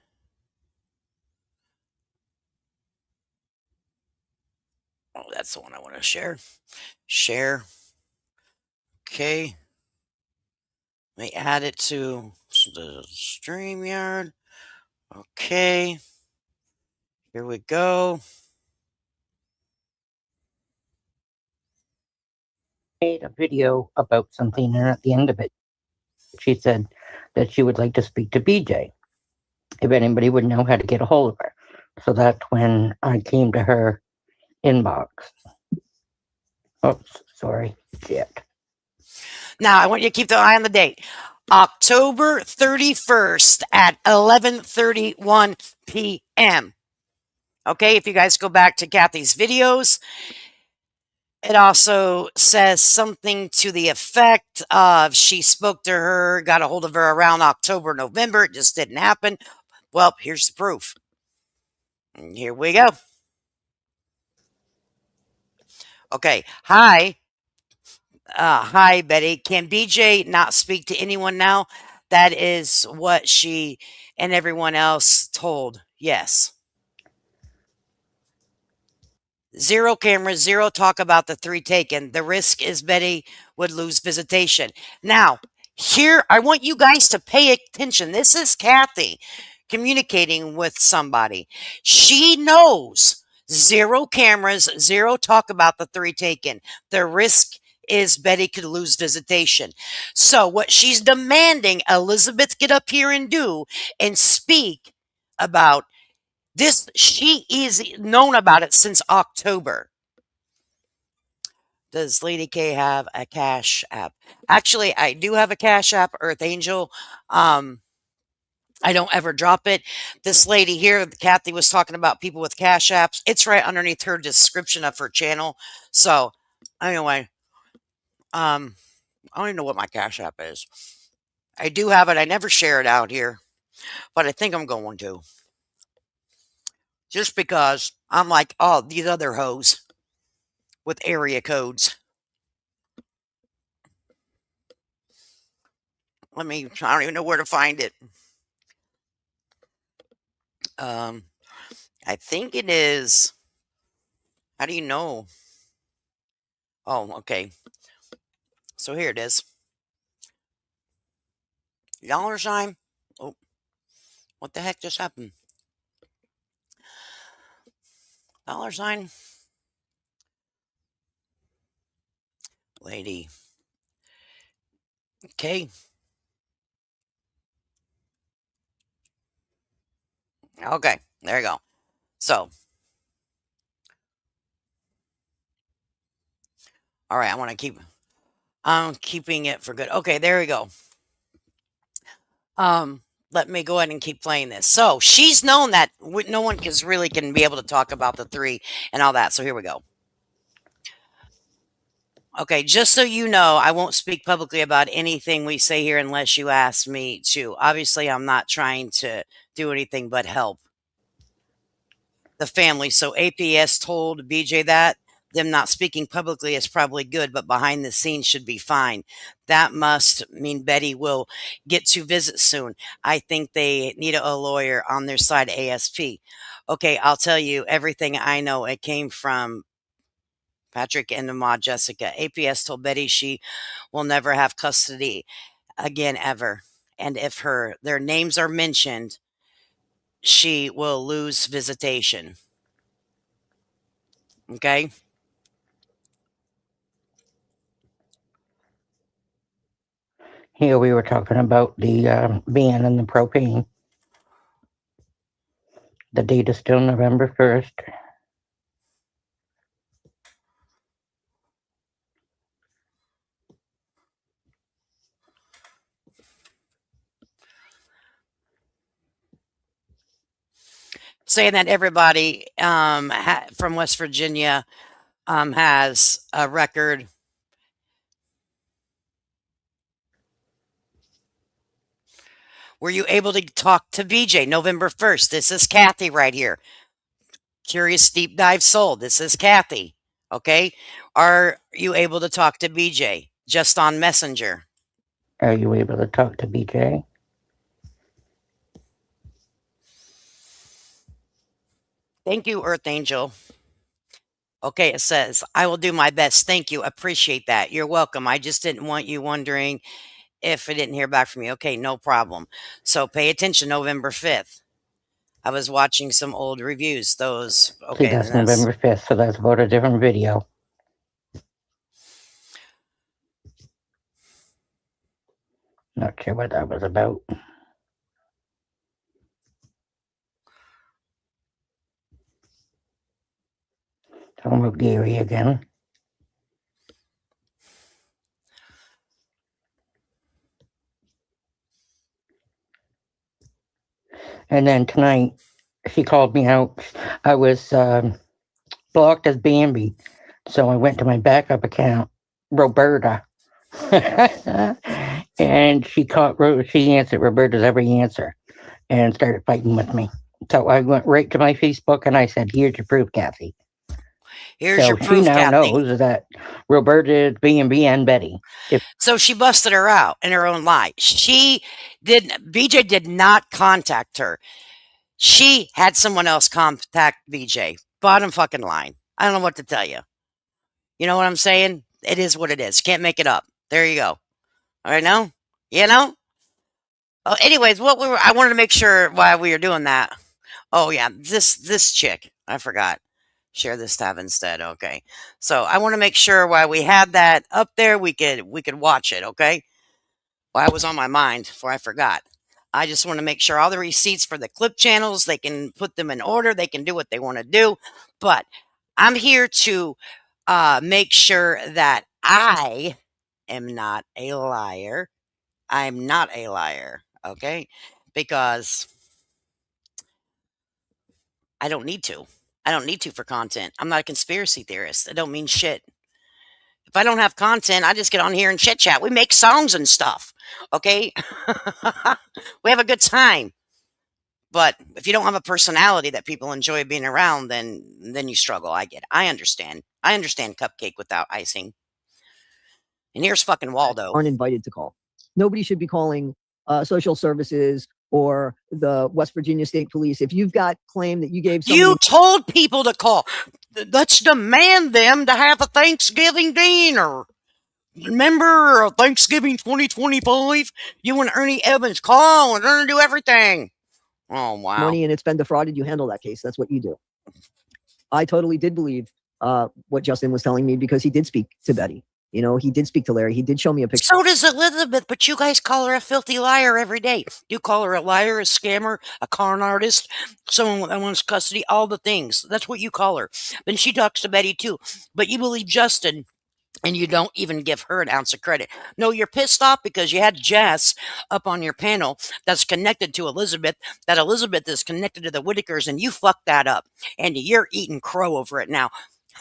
Oh, that's the one I want to share. Share. Okay. Let me add it to the StreamYard. Okay. Here we go. Made a video about something, and at the end of it, she said that she would like to speak to BJ if anybody would know how to get a hold of her. So that's when I came to her inbox. Oops, sorry. Shit. Now, I want you to keep the eye on the date. October 31st at 11:31 p.m. Okay, if you guys go back to Kathy's videos, it also says something to the effect of she spoke to her, got a hold of her around October, November. It just didn't happen. Well, here's the proof. And here we go. Okay. Hi. Hi, Betty. Can BJ not speak to anyone now? That is what she and everyone else told. Yes. 0 cameras, 0 talk about the 3 taken. The risk is Betty would lose visitation. Now, here, I want you guys to pay attention. This is Kathy communicating with somebody. She knows 0 cameras, 0 talk about the 3 taken. The risk is Betty could lose visitation. So what she's demanding Elizabeth get up here and do and speak about this, she is known about it since October. Does Lady K have a Cash App? Actually, I do have a Cash App, Earth Angel. I don't ever drop it. This lady here, Kathy, was talking about people with Cash Apps. It's right underneath her description of her channel. So, anyway, I don't even know what my Cash App is. I do have it. I never share it out here, but I think I'm going to. Just because I'm like, oh, these other hoes with area codes. I don't even know where to find it. I think it is. How do you know? Oh, okay. So here it is. $. Oh, what the heck just happened? $. Lady. Okay. Okay, there you go. So, all right, I want to keep. I'm keeping it for good. Okay, there we go. Let me go ahead and keep playing this. So she's known that no one can be able to talk about the 3 and all that. So here we go. Okay, just so you know, I won't speak publicly about anything we say here unless you ask me to. Obviously, I'm not trying to do anything but help the family. So APS told BJ that them not speaking publicly is probably good, but behind the scenes should be fine. That must mean Betty will get to visit soon. I think they need a lawyer on their side, ASP. Okay, I'll tell you everything I know. It came from Patrick and Ahmad Jessica. APS told Betty she will never have custody again ever. And if their names are mentioned, she will lose visitation. Okay? Here we were talking about the ban and the propane. The date is still November 1st. Saying that everybody from West Virginia has a record. Were you able to talk to BJ November 1st? This is Kathy right here. Curious Deep Dive Soul. This is Kathy. Okay. Are you able to talk to BJ just on Messenger? Are you able to talk to BJ? Thank you, Earth Angel. Okay, it says, I will do my best. Thank you. Appreciate that. You're welcome. I just didn't want you wondering if I didn't hear back from you. Okay, no problem. So pay attention, November 5th. I was watching some old reviews. Those, See, okay. that's November 5th, so that's about a different video. Not sure what that was about. Talking about Gary again. And then tonight, she called me out. I was blocked as Bambi, so I went to my backup account, Roberta, and she answered Roberta's every answer and started fighting with me. So I went right to my Facebook and I said, "Here's your proof, Kathy." Here's so your proof, she now Kathy. knows that Roberta is Bambi and Betty. So she busted her out in her own lie. BJ did not contact her. She had someone else contact BJ. Bottom fucking line. I don't know what to tell you. You know what I'm saying? It is what it is. Can't make it up. There you go. All right, now? You know? Oh, anyways, I wanted to make sure why we were doing that. Oh yeah, this chick. I forgot. Share this tab instead. Okay. So I want to make sure why we had that up there, we could watch it, okay? Well, I was on my mind before I forgot. I just want to make sure all the receipts for the clip channels, they can put them in order. They can do what they want to do. But I'm here to make sure that I am not a liar. I'm not a liar, okay? Because I don't need to. I don't need to for content. I'm not a conspiracy theorist. I don't mean shit. If I don't have content, I just get on here and chit chat. We make songs and stuff, okay? We have a good time. But if you don't have a personality that people enjoy being around, then you struggle. I get it. I understand. I understand cupcake without icing. And here's fucking Waldo. Aren't invited to call. Nobody should be calling social services or the West Virginia State Police. If you've got claim that you gave somebody... You told people to call. Let's demand them to have a Thanksgiving dinner. Remember Thanksgiving 2025? You and Ernie Evans call and learn to do everything. Oh, wow. money and it's been defrauded, you handle that case. That's what you do. I totally did believe what Justin was telling me because he did speak to Betty. You know, he did speak to Larry. He did show me a picture. So does Elizabeth, but you guys call her a filthy liar every day. You call her a liar, a scammer, a con artist, someone that wants custody, all the things. That's what you call her. Then she talks to Betty too. But you believe Justin, and you don't even give her an ounce of credit. No, you're pissed off because you had Jess up on your panel that's connected to Elizabeth, that Elizabeth is connected to the Whitakers, and you fucked that up. And you're eating crow over it now.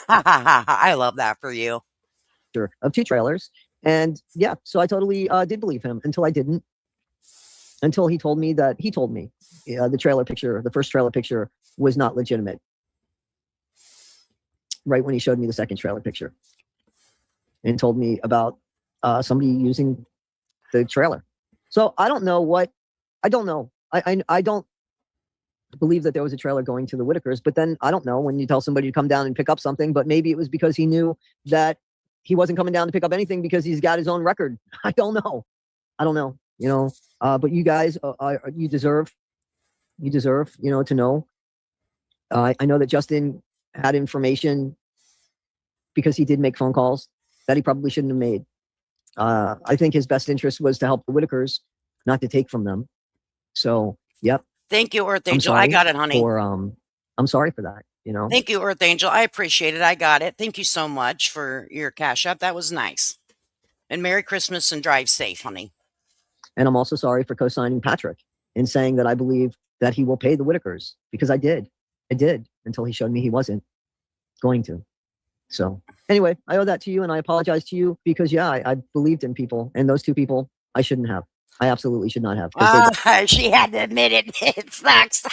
Ha ha ha ha. I love that for you. Of 2 trailers. And yeah, so I totally did believe him until I didn't. Until he told me that the trailer picture, the first trailer picture was not legitimate. Right when he showed me the second trailer picture. And told me about somebody using the trailer. So I don't know. I don't believe that there was a trailer going to the Whitakers, but then I don't know when you tell somebody to come down and pick up something, but maybe it was because he knew that he wasn't coming down to pick up anything because he's got his own record. I don't know, you know, but you guys, you deserve, you know, to know. I know that Justin had information because he did make phone calls that he probably shouldn't have made. I think his best interest was to help the Whitakers, not to take from them. So, yep. Thank you, Earth I'm Angel. I sorry got it, honey. for I'm sorry for that. You know, Thank you, Earth Angel. I appreciate it. I got it. Thank you so much for your cash app. That was nice. And Merry Christmas and drive safe, honey. and I'm also sorry for co-signing Patrick in saying that I believe that he will pay the Whitakers, because I did until he showed me he wasn't going to. So anyway, I owe that to you, and I apologize to you because I believed in people, and those two people I shouldn't have. I absolutely should not have. 'Cause they- She had to admit it. It sucks.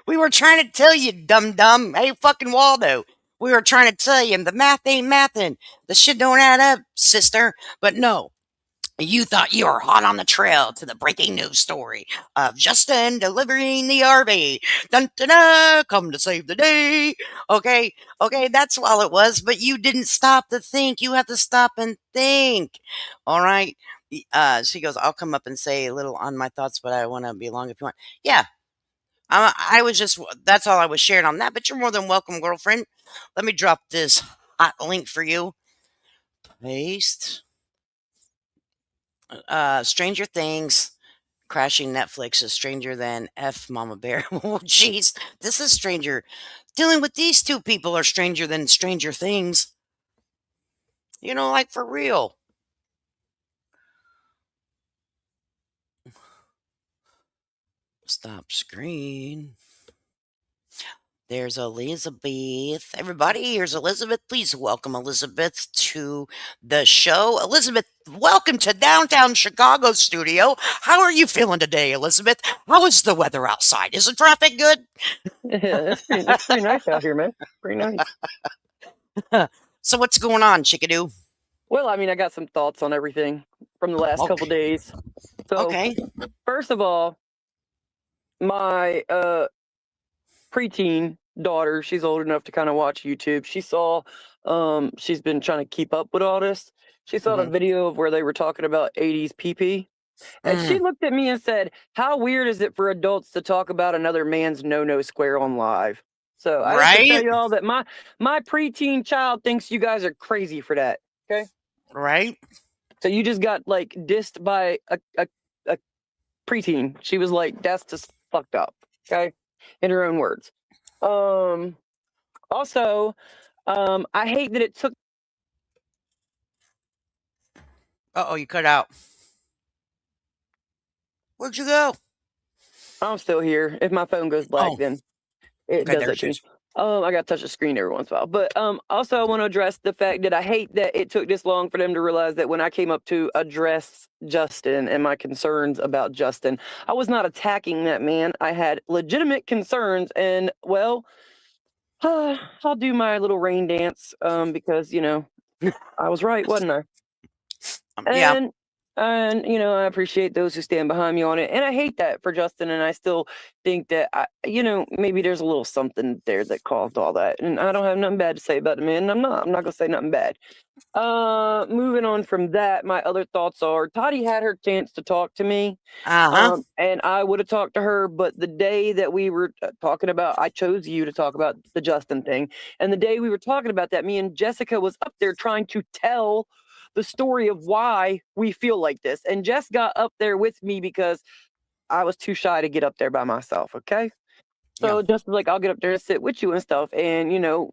We were trying to tell you, dum-dum. Hey, fucking Waldo. We were trying to tell you the math ain't mathin'. The shit don't add up, sister. But no, you thought you were hot on the trail to the breaking news story of Justin delivering the RV. Dun, dun, dun, come to save the day. Okay, that's all it was. But you didn't stop to think. You have to stop and think. All right. She goes, I'll come up and say a little on my thoughts, but I want to be along if you want. Yeah. I was just, that's all I was sharing on that, but you're more than welcome, girlfriend. Let me drop this hot link for you. Paste. Stranger Things, crashing Netflix is stranger than F Mama Bear. Oh, jeez. This is stranger. Dealing with these two people are stranger than Stranger Things. You know, like for real. Stop screen. There's Elizabeth. Everybody, here's Elizabeth. Please welcome Elizabeth to the show. Elizabeth, welcome to downtown Chicago studio. How are you feeling today, Elizabeth? How is the weather outside? Is the traffic good? Yeah, it's pretty nice out here, man. Pretty nice. So what's going on, Chickadoo? Well, I mean, I got some thoughts on everything from the last couple days. So, first of all, my preteen daughter, she's old enough to kind of watch YouTube. She saw, she's been trying to keep up with all this. She saw the video of where they were talking about 80s PP. And she looked at me and said, how weird is it for adults to talk about another man's no-no square on live? So I have to tell y'all that my preteen child thinks you guys are crazy for that. Okay. Right. So you just got like dissed by a preteen. She was like, that's just fucked up. Okay. In her own words. Also, I hate that it took. Uh-oh, you cut out. Where'd you go? I'm still here. If my phone goes black, then it does that to me. I got to touch the screen every once in a while. But also, I want to address the fact that I hate that it took this long for them to realize that when I came up to address Justin and my concerns about Justin, I was not attacking that man. I had legitimate concerns, and well, I'll do my little rain dance because, you know, I was right, wasn't I? And you know, I appreciate those who stand behind me on it. And I hate that for Justin. And I still think that, you know, maybe there's a little something there that caused all that. And I don't have nothing bad to say about the man. I'm not going to say nothing bad. Moving on from that, my other thoughts are Toddy had her chance to talk to me. And I would have talked to her. But the day that we were talking about, I chose you to talk about the Justin thing. And the day we were talking about that, me and Jessica was up there trying to tell the story of why we feel like this. And Jess got up there with me because I was too shy to get up there by myself. Okay. So just like, I'll get up there and sit with you and stuff and, you know,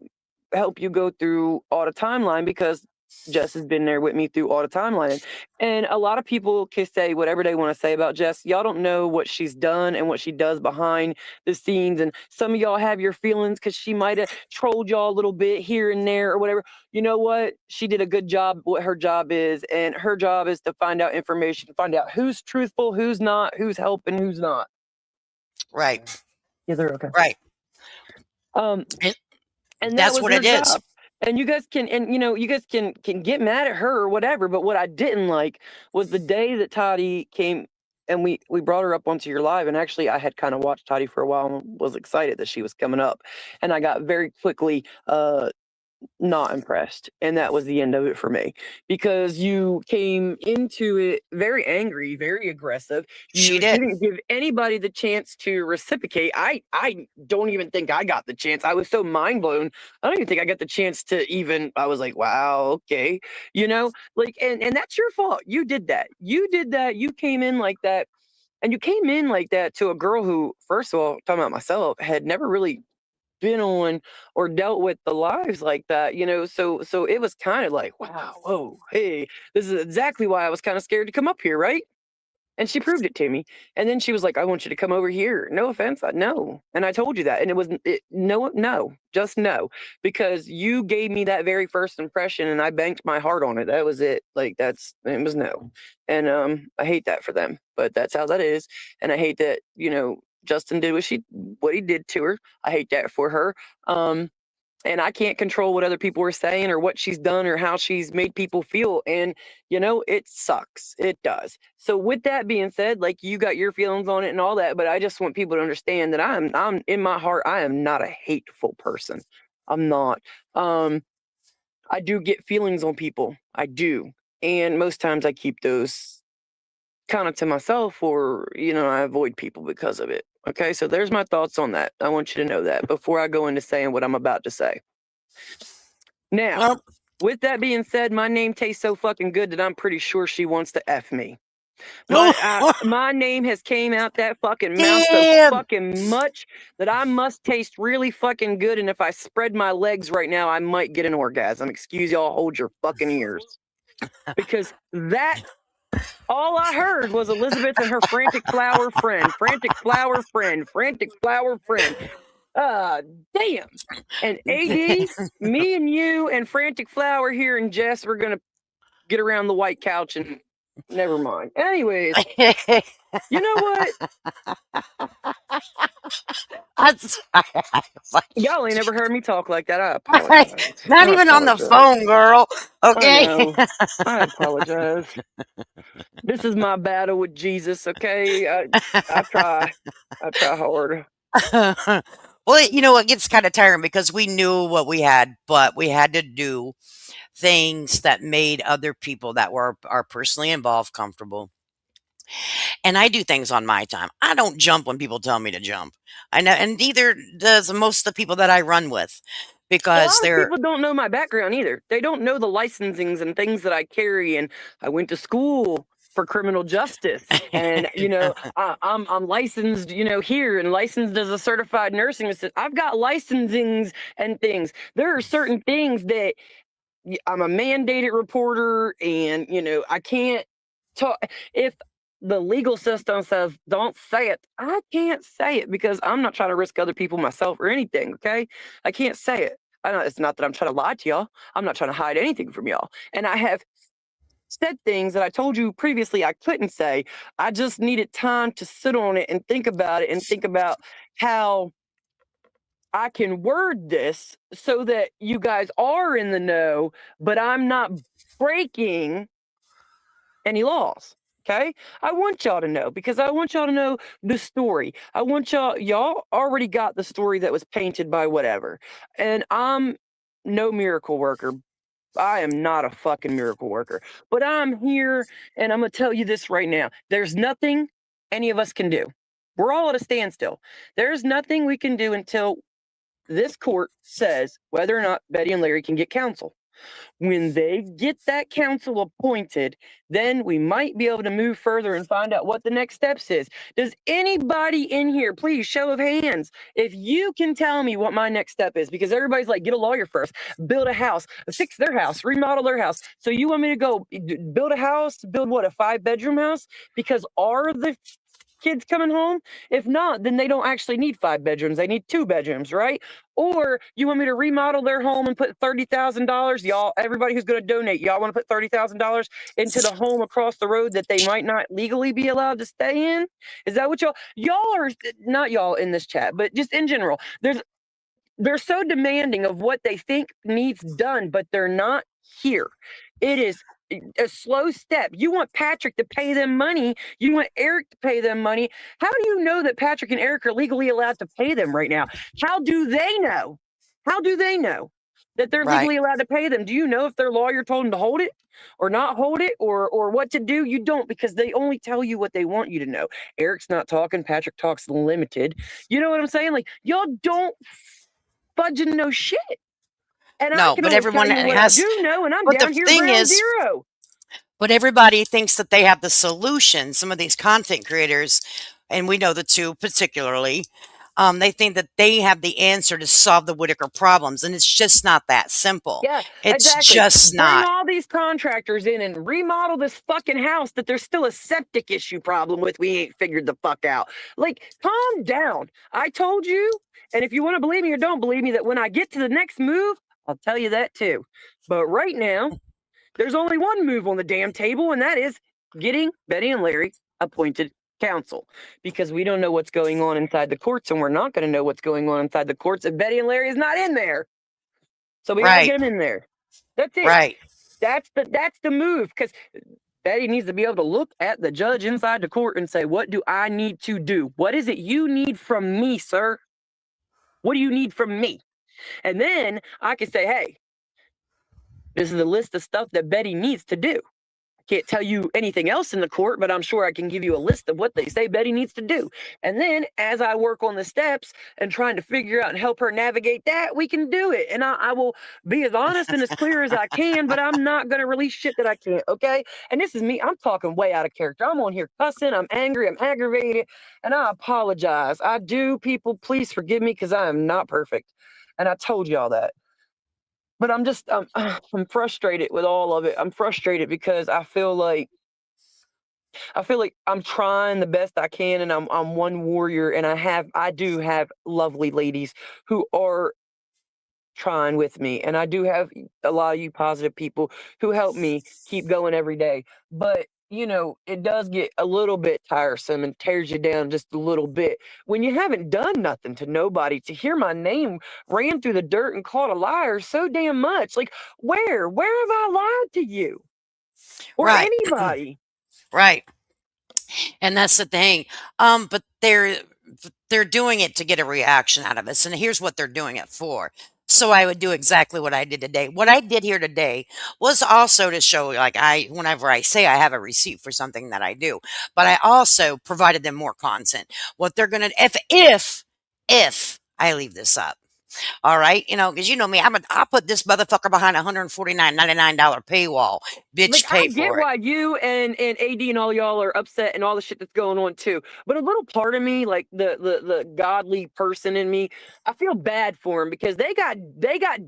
help you go through all the timeline because Jess has been there with me through all the timeline. And a lot of people can say whatever they want to say about Jess. Y'all don't know what she's done and what she does behind the scenes. And some of y'all have your feelings because she might have trolled y'all a little bit here and there or whatever. You know what? She did a good job, what her job is. And her job is to find out information, find out who's truthful, who's not, who's helping, who's not. Right. Yeah, they're okay. Right. And that's what it is. And you guys can, and you know, you guys can get mad at her or whatever. But what I didn't like was the day that Toddy came and we brought her up onto your live. And actually, I had kind of watched Toddy for a while and was excited that she was coming up. And I got very quickly not impressed. And that was the end of it for me because you came into it very angry, very aggressive. You didn't give anybody the chance to reciprocate. I don't even think I got the chance. I was so mind blown. I don't even think I got the chance to even, I was like, wow, okay. You know, like, and that's your fault. You did that. You came in like that. And you came in like that to a girl who, first of all, talking about myself, had never really been on or dealt with the lives like that, so it was kind of like, wow, whoa, hey, this is exactly why I was kind of scared to come up here, right? And she proved it to me. And then she was like, I want you to come over here. No offense. No. And I told you that. And no, just no, because you gave me that very first impression and I banked my heart on it. That was it. Like it was no. And I hate that for them, but that's how that is. And I hate that, Justin did what he did to her. I hate that for her. And I can't control what other people are saying or what she's done or how she's made people feel. And, it sucks. It does. So with that being said, like you got your feelings on it and all that, but I just want people to understand that I'm in my heart, I am not a hateful person. I'm not. I do get feelings on people. I do. And most times I keep those kind of to myself or, I avoid people because of it. Okay, so there's my thoughts on that. I want you to know that before I go into saying what I'm about to say. Now, with that being said, my name tastes so fucking good that I'm pretty sure she wants to F me. My name has came out that fucking mouth so fucking much that I must taste really fucking good. And if I spread my legs right now, I might get an orgasm. Excuse y'all, hold your fucking ears. Because all I heard was Elizabeth and her frantic flower friend. Damn. And AD, me and you and Frantic Flower here and Jess, we're going to get around the white couch and never mind. Anyways, you know what? Y'all ain't ever heard me talk like that. I apologize. Not even on the phone, girl. Okay. I apologize. This is my battle with Jesus, okay? I try hard. Well, it gets kind of tiring because we knew what we had, but we had to do things that made other people that are personally involved comfortable. And I do things on my time. I don't jump when people tell me to jump. I know, and neither does most of the people that I run with, because people don't know my background either. They don't know the licensings and things that I carry. And I went to school for criminal justice, and I'm licensed, here and licensed as a certified nursing assistant. I've got licensings and things. There are certain things that I'm a mandated reporter, and I can't talk if the legal system says don't say it. I can't say it because I'm not trying to risk other people, myself, or anything. Okay, I can't say it. I know it's not that I'm trying to lie to y'all. I'm not trying to hide anything from y'all, and I have said things that I told you previously I couldn't say. I just needed time to sit on it and think about it and think about how I can word this so that you guys are in the know, but I'm not breaking any laws. Okay? I want y'all to know because I want y'all to know the story. I want y'all already got the story that was painted by whatever. And I'm no miracle worker. I am not a fucking miracle worker, but I'm here and I'm going to tell you this right now. There's nothing any of us can do. We're all at a standstill. There's nothing we can do until this court says whether or not Betty and Larry can get counsel. When they get that counsel appointed, then we might be able to move further and find out what the next steps is. Does anybody in here, please, show of hands, if you can tell me what my next step is? Because everybody's like, get a lawyer first, build a house, fix their house, remodel their house. So you want me to go build a house, build what, a 5-bedroom house? Because are the kids coming home? If not, then they don't actually need 5 bedrooms. They need 2 bedrooms, right? Or you want me to remodel their home and put $30,000? Y'all, everybody who's going to donate, y'all want to put $30,000 into the home across the road that they might not legally be allowed to stay in? Is that what y'all are, not y'all in this chat, but just in general, they're so demanding of what they think needs done, but they're not here. It is a slow step. You want Patrick to pay them money. You want Eric to pay them money. How do you know that Patrick and Eric are legally allowed to pay them right now? How do they know? How do they know that they're legally allowed to pay them? Do you know if their lawyer told them to hold it or not hold it or what to do? You don't, because they only tell you what they want you to know. Eric's not talking. Patrick talks limited. You know what I'm saying? Like, y'all don't fudging no shit. And No, I can but only everyone tell you what has. I do know, and I'm But down the here thing ground is, zero. But everybody thinks that they have the solution. Some of these content creators, and we know the two particularly, they think that they have the answer to solve the Whitaker problems, and it's just not that simple. Yeah, It's exactly. just Bring not. all these contractors in and remodel this fucking house that there's still a septic issue problem with. We ain't figured the fuck out. Like, calm down. I told you, and if you want to believe me or don't believe me, that when I get to the next move, I'll tell you that too. But right now, there's only one move on the damn table, and that is getting Betty and Larry appointed counsel, because we don't know what's going on inside the courts, and we're not going to know what's going on inside the courts if Betty and Larry is not in there. So we gotta Right. get them in there. That's it. Right. That's the move, because Betty needs to be able to look at the judge inside the court and say, what do I need to do? What is it you need from me, sir? What do you need from me? And then I can say, hey, this is a list of stuff that Betty needs to do. I can't tell you anything else in the court, but I'm sure I can give you a list of what they say Betty needs to do. And then as I work on the steps and trying to figure out and help her navigate that, we can do it. And I will be as honest and as clear as I can, but I'm not going to release shit that I can't, okay? And this is me. I'm talking way out of character. I'm on here cussing. I'm angry. I'm aggravated. And I apologize. I do, people. Please forgive me, because I am not perfect. And I told y'all that. But I'm just, I'm frustrated with all of it. I'm frustrated because I feel like I'm trying the best I can, and I'm one warrior, and I do have lovely ladies who are trying with me, and I do have a lot of you positive people who help me keep going every day. But you know, it does get a little bit tiresome and tears you down just a little bit when you haven't done nothing to nobody. To hear my name ran through the dirt and called a liar so damn much. Like, where have I lied to you or Right. anybody? Right. And that's the thing. But they're doing it to get a reaction out of us. And here's what they're doing it for. So I would do exactly what I did today. What I did here today was also to show, like, whenever I say I have a receipt for something that I do, but I also provided them more content. What they're gonna, if I leave this up. All right, you know, because you know me, I'll put this motherfucker behind $149.99 paywall. Bitch, Like, pay I get for it. why you and AD and all y'all are upset and all the shit that's going on too. But a little part of me, like the godly person in me, I feel bad for them because they got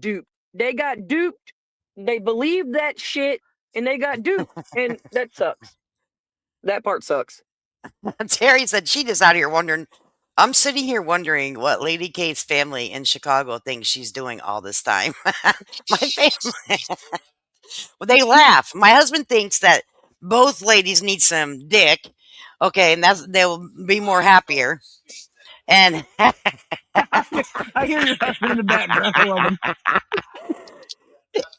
duped. They got duped. They believed that shit and they got duped. And that sucks. That part sucks. Terry said she just out here wondering. I'm sitting here wondering what Lady K's family in Chicago thinks she's doing all this time. My family, well, they laugh. My husband thinks that both ladies need some dick. Okay, and they'll be more happier. And I hear your husband in the background. I love him.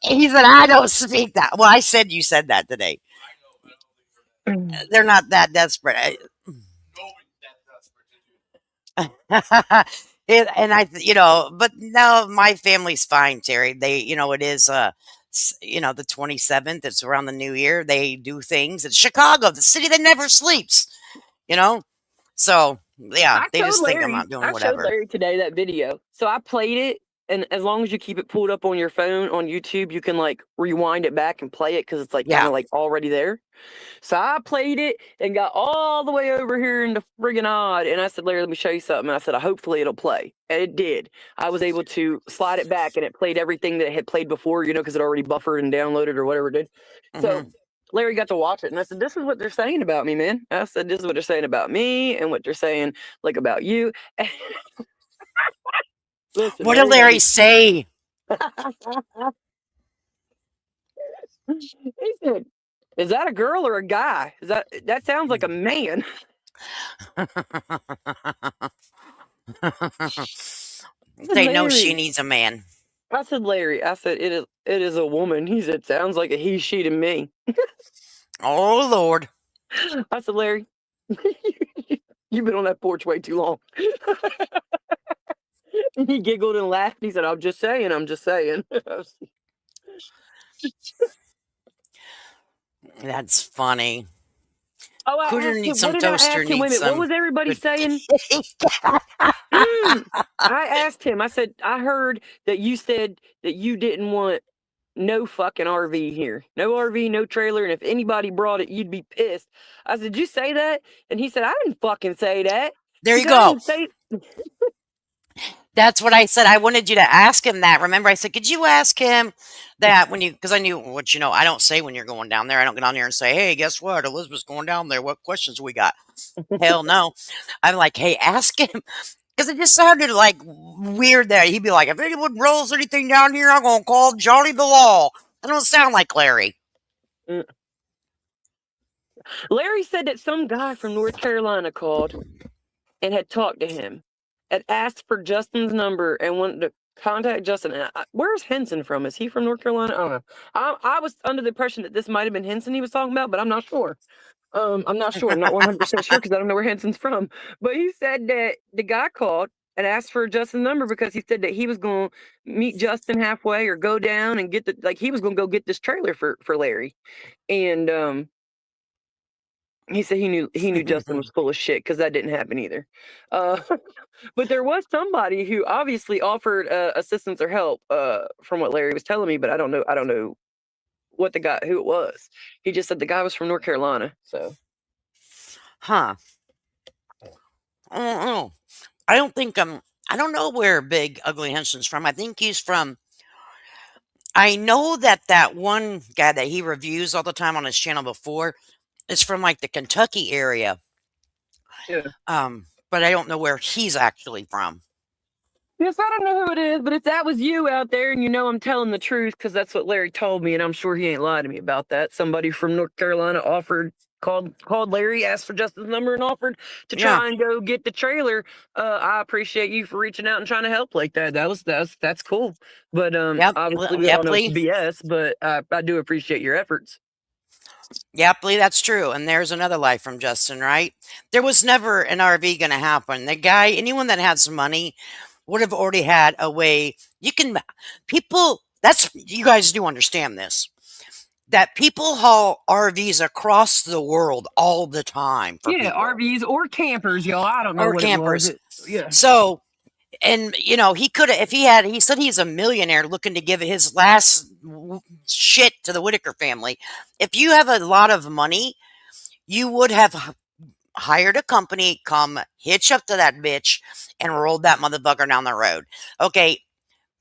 he said, "I don't speak that." Well, I said you said that today. They're not that desperate. And I, you know, but no, my family's fine, Terry. They, you know, it is, you know, the 27th. It's around the new year. They do things. It's Chicago, the city that never sleeps. You know, so yeah, they just think I'm not doing I showed whatever. Larry today that video. So I played it, and as long as you keep it pulled up on your phone on YouTube, you can like rewind it back and play it because it's like kind Yeah. of like already there. So I played it and got all the way over here into friggin' odd, and I said, Larry, let me show you something. And I said, hopefully it'll play, and it did. I was able to slide it back, and it played everything that it had played before, you know, because it already buffered and downloaded or whatever it did. So Larry got to watch it, and I said, this is what they're saying about me, man. I said, this is what they're saying about me and what they're saying, like, about you. Listen, What did Larry say? He said, is that a girl or a guy? That sounds like a man. They know she Larry. needs a man. I said, Larry, I said, it is a woman. He said, sounds like a he, she to me. Oh, Lord. I said, Larry, you've been on that porch way too long. And he giggled and laughed. He said, I'm just saying. That's funny. Oh, I Cooter asked him, needs what some did I toaster. ask him? Wait a Needs minute, what some. was everybody good- saying? I asked him, I said, I heard that you said that you didn't want no fucking RV here. No RV, no trailer. And if anybody brought it, you'd be pissed. I said, did you say that? And he said, I didn't fucking say that. There He you said, I go. didn't say. That's what I said. I wanted you to ask him that. Remember, I said, could you ask him that when you, because I knew what, I don't say when you're going down there. I don't get on there and say, hey, guess what? Elizabeth's going down there. What questions we got? Hell no. I'm like, hey, ask him. Because it just sounded like weird that he'd be like, if anyone rolls anything down here, I'm going to call Johnny the Law. That don't sound like Larry. Larry said that some guy from North Carolina called and had talked to him, had asked for Justin's number and wanted to contact Justin. And where's Henson from? Is he from North Carolina? I don't know. I was under the impression that this might have been Henson he was talking about, but I'm not sure. I'm not sure. I'm not 100% sure because I don't know where Henson's from. But he said that the guy called and asked for Justin's number because he said that he was going to meet Justin halfway or go down and get he was going to go get this trailer for Larry. And he said he knew Justin was full of shit because that didn't happen either. But there was somebody who obviously offered assistance or help from what Larry was telling me, but I don't know what who it was. He just said the guy was from North Carolina. So, huh? I don't know. I don't think I don't know where Big Ugly Henson's from. I think he's from. I know that one guy that he reviews all the time on his channel before is from like the Kentucky area. Yeah. But I don't know where he's actually from. Yes, I don't know who it is, but if that was you out there and I'm telling the truth because that's what Larry told me, and I'm sure he ain't lied to me about that. Somebody from North Carolina called Larry, asked for Justin's number, and offered to try and go get the trailer. I appreciate you for reaching out and trying to help like that. That's cool. But obviously we all know it's BS, but I do appreciate your efforts. Yep, Lee, that's true. And there's another lie from Justin, right? There was never an RV going to happen. The guy, anyone that had some money would have already had a way. You guys do understand this, that people haul RVs across the world all the time. RVs or campers, y'all. I don't know or what campers. It was. Yeah. So, and he could have, he said he's a millionaire looking to give his last shit to the Whitaker family. If you have a lot of money, you would have hired a company, come hitch up to that bitch and rolled that motherfucker down the road. Okay.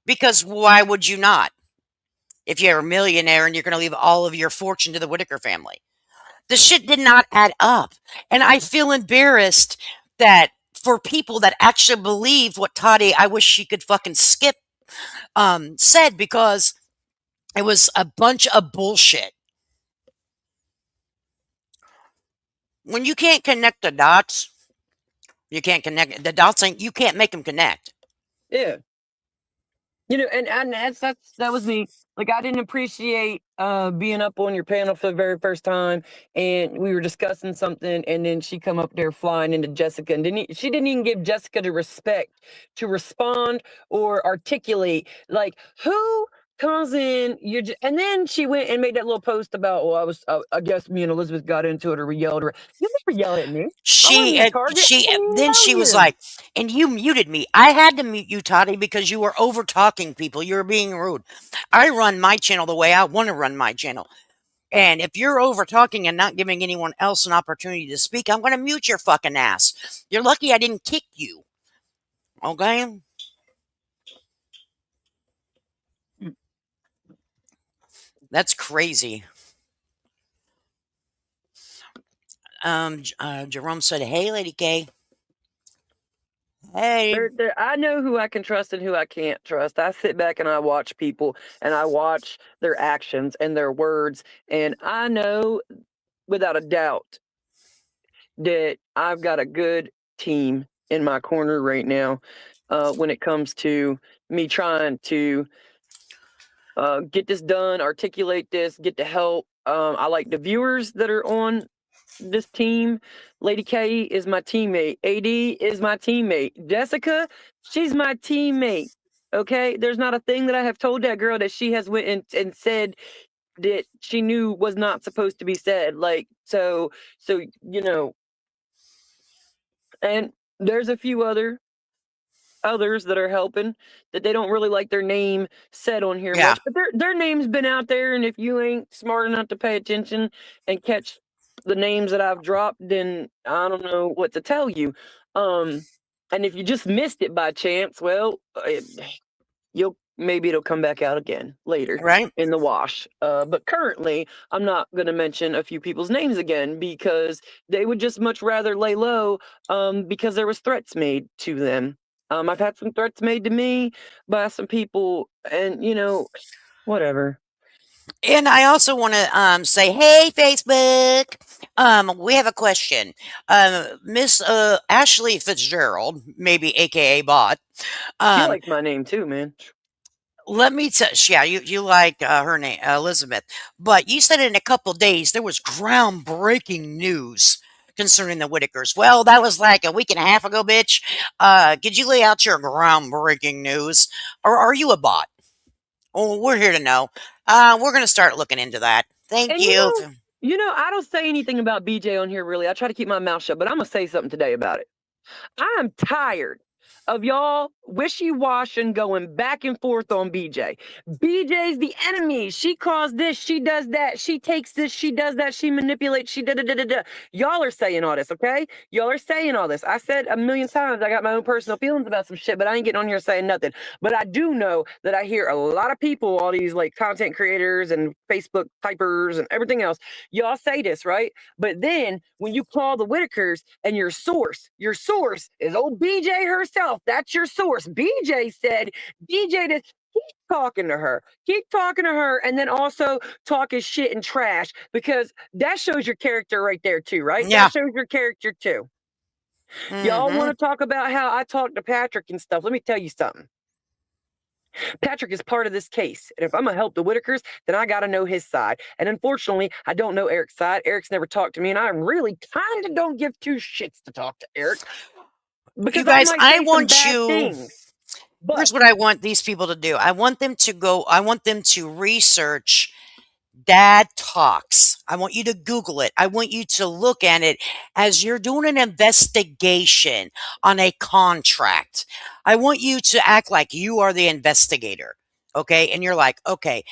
Because why would you not? If you're a millionaire and you're going to leave all of your fortune to the Whitaker family. The shit did not add up. And I feel embarrassed that for people that actually believe what Toddy, I wish she could fucking skip, said, because it was a bunch of bullshit. When you can't connect the dots, you can't connect the dots. You can't make them connect. Yeah. And that was me. Like, I didn't appreciate being up on your panel for the very first time, and we were discussing something, and then she come up there flying into Jessica, and she didn't even give Jessica the respect to respond or articulate, like, who comes in, and then she went and made that little post about, I guess me and Elizabeth got into it, or we yelled, or you never yelled at me. She was like, and you muted me. I had to mute you, Toddy, because you were over talking people. You were being rude. I run my channel the way I want to run my channel. And if you're over talking and not giving anyone else an opportunity to speak, I'm going to mute your fucking ass. You're lucky I didn't kick you. Okay? That's crazy. Jerome said, hey, Lady K. Hey. I know who I can trust and who I can't trust. I sit back and I watch people, and I watch their actions and their words, and I know without a doubt that I've got a good team in my corner right now when it comes to me trying to get this done, articulate this, get the help. I like the viewers that are on this team. Lady K is my teammate. AD is my teammate. Jessica, she's my teammate. Okay, there's not a thing that I have told that girl that she has went and said that she knew was not supposed to be said. Like, so and there's a few other others that are helping that they don't really like their name said on here Yeah. much, but their name's been out there, and if you ain't smart enough to pay attention and catch the names that I've dropped, then I don't know what to tell you. And if you just missed it by chance, well, maybe it'll come back out again later Right. in the wash. But currently, I'm not going to mention a few people's names again because they would just much rather lay low because there was threats made to them. I've had some threats made to me by some people, and whatever. And I also want to say, hey, Facebook. We have a question. Miss Ashley Fitzgerald, maybe AKA Bot. She Um, likes my name too, man. let me tell yeah, you like her name, Elizabeth, but you said in a couple days there was groundbreaking news concerning the Whitakers. Well, that was like a week and a half ago, bitch. Could you lay out your groundbreaking news, or are you a bot? Oh, we're here to know. We're gonna start looking into that. Thank And you. I don't say anything about BJ on here really. I try to keep my mouth shut, but I'm gonna say something today about it. I'm tired of y'all wishy-washing going back and forth on BJ. BJ's the enemy. She caused this. She does that. She takes this. She does that. She manipulates. She da-da-da-da-da. Y'all are saying all this, okay? Y'all are saying all this. I said a million times I got my own personal feelings about some shit, but I ain't getting on here saying nothing. But I do know that I hear a lot of people, all these like content creators and Facebook typers and everything else, y'all say this, right? But then when you call the Whitakers and your source is old BJ herself. That's your source. BJ said, BJ to keep talking to her, and then also talking shit and trash, because that shows your character right there too, right? Yeah. That shows your character too. Y'all want to talk about how I talked to Patrick and stuff. Let me tell you something. Patrick is part of this case. And if I'm going to help the Whitakers, then I got to know his side. And unfortunately, I don't know Eric's side. Eric's never talked to me, and I really kind of don't give two shits to talk to Eric. Because You guys, might I say some want bad you. things. Here's what I want these people to do. I want them to research Dad Talks. I want you to Google it. I want you to look at it as you're doing an investigation on a contract. I want you to act like you are the investigator. Okay. And you're like, okay,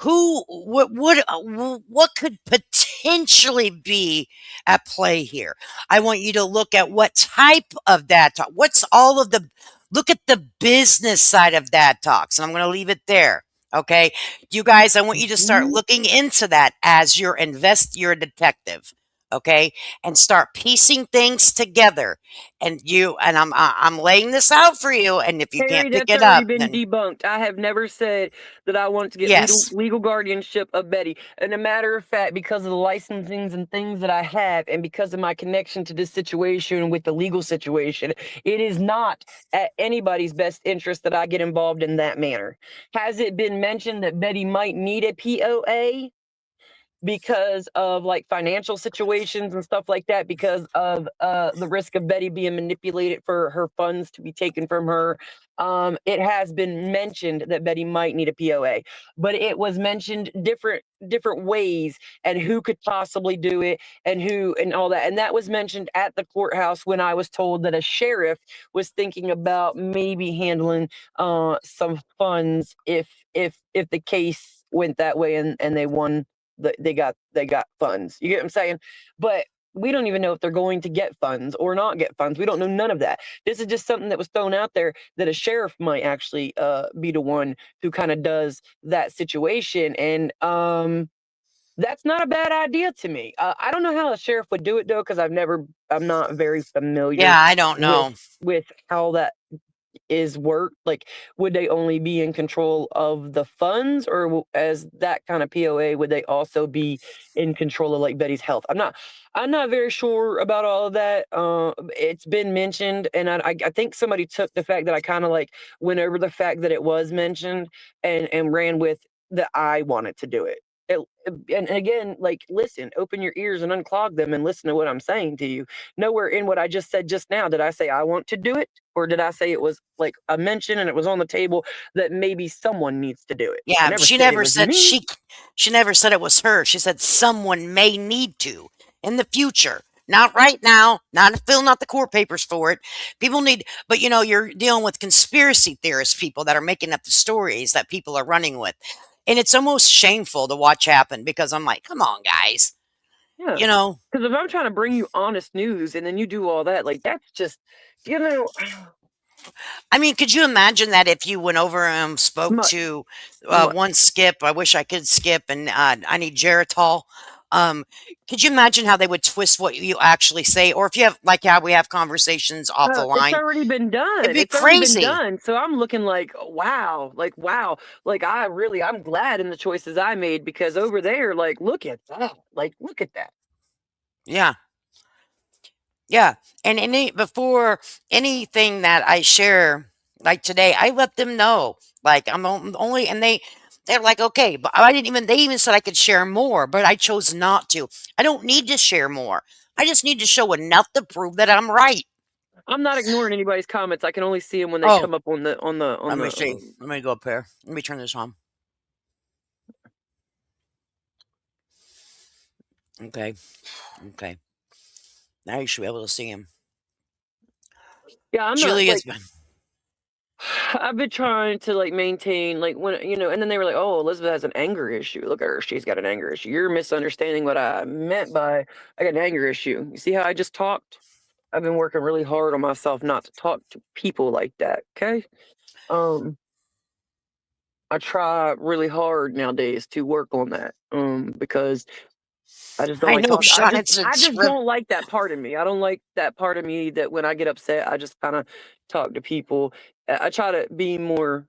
what could potentially be at play here? I want you to look at what type of Dad Talk. Look at the business side of Dad Talks. And I'm going to leave it there. Okay. You guys, I want you to start looking into that as you're a detective. Okay. And start piecing things together. And I'm laying this out for you. And if you Harry, can't pick that's it up, already been then debunked. I have never said that I want to get Yes. legal guardianship of Betty. And a matter of fact, because of the licensings and things that I have, and because of my connection to this situation with the legal situation, it is not at anybody's best interest that I get involved in that manner. Has it been mentioned that Betty might need a POA? Because of like financial situations and stuff like that, because of the risk of Betty being manipulated for her funds to be taken from her. It has been mentioned that Betty might need a POA, but it was mentioned different ways and who could possibly do it and all that. And that was mentioned at the courthouse when I was told that a sheriff was thinking about maybe handling some funds if the case went that way and they won. They got funds. You get what I'm saying? But we don't even know if they're going to get funds or not get funds. We don't know none of that. This is just something that was thrown out there that a sheriff might actually be the one who kind of does that situation. And that's not a bad idea to me. I don't know how a sheriff would do it though, because I'm not very familiar. Yeah, I don't know. with how that is worked. Like, would they only be in control of the funds, or as that kind of POA would they also be in control of like Betty's health? I'm not very sure about all of that. It's been mentioned, and I think somebody took the fact that I kind of like went over the fact that it was mentioned and ran with that I wanted to do it. And again, like, listen, open your ears and unclog them and listen to what I'm saying to you. Nowhere in what I just said just now did I say I want to do it, or did I say it was like a mention and it was on the table that maybe someone needs to do it? Yeah, she never said me. she never said it was her. She said someone may need to in the future. Not right now. Not filling out the court papers for it. People need, but you're dealing with conspiracy theorist people that are making up the stories that people are running with. And it's almost shameful to watch happen because I'm like, come on, guys. Yeah. You know, Because if I'm trying to bring you honest news and then you do all that, like that's just, I mean, could you imagine that if you went over and spoke Smut. to Smut. one Skip? I wish I could skip, and I need Geritol. Could you imagine how they would twist what you actually say, or if you have like how we have conversations off the It's line? already been done. It'd be It's already crazy. been done. So I'm looking like, wow, like wow, like I'm glad in the choices I made because over there, like, look at that, like, look at that. Yeah. Yeah. And before anything that I share, like today, I let them know, like I'm only, and they're like, okay, but they even said I could share more, but I chose not to. I don't need to share more. I just need to show enough to prove that I'm right. I'm not ignoring anybody's comments. I can only see them when they Oh. come up on the. Let me see. Let me go up here. Let me turn this on. Okay. Okay. Now you should be able to see him. Yeah, I'm Julia's not. I've been trying to like maintain like when and then they were like, "Oh, Elizabeth has an anger issue. Look at her; she's got an anger issue." You're misunderstanding what I meant by I got an anger issue. You see how I just talked? I've been working really hard on myself not to talk to people like that. Okay, I try really hard nowadays to work on that. Because I just don't I like know, talking. Sean. I just don't like that part of me. I don't like that part of me that when I get upset, I just kind of talk to people. I try to be more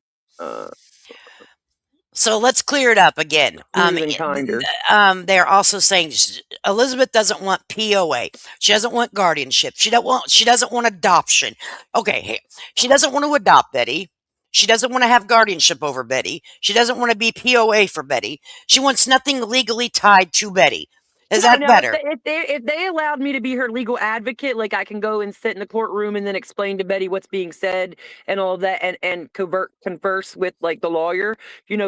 So let's clear it up again. smooth and kinder. They're also saying Elizabeth doesn't want POA. She doesn't want guardianship. She doesn't want adoption. Okay, she doesn't want to adopt Betty. She doesn't want to have guardianship over Betty. She doesn't want to be POA for Betty. She wants nothing legally tied to Betty. Is that No, better? If they allowed me to be her legal advocate, like I can go and sit in the courtroom and then explain to Betty what's being said and all that, and converse with like the lawyer,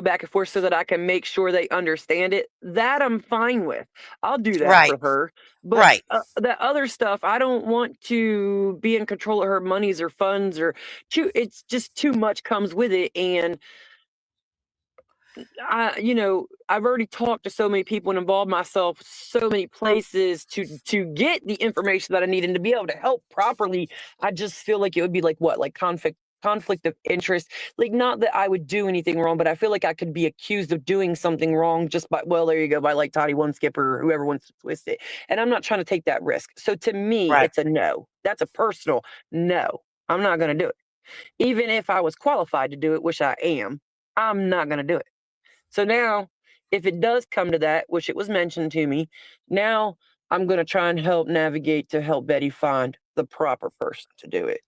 back and forth, so that I can make sure they understand it. That I'm fine with. I'll do that Right. for her. But Right. that other stuff, I don't want to be in control of her monies or funds or it's just too much comes with it. And I've already talked to so many people and involved myself so many places to get the information that I need and to be able to help properly. I just feel like it would be like what, like conflict of interest. Like, not that I would do anything wrong, but I feel like I could be accused of doing something wrong just by, well, there you go, by like Toddy One Skipper or whoever wants to twist it. And I'm not trying to take that risk. So to me, Right. it's a no. That's a personal no. I'm not going to do it. Even if I was qualified to do it, which I am, I'm not going to do it. So now, if it does come to that, which it was mentioned to me, now I'm going to try and help navigate to help Betty find the proper person to do it.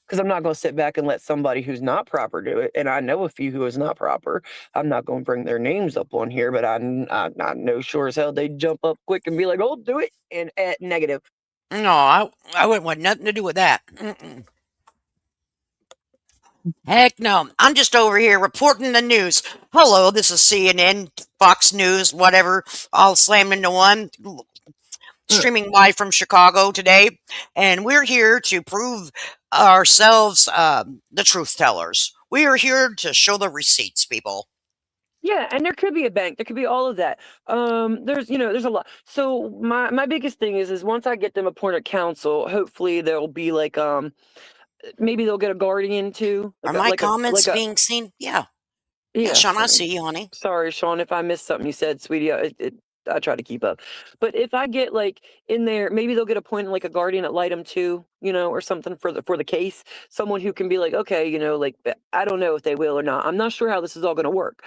Because I'm not going to sit back and let somebody who's not proper do it. And I know a few who is not proper. I'm not going to bring their names up on here, but I know sure as hell they jump up quick and be like, "Oh, do it," and negative. No, I wouldn't want nothing to do with that. Mm-mm. Heck no. I'm just over here reporting the news. Hello, this is CNN, Fox News, whatever, all slammed into one. Streaming live from Chicago today. And we're here to prove ourselves the truth tellers. We are here to show the receipts, people. Yeah, and there could be a bank. There could be all of that. There's a lot. So my biggest thing is once I get them appointed counsel, hopefully there'll be like maybe they'll get a guardian too. Are my comments being seen? Yeah. Yeah, Sean, I see you, honey. Sorry, Sean, if I missed something you said, sweetie. I try to keep up. But if I get like in there, maybe they'll get appointed like a guardian at Lightem too, or something for the case. Someone who can be like, okay, like I don't know if they will or not. I'm not sure how this is all going to work.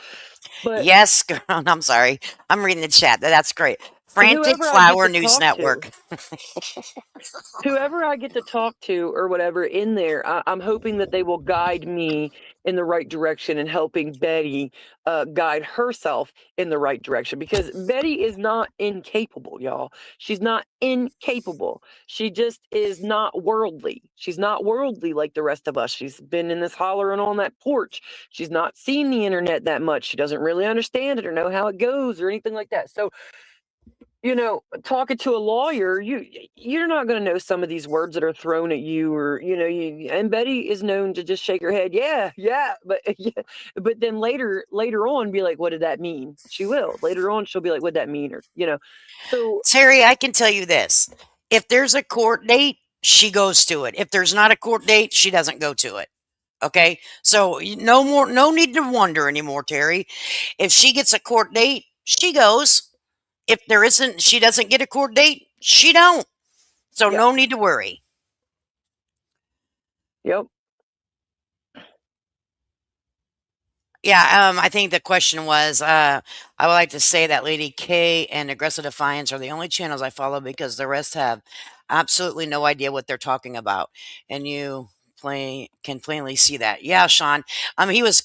But yes, girl, I'm sorry. I'm reading the chat. That's great. Frantic Flower News Network. Whoever I get to talk to or whatever in there, I'm hoping that they will guide me in the right direction and helping Betty guide herself in the right direction, because Betty is not incapable, y'all. She's not incapable. She just is not worldly. She's not worldly like the rest of us. She's been in this holler and on that porch. She's not seen the internet that much. She doesn't really understand it or know how it goes or anything like that. So you know, talking to a lawyer, you're not going to know some of these words that are thrown at you, or and Betty is known to just shake her head, yeah, but yeah, but then later on be like, what did that mean? She will later on, she'll be like, what did that mean? Or so Terry, I can tell you this: if there's a court date, she goes to it. If there's not a court date, she doesn't go to it. Okay, so no need to wonder anymore, Terry. If she gets a court date, she goes. If there isn't, she doesn't get a court date, she don't. So Yep. no need to worry. Yep. Yeah, I think the question was, I would like to say that Lady K and Aggressive Defiance are the only channels I follow because the rest have absolutely no idea what they're talking about. And you can plainly see that. Yeah, Sean. He was,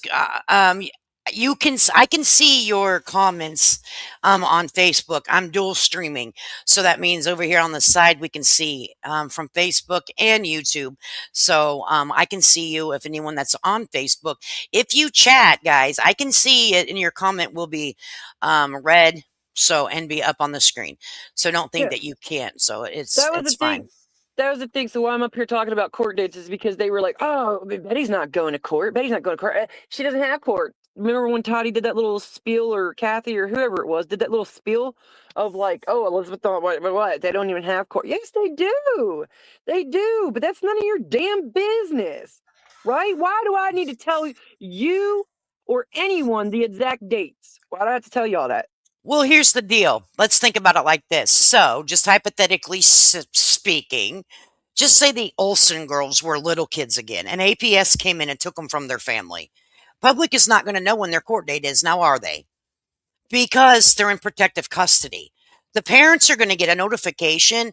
I can see your comments, on Facebook. I'm dual streaming. So that means over here on the side, we can see, from Facebook and YouTube. So, I can see you if anyone that's on Facebook. If you chat, guys, I can see it, and your comment will be read, and be up on the screen. So don't think Yeah. that you can't. So it's That was the fine. thing. That was the thing. So why I'm up here talking about court dates is because they were like, "Oh, Betty's not going to court. Betty's not going to court. She doesn't have court." Remember when Toddy did that little spiel, or Kathy, or whoever it was, did that little spiel of like, "Oh, Elizabeth thought what? They don't even have court." Yes, they do. They do. But that's none of your damn business, right? Why do I need to tell you or anyone the exact dates? Why do I have to tell you all that? Well, here's the deal. Let's think about it like this. So, just hypothetically speaking, just say the Olsen girls were little kids again, and APS came in and took them from their family. Public is not going to know when their court date is, now are they? Because they're in protective custody. The parents are going to get a notification,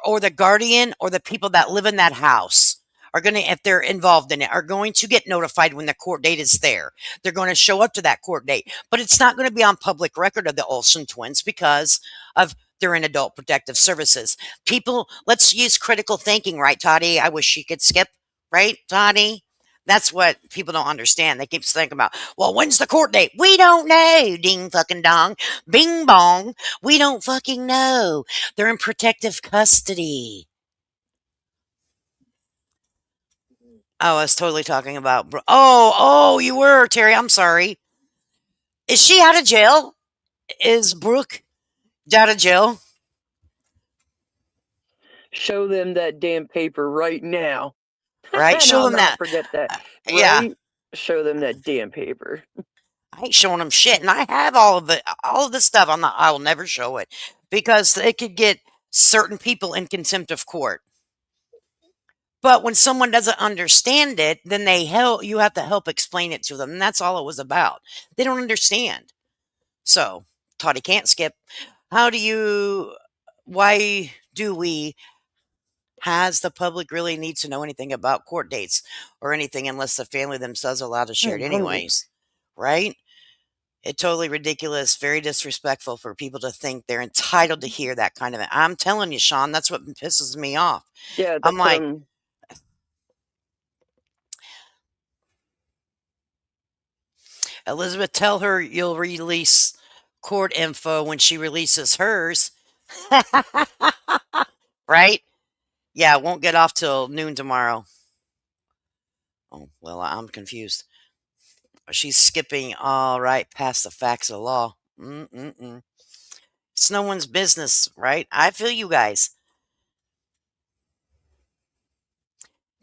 or the guardian, or the people that live in that house are going to, if they're involved in it, are going to get notified when the court date is there. They're going to show up to that court date, but it's not going to be on public record of the Olsen twins because of they're in adult protective services. People, let's use critical thinking, right, Toddy? I wish she could skip, right, Toddy? That's what people don't understand. They keep thinking about, well, when's the court date? We don't know. Ding fucking dong. Bing bong. We don't fucking know. They're in protective custody. Oh, I was totally talking about. Oh, you were, Terry. I'm sorry. Is she out of jail? Is Brooke out of jail? Show them that damn paper right now. Right? And Show I'll them not that. forget that. Yeah. Right? Show them that damn paper. I ain't showing them shit, and I have all of it, all of this stuff. I will never show it because it could get certain people in contempt of court. But when someone doesn't understand it, then you have to help explain it to them, and that's all it was about. They don't understand. So, Toddy can't skip. Why do we, has the public really need to know anything about court dates or anything unless the family themselves are allowed to share it I'm hungry. anyways? Right? It's totally ridiculous, very disrespectful for people to think they're entitled to hear that kind of it. I'm telling you, Sean, that's what pisses me off. Yeah, I'm like, Elizabeth, tell her you'll release court info when she releases hers. Right? Yeah, won't get off till noon tomorrow. Oh, well, I'm confused. She's skipping all right past the facts of the law. It's no one's business, right? I feel you guys.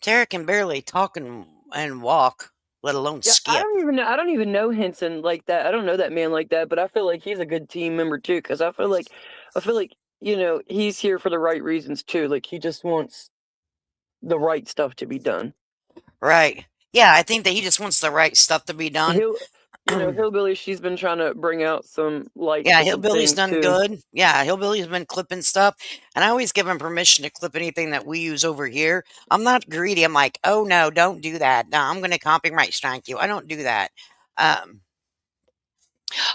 Tara can barely talk and walk, let alone yeah, skip. I don't even know Henson like that. I don't know that man like that, but I feel like he's a good team member too, because I feel like he's here for the right reasons too. Like he just wants the right stuff to be done. Right. Yeah, I think that he just wants the right stuff to be done. Hillbilly, she's been trying to bring out some light. Yeah, to some Hillbilly's things, done too. good. Yeah, Hillbilly's been clipping stuff, and I always give him permission to clip anything that we use over here. I'm not greedy. I'm like, oh no, don't do that. No, I'm going to copyright strike you. I don't do that.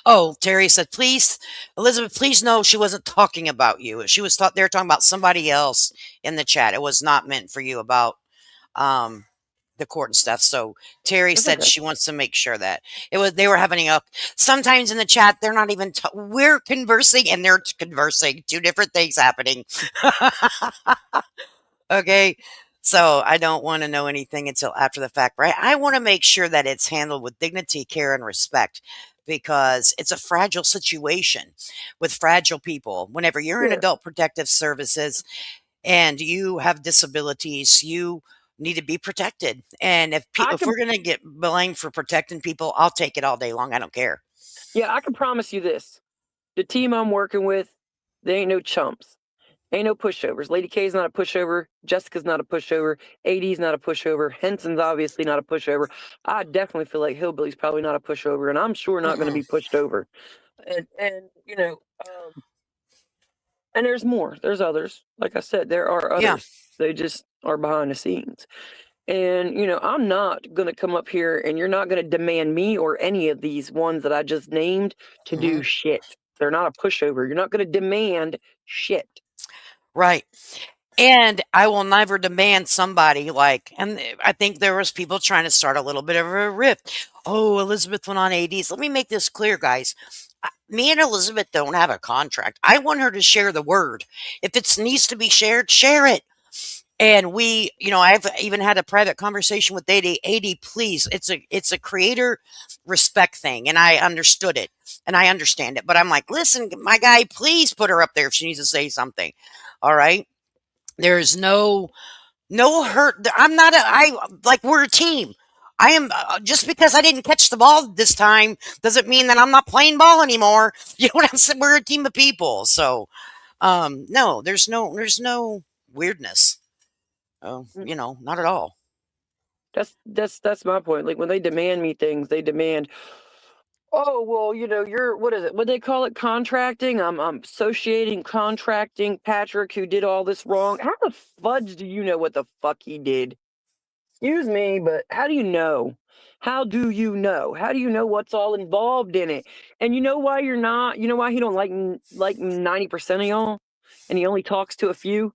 Oh, Terry said, please, Elizabeth, please know she wasn't talking about you. She was they were talking about somebody else in the chat. It was not meant for you about the court and stuff. So Terry That's said okay. she wants to make sure that they were having a, sometimes in the chat, they're not even, we're conversing and they're conversing, two different things happening. Okay. So I don't want to know anything until after the fact, right? I want to make sure that it's handled with dignity, care, and respect because it's a fragile situation with fragile people. Whenever you're in Yeah. adult protective services and you have disabilities, you need to be protected. And if I if can, we're going to get blamed for protecting people, I'll take it all day long. I don't care. yeah, I can promise you this. The team I'm working with, they ain't no chumps. Ain't no pushovers. Lady K's not a pushover. Jessica's not a pushover. AD's not a pushover. Henson's obviously not a pushover. I definitely feel like Hillbilly's probably not a pushover, and I'm sure not going to Mm-mm. be pushed over. And you know, and there's more. There's others. Like I said, there are Yeah. others. They just are behind the scenes. And you know, I'm not going to come up here, and you're not going to demand me or any of these ones that I just named to do Mhm. shit. They're not a pushover. You're not going to demand shit. Right. And I will never demand somebody like, and I think there was people trying to start a little bit of a rift. Oh, Elizabeth went on ADs. Let me make this clear, guys. Me and Elizabeth don't have a contract. I want her to share the word. If it needs to be shared, share it. And we, you know, I've even had a private conversation with AD. AD, please, it's a creator respect thing, and I understood it, and I understand it. But I'm like, listen, my guy, please put her up there if she needs to say something. All right. There's no hurt. I'm not like we're a team. I am just because I didn't catch the ball this time doesn't mean that I'm not playing ball anymore. You know what I'm saying? We're a team of people. So no, there's no weirdness. Oh, you know, not at all. That's my point. Like when they demand me things, they demand, oh well, you know, you're what is it? What they call it? Contracting. I'm associating contracting Patrick who did all this wrong. How the fudge do you know what the fuck he did? Excuse me, but how do you know? How do you know? How do you know what's all involved in it? And you know why you're not? You know why he don't like 90% of y'all, and he only talks to a few?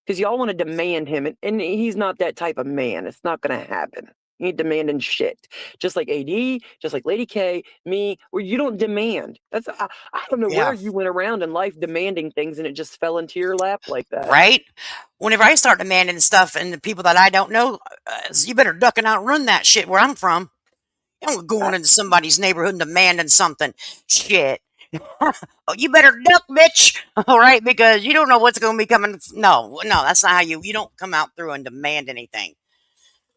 Because y'all want to demand him, and he's not that type of man. It's not going to happen. He ain't demanding shit. Just like AD, just like Lady K, me, where you don't demand. I don't know where Yeah. you went around in life demanding things, and it just fell into your lap like that. Right? Whenever I start demanding stuff and the people that I don't know, you better duck and outrun that shit where I'm from. You don't go into somebody's neighborhood and demanding something. Shit. Oh, you better duck, bitch. All right, because you don't know what's going to be coming. No, that's not how you don't come out through and demand anything.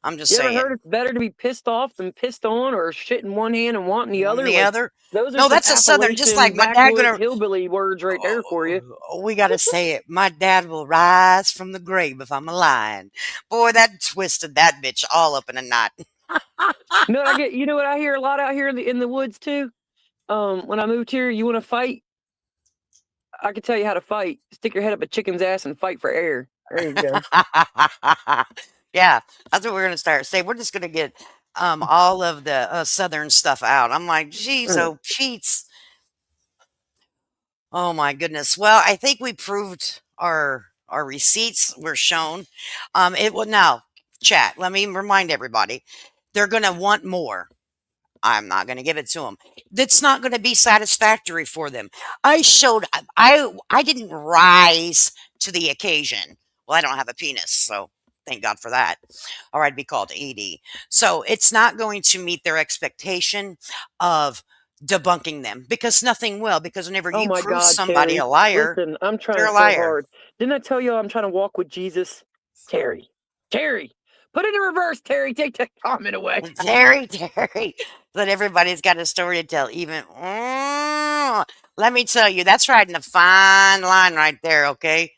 I'm just You ever saying. heard it's better to be pissed off than pissed on, or shit in one hand and wanting the other? The Like, other? those are No, some that's a southern. Just like Appalachian my dad backwoods gonna. hillbilly words right there for you. We gotta say it. My dad will rise from the grave if I'm a lion. Boy, that twisted that bitch all up in a knot. No, I get. You know what I hear a lot out here in the woods too. When I moved here, you want to fight? I can tell you how to fight. Stick your head up a chicken's ass and fight for air. There you go. Yeah, that's what we're gonna start saying. We're just gonna get all of the southern stuff out. I'm like, geez, oh Pete's. Oh my goodness. Well, I think we proved our receipts were shown. It will now chat. Let me remind everybody, they're gonna want more. I'm not going to give it to them. That's not going to be satisfactory for them. I showed I didn't rise to the occasion. Well, I don't have a penis, so thank God for that. Or I'd be called AD. So it's not going to meet their expectation of debunking them because nothing will. Because whenever Oh you my prove God, somebody Terry. a liar, Listen, I'm you're trying a so liar. hard. Didn't I tell you I'm trying to walk with Jesus? Terry. Put it in reverse, Terry. Take that comment away. Terry. That everybody's got a story to tell. Even let me tell you, that's riding a fine line right there. Okay,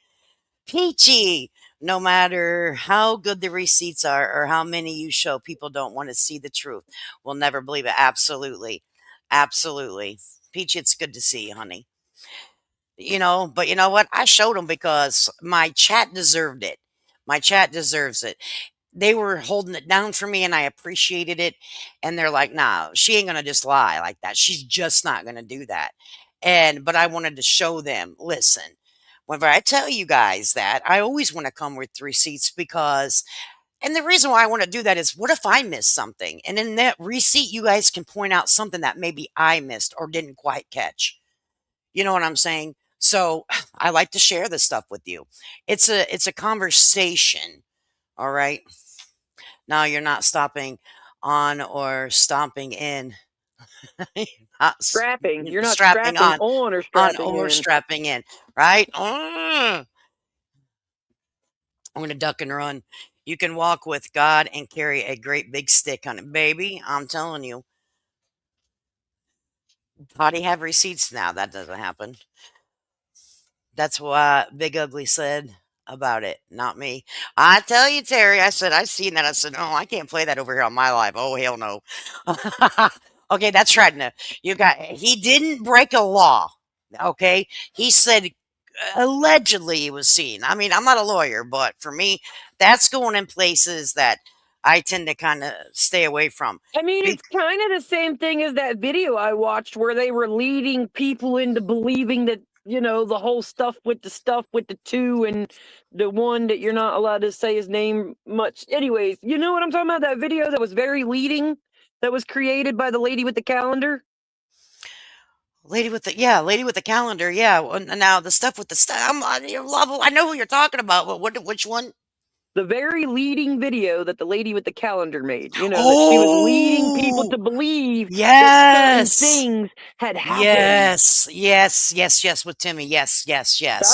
Peachy. No matter how good the receipts are or how many you show, people don't want to see the truth. We'll never believe it. Absolutely, absolutely, Peachy. It's good to see you, honey. You know, but you know what? I showed them because my chat deserved it. My chat deserves it. They were holding it down for me and I appreciated it. And they're like, nah, she ain't gonna just lie like that. She's just not gonna do that. But I wanted to show them, listen, whenever I tell you guys that, I always want to come with receipts because And the reason why I want to do that is what if I miss something? And in that receipt, you guys can point out something that maybe I missed or didn't quite catch. You know what I'm saying? So I like to share this stuff with you. It's a conversation. All right. Now you're not stopping on or stomping in. Strapping. You're not strapping strapping on or strapping in. strapping in, right? I'm gonna duck and run. You can walk with God and carry a great big stick on it, baby. I'm telling you. How do you have receipts now? That doesn't happen. That's what Big Ugly said about it, not me. I tell you, Terry, I said, I seen that. I said, oh, I can't play that over here on my live. Oh, hell no. Okay, that's right. No, he didn't break a law. Okay. He said allegedly he was seen. I mean, I'm not a lawyer, but for me, that's going in places that I tend to kind of stay away from. I mean, it's kind of the same thing as that video I watched where they were leading people into believing that, you know, the whole stuff with the two and the one that you're not allowed to say his name much. Anyways, you know what I'm talking about? That video that was very leading, that was created by the lady with the calendar. Lady with the calendar. Yeah. Now the stuff with the stuff. I know who you're talking about, but which one? The very leading video that the lady with the calendar made. You know, that she was leading people to believe that certain things had happened. Yes, with Timmy. Yes. I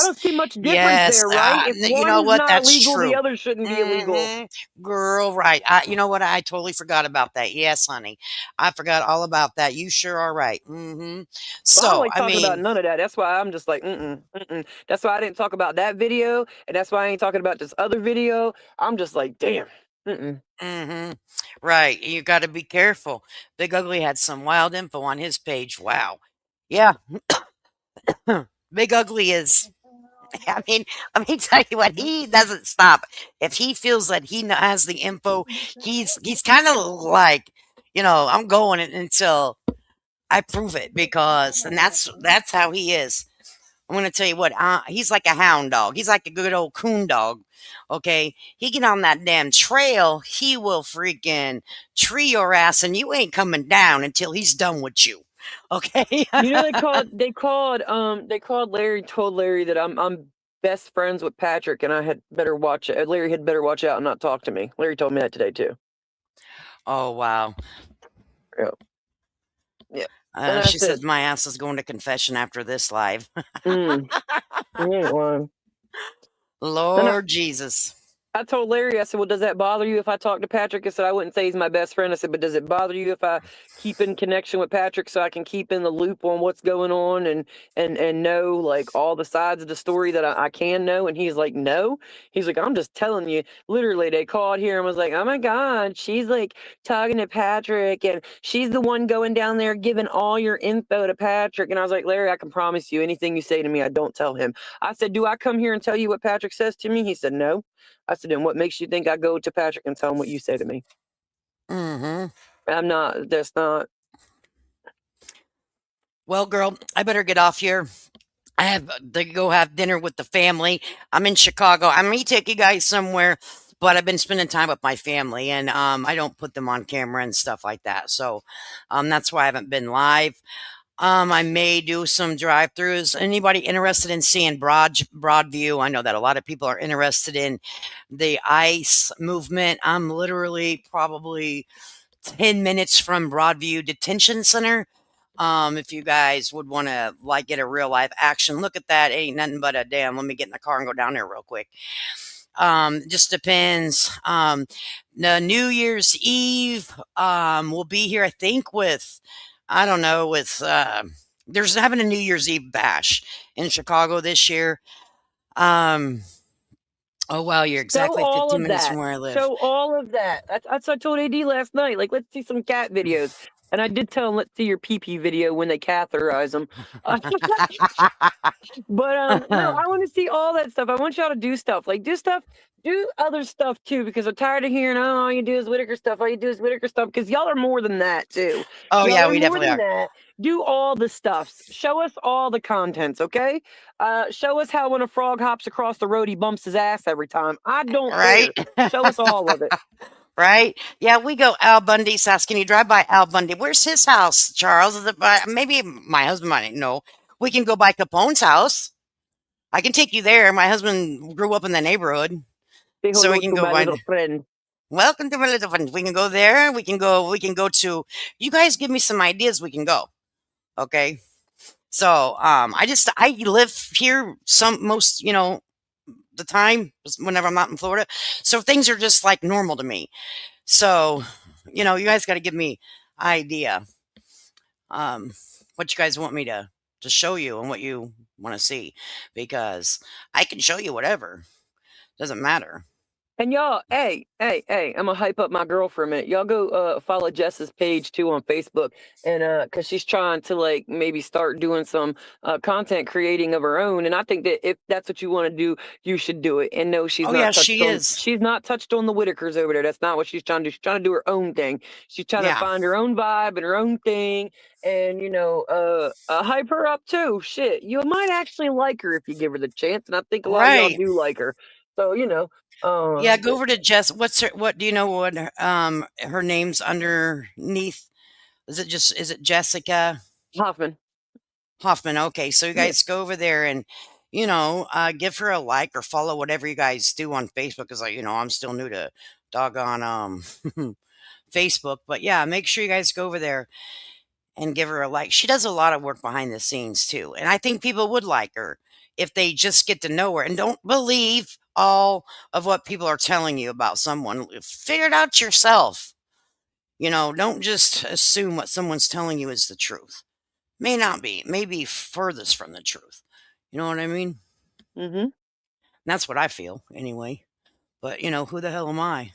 don't see much difference there, right? If You know one is what? not That's illegal, true. the other shouldn't be illegal. Girl, right. You know what? I totally forgot about that. Yes, honey. I forgot all about that. You sure are right. Well, I don't So, like talking about none of that. That's why I'm just like, That's why I didn't talk about that video, and that's why I ain't talking about this other video. I'm just like, damn. Right. You got to be careful. Big Ugly had some wild info on his page. Wow. Yeah. Big Ugly is. I mean, let me tell you what, he doesn't stop. If he feels that he has the info, he's kind of like, I'm going until I prove it, and that's how he is. I'm gonna tell you what, he's like a hound dog. He's like a good old coon dog. Okay, he get on that damn trail, he will freaking tree your ass, and you ain't coming down until he's done with you. Okay. You know, they called Larry, told Larry that I'm best friends with Patrick, and I had better watch it. Larry had better watch out and not talk to me. Larry told me that today too. Oh wow. Yeah. She says my ass is going to confession after this live. Lord Jesus. I told Larry, I said, well, does that bother you if I talk to Patrick? I said, I wouldn't say he's my best friend. I said, but does it bother you if I keep in connection with Patrick so I can keep in the loop on what's going on and know like all the sides of the story that I can know? And he's like, no. He's like, I'm just telling you. Literally, they called here and was like, oh my God, she's like talking to Patrick and she's the one going down there giving all your info to Patrick. And I was like, Larry, I can promise you anything you say to me, I don't tell him. I said, do I come here and tell you what Patrick says to me? He said, no. I said, then what makes you think I go to Patrick and tell him what you say to me? I'm not, that's not. Well, girl, I better get off here. I have to go have dinner with the family. I'm in Chicago. I may take you guys somewhere, but I've been spending time with my family, and I don't put them on camera and stuff like that. So that's why I haven't been live. I may do some drive-throughs. Anybody interested in seeing Broadview? I know that a lot of people are interested in the ICE movement. I'm literally probably 10 minutes from Broadview Detention Center. If you guys would want to like get a real live action, look at that. Ain't nothing but a damn. Let me get in the car and go down there real quick. Just depends. The New Year's Eve, we'll be here, I think, with, I don't know, with, there's having a New Year's Eve bash in Chicago this year. Oh, wow, you're exactly 15 minutes from where I live. Show all of that. That's what I told AD last night. Like, let's see some cat videos. And I did tell him, let's see your pee-pee video when they catheterize them. But no, I want to see all that stuff. I want y'all to do stuff. Like, do stuff do other stuff too, because I'm tired of hearing, oh, all you do is Whitaker stuff. All you do is Whitaker stuff. Because y'all are more than that too. Oh Y'all yeah, are we more definitely than are. that. Do all the stuffs. Show us all the contents, okay? Show us how when a frog hops across the road, he bumps his ass every time. I don't Right? care. Show us all of it. Right? Yeah, we go Al Bundy's house. Can you drive by Al Bundy? Where's his house, Charles? Is it by, maybe my husband might know. We can go by Capone's house. I can take you there. My husband grew up in the neighborhood. Say So we hello can to go my by. little friend. Welcome to my little friend. We can go there. We can go to, you guys give me some ideas. We can go. Okay. So I live here most, the time whenever I'm not in Florida. So things are just like normal to me. So, you guys got to give me idea what you guys want me to show you and what you want to see, because I can show you whatever. Doesn't matter. And y'all, hey, I'm gonna hype up my girl for a minute. Y'all go follow Jess's page too on Facebook, and cause she's trying to like maybe start doing some content creating of her own. And I think that if that's what you want to do, you should do it. And no, Oh yeah, she is. she's not touched on the Whitakers over there. That's not what she's trying to do. She's trying to do her own thing. She's trying to Yeah. find her own vibe and her own thing. And hype her up too. Shit, you might actually like her if you give her the chance. And I think a lot of y'all Right. do like her. So Yeah, go over to Jess. What do you know what her name's underneath? Is it Jessica Hoffman? Hoffman. Okay, so you Yeah. guys go over there and give her a like or follow whatever you guys do on Facebook, because I'm still new to doggone Facebook. But yeah, make sure you guys go over there and give her a like. She does a lot of work behind the scenes too, and I think people would like her if they just get to know her and don't believe all of what people are telling you about someone. Figure it out yourself. Don't just assume what someone's telling you is the truth. May not be. May be furthest from the truth. You know what I mean? Mm-hmm. That's what I feel anyway. But who the hell am I?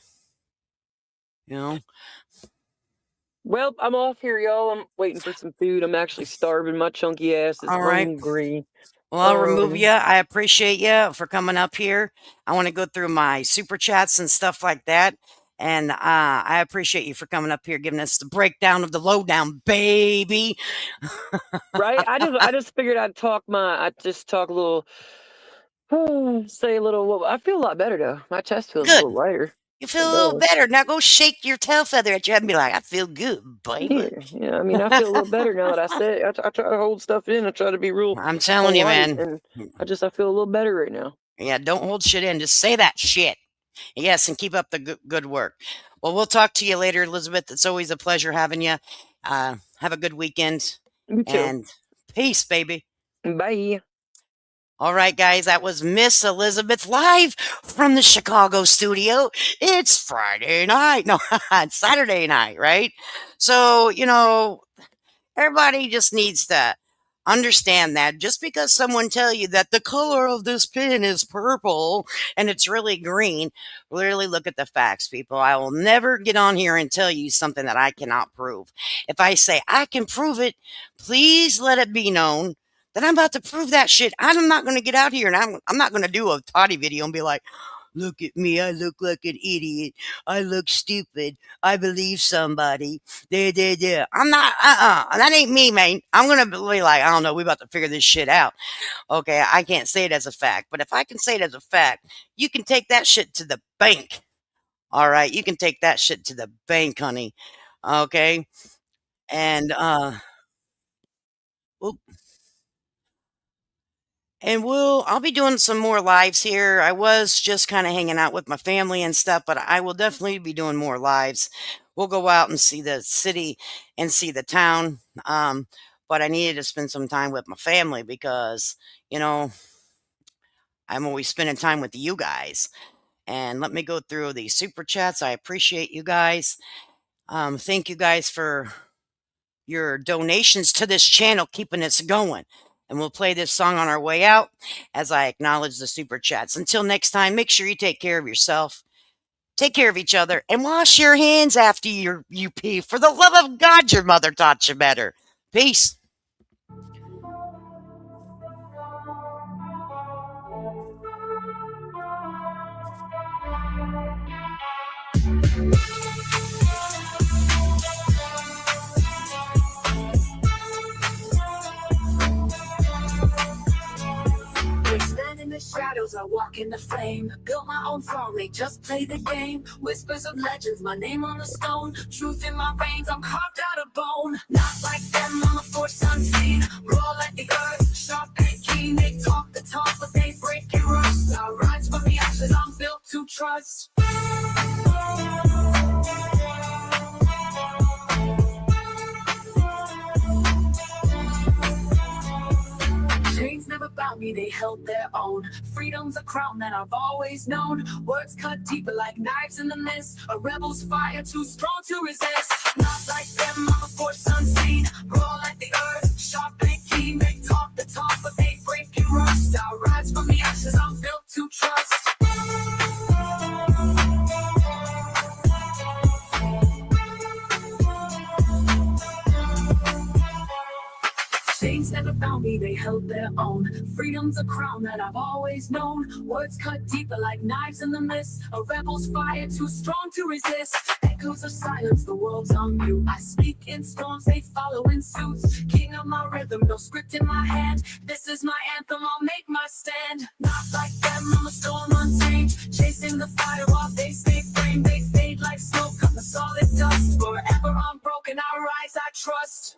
Well, I'm off here, y'all. I'm waiting for some food. I'm actually starving. My chunky ass is All right. hungry. Well, I'll remove you. I appreciate you for coming up here. I want to go through my super chats and stuff like that. And I appreciate you for coming up here, giving us the breakdown of the lowdown, baby. Right? I just figured I'd talk a little, say a little. I feel a lot better though. My chest feels a Good. little lighter. You feel a little better. Now go shake your tail feather at your head and be like, I feel good, baby. Yeah. I mean, I feel a little better now that I said it. I try to hold stuff in. I try to be real. I'm telling you, polite, man. And I feel a little better right now. Yeah, don't hold shit in. Just say that shit. Yes, and keep up the good work. Well, we'll talk to you later, Elizabeth. It's always a pleasure having you. Have a good weekend. You too. And peace, baby. Bye. All right, guys, that was Miss Elizabeth live from the Chicago studio. It's Friday night. No, it's Saturday night, right? So, everybody just needs to understand that just because someone tell you that the color of this pin is purple and it's really green, really look at the facts, people. I will never get on here and tell you something that I cannot prove. If I say I can prove it, please let it be known that I'm about to prove that shit. I'm not going to get out here and I'm not going to do a toddy video and be like, look at me, I look like an idiot. I look stupid. I believe somebody. I'm not, that ain't me, man. I'm going to be like, I don't know, we about to figure this shit out. Okay, I can't say it as a fact, but if I can say it as a fact, you can take that shit to the bank. All right, you can take that shit to the bank, honey. Okay, and, oop. And I'll be doing some more lives here. I was just kind of hanging out with my family and stuff, but I will definitely be doing more lives. We'll go out and see the city and see the town. But I needed to spend some time with my family because, I'm always spending time with you guys. And let me go through the super chats. I appreciate you guys. Thank you guys for your donations to this channel, keeping us going. And we'll play this song on our way out as I acknowledge the super chats. Until next time, make sure you take care of yourself, take care of each other, and wash your hands after you pee. For the love of God, your mother taught you better. Peace. They stand in the shadows, I walk in the flame. Built my own throne, they just play the game. Whispers of legends, my name on the stone. Truth in my veins, I'm carved out of bone. Not like them, I'm a force unseen. Raw like the earth, sharp and keen. They talk the talk, but they break and rust. I rise from the ashes, I'm built to trust. Chains never bound me, they held their own. Freedom's a crown that I've always known. Words cut deeper like knives in the mist. A rebel's fire too strong to resist. Not like them, I'm a force unseen. Raw like the earth, sharp and keen. They talk the talk, but they break and rust. I rise from the ashes, I'm built to trust. Chains never bound me, they held their own. Freedom's a crown that I've always known. Words cut deeper like knives in the mist. A rebel's fire too strong to resist. Echoes of silence, the world's on mute. I speak in storms, they follow in suits. King of my rhythm, no script in my hand. This is my anthem, I'll make my stand. Not like them, I'm a storm untamed. Chasing the fire while they stay framed. They fade like smoke on the solid dust. Forever unbroken, I rise, I trust.